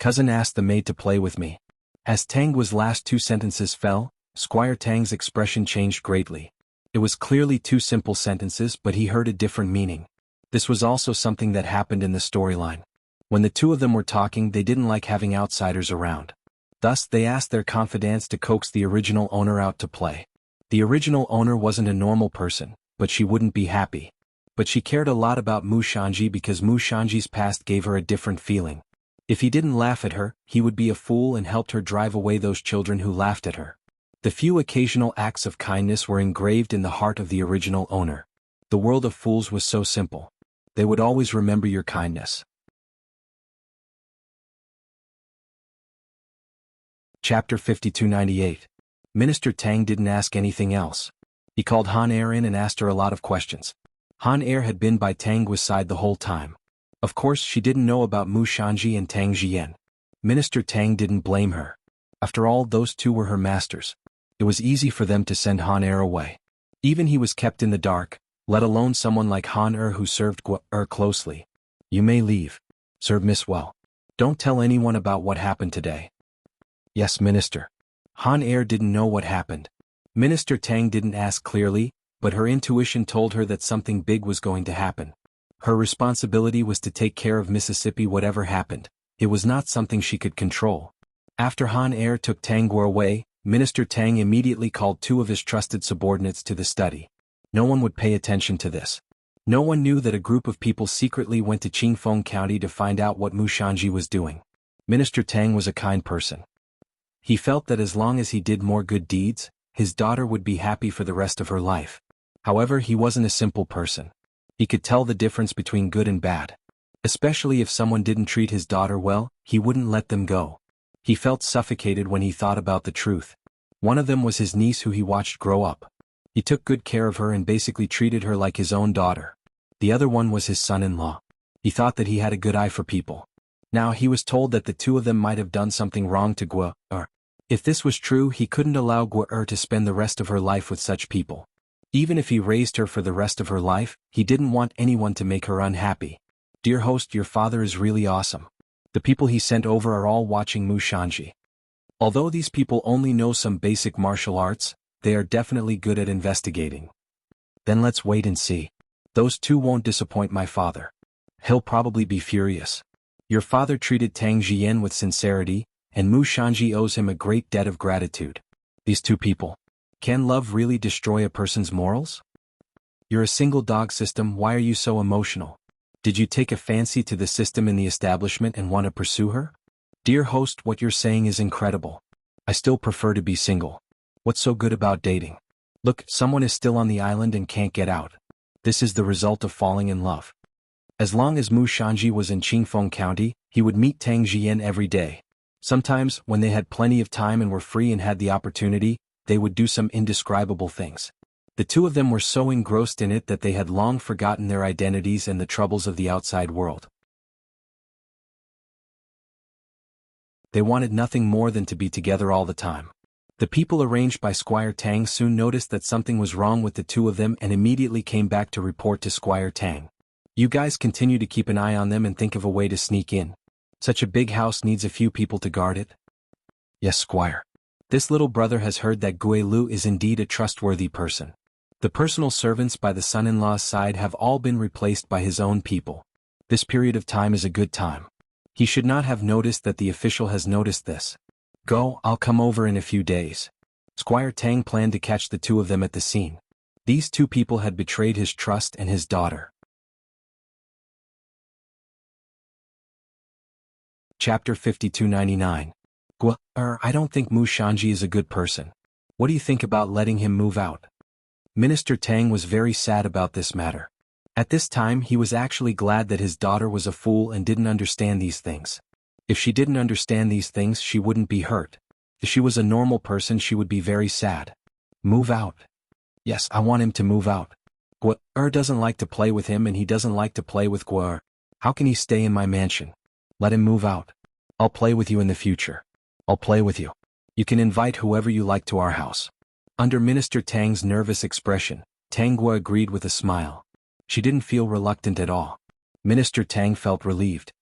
Cousin asked the maid to play with me. As Tang's last two sentences fell, Squire Tang's expression changed greatly. It was clearly two simple sentences, but he heard a different meaning. This was also something that happened in the storyline. When the two of them were talking, they didn't like having outsiders around. Thus, they asked their confidants to coax the original owner out to play. The original owner wasn't a normal person, but she wouldn't be happy. But she cared a lot about Mu Shanji because Mu Shanji's past gave her a different feeling. If he didn't laugh at her, he would be a fool and helped her drive away those children who laughed at her. The few occasional acts of kindness were engraved in the heart of the original owner. The world of fools was so simple. They would always remember your kindness. Chapter 5298. Minister Tang didn't ask anything else. He called Han Er in and asked her a lot of questions. Han Er had been by Tang's side the whole time. Of course, she didn't know about Mu Shanji and Tang Jian. Minister Tang didn't blame her. After all, those two were her masters. It was easy for them to send Han Er away. Even he was kept in the dark, let alone someone like Han Er who served Guo'er closely. You may leave. Serve Miss well. Don't tell anyone about what happened today. Yes, Minister. Han Er didn't know what happened. Minister Tang didn't ask clearly, but her intuition told her that something big was going to happen. Her responsibility was to take care of Mississippi whatever happened. It was not something she could control. After Han Er took Tang Guo away, Minister Tang immediately called two of his trusted subordinates to the study. No one would pay attention to this. No one knew that a group of people secretly went to Qingfeng County to find out what Mu Shanji was doing. Minister Tang was a kind person. He felt that as long as he did more good deeds, his daughter would be happy for the rest of her life. However, he wasn't a simple person. He could tell the difference between good and bad. Especially if someone didn't treat his daughter well, he wouldn't let them go. He felt suffocated when he thought about the truth. One of them was his niece who he watched grow up. He took good care of her and basically treated her like his own daughter. The other one was his son-in-law. He thought that he had a good eye for people. Now he was told that the two of them might have done something wrong to Guo'er. If this was true, he couldn't allow Guo'er to spend the rest of her life with such people. Even if he raised her for the rest of her life, he didn't want anyone to make her unhappy. Dear host, your father is really awesome. The people he sent over are all watching Mu Shanji. Although these people only know some basic martial arts, they are definitely good at investigating. Then let's wait and see. Those two won't disappoint my father. He'll probably be furious. Your father treated Tang Jian with sincerity, and Mu Shanji owes him a great debt of gratitude. These two people. Can love really destroy a person's morals? You're a single dog system, why are you so emotional? Did you take a fancy to the system in the establishment and want to pursue her? Dear host, what you're saying is incredible. I still prefer to be single. What's so good about dating? Look, someone is still on the island and can't get out. This is the result of falling in love. As long as Mu Shanji was in Qingfeng County, he would meet Tang Jian every day. Sometimes, when they had plenty of time and were free and had the opportunity, they would do some indescribable things. The two of them were so engrossed in it that they had long forgotten their identities and the troubles of the outside world. They wanted nothing more than to be together all the time. The people arranged by Squire Tang soon noticed that something was wrong with the two of them and immediately came back to report to Squire Tang. You guys continue to keep an eye on them and think of a way to sneak in. Such a big house needs a few people to guard it. Yes, Squire. This little brother has heard that Guelu is indeed a trustworthy person. The personal servants by the son-in-law's side have all been replaced by his own people. This period of time is a good time. He should not have noticed that the official has noticed this. Go, I'll come over in a few days. Squire Tang planned to catch the two of them at the scene. These two people had betrayed his trust and his daughter. Chapter 5299. I don't think Mu Shanji is a good person. What do you think about letting him move out? Minister Tang was very sad about this matter. At this time he was actually glad that his daughter was a fool and didn't understand these things. If she didn't understand these things she wouldn't be hurt. If she was a normal person she would be very sad. Move out. Yes, I want him to move out. Guer doesn't like to play with him and he doesn't like to play with Guer. How can he stay in my mansion? Let him move out. I'll play with you in the future. I'll play with you. You can invite whoever you like to our house. Under Minister Tang's nervous expression, Tang Guo agreed with a smile. She didn't feel reluctant at all. Minister Tang felt relieved.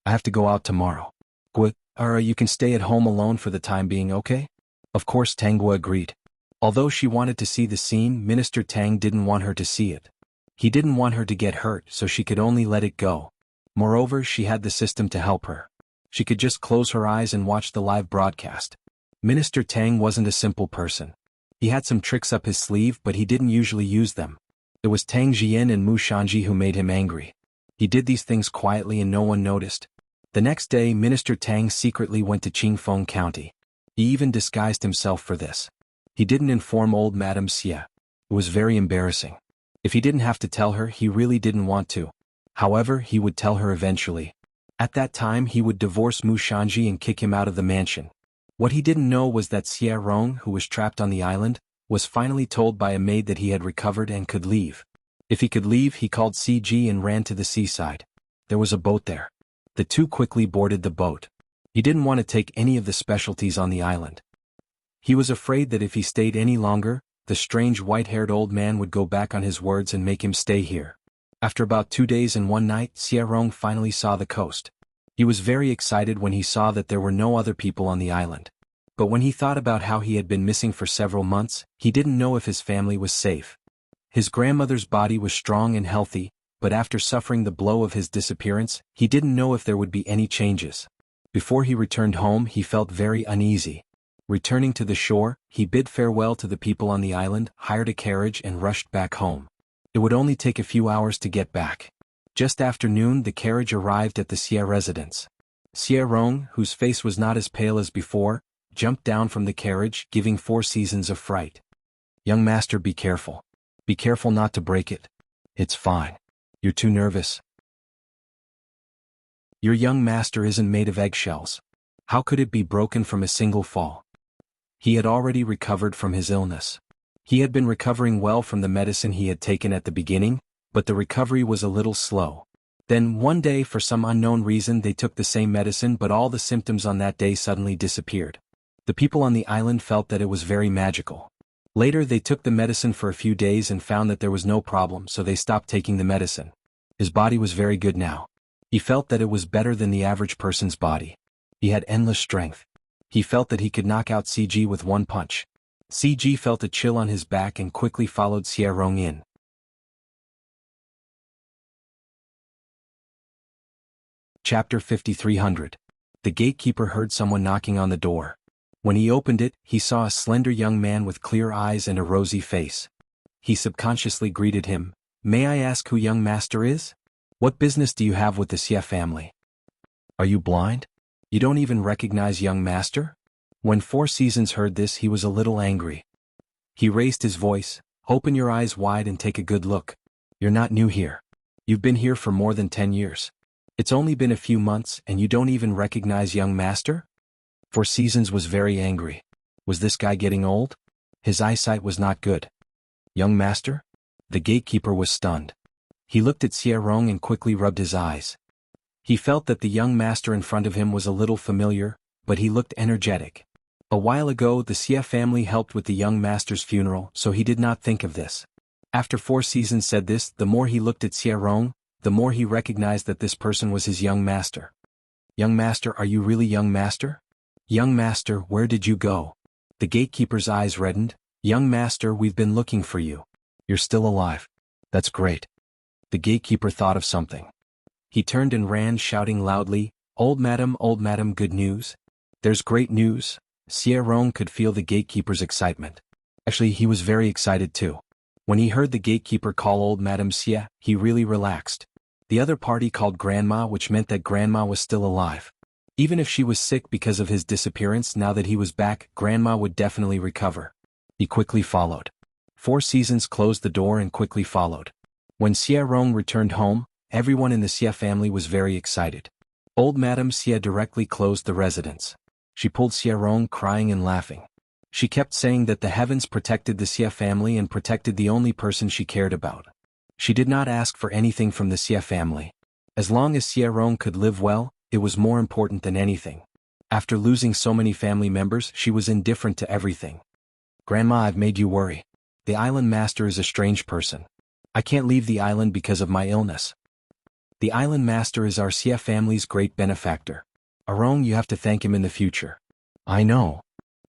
I have to go out tomorrow. You can stay at home alone for the time being, okay? Of course, Tang Guo agreed. Although she wanted to see the scene, Minister Tang didn't want her to see it. He didn't want her to get hurt, so she could only let it go. Moreover, she had the system to help her. She could just close her eyes and watch the live broadcast. Minister Tang wasn't a simple person. He had some tricks up his sleeve but he didn't usually use them. It was Tang Jian and Mu Shanji who made him angry. He did these things quietly and no one noticed. The next day Minister Tang secretly went to Qingfeng County. He even disguised himself for this. He didn't inform old Madame Xie. It was very embarrassing. If he didn't have to tell her he really didn't want to. However, he would tell her eventually. At that time he would divorce Mu Shanji and kick him out of the mansion. What he didn't know was that Xie Rong, who was trapped on the island, was finally told by a maid that he had recovered and could leave. If he could leave he called CG and ran to the seaside. There was a boat there. The two quickly boarded the boat. He didn't want to take any of the specialties on the island. He was afraid that if he stayed any longer, the strange white-haired old man would go back on his words and make him stay here. After about 2 days and 1 night, Xie Rong finally saw the coast. He was very excited when he saw that there were no other people on the island. But when he thought about how he had been missing for several months, he didn't know if his family was safe. His grandmother's body was strong and healthy, but after suffering the blow of his disappearance, he didn't know if there would be any changes. Before he returned home he felt very uneasy. Returning to the shore, he bid farewell to the people on the island, hired a carriage and rushed back home. It would only take a few hours to get back. Just after noon the carriage arrived at the Xie residence. Xie Rong, whose face was not as pale as before, jumped down from the carriage, giving 4 seasons of fright. Young master, be careful. Be careful not to break it. It's fine. You're too nervous. Your young master isn't made of eggshells. How could it be broken from a single fall? He had already recovered from his illness. He had been recovering well from the medicine he had taken at the beginning, but the recovery was a little slow. Then one day for some unknown reason they took the same medicine but all the symptoms on that day suddenly disappeared. The people on the island felt that it was very magical. Later they took the medicine for a few days and found that there was no problem, so they stopped taking the medicine. His body was very good now. He felt that it was better than the average person's body. He had endless strength. He felt that he could knock out CG with one punch. CG felt a chill on his back and quickly followed Xie Rong in. Chapter 5300. The gatekeeper heard someone knocking on the door. When he opened it, he saw a slender young man with clear eyes and a rosy face. He subconsciously greeted him. May I ask who young master is? What business do you have with the Xie family? Are you blind? You don't even recognize young master? When 4 Seasons heard this he was a little angry. He raised his voice. Open your eyes wide and take a good look. You're not new here. You've been here for more than 10 years. It's only been a few months and you don't even recognize young master? 4 Seasons was very angry. Was this guy getting old? His eyesight was not good. Young master? The gatekeeper was stunned. He looked at Xie Rong and quickly rubbed his eyes. He felt that the young master in front of him was a little familiar, but he looked energetic. A while ago the Xie family helped with the young master's funeral, so he did not think of this. After 4 Seasons said this, the more he looked at Xie Rong, the more he recognized that this person was his young master. Young master, are you really young master? Young master, where did you go? The gatekeeper's eyes reddened. Young master, we've been looking for you. You're still alive. That's great. The gatekeeper thought of something. He turned and ran, shouting loudly, old madam, good news. There's great news. Xie could feel the gatekeeper's excitement. Actually, he was very excited too. When he heard the gatekeeper call old Madame Xie, he really relaxed. The other party called Grandma, which meant that Grandma was still alive. Even if she was sick because of his disappearance, now that he was back, Grandma would definitely recover. He quickly followed. Four Seasons closed the door and quickly followed. When Xie returned home, everyone in the Xie family was very excited. Old Madame Xie directly closed the residence. She pulled Xie crying and laughing. She kept saying that the heavens protected the Xie family and protected the only person she cared about. She did not ask for anything from the Xie family. As long as Xie could live well, it was more important than anything. After losing so many family members, she was indifferent to everything. Grandma, I've made you worry. The island master is a strange person. I can't leave the island because of my illness. The island master is our Xie family's great benefactor. Arong, you have to thank him in the future. I know.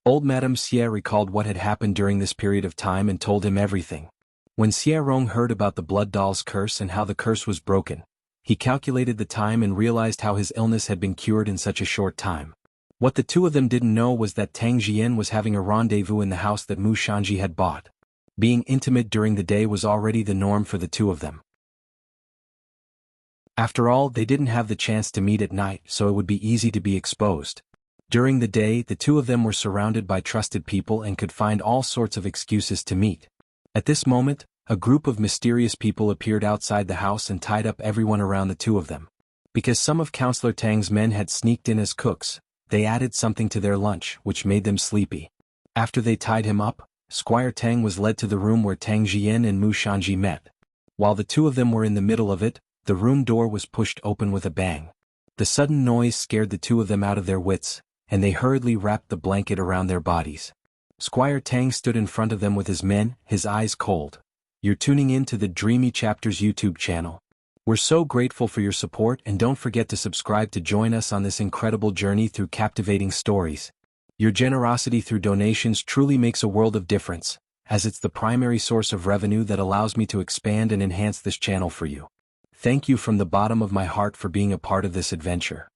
Old Madame Xie recalled what had happened during this period of time and told him everything. When Xie heard about the blood doll's curse and how the curse was broken, he calculated the time and realized how his illness had been cured in such a short time. What the two of them didn't know was that Tang Jian was having a rendezvous in the house that Mu Shanji had bought. Being intimate during the day was already the norm for the two of them. After all, they didn't have the chance to meet at night, so it would be easy to be exposed. During the day, the two of them were surrounded by trusted people and could find all sorts of excuses to meet. At this moment, a group of mysterious people appeared outside the house and tied up everyone around the two of them. Because some of Counselor Tang's men had sneaked in as cooks, they added something to their lunch, which made them sleepy. After they tied him up, Squire Tang was led to the room where Tang Jian and Mu Shanji met. While the two of them were in the middle of it, the room door was pushed open with a bang. The sudden noise scared the two of them out of their wits, and they hurriedly wrapped the blanket around their bodies. Squire Tang stood in front of them with his men, his eyes cold. You're tuning in to the Dreamy Chapters YouTube channel. We're so grateful for your support, and don't forget to subscribe to join us on this incredible journey through captivating stories. Your generosity through donations truly makes a world of difference, as it's the primary source of revenue that allows me to expand and enhance this channel for you. Thank you from the bottom of my heart for being a part of this adventure.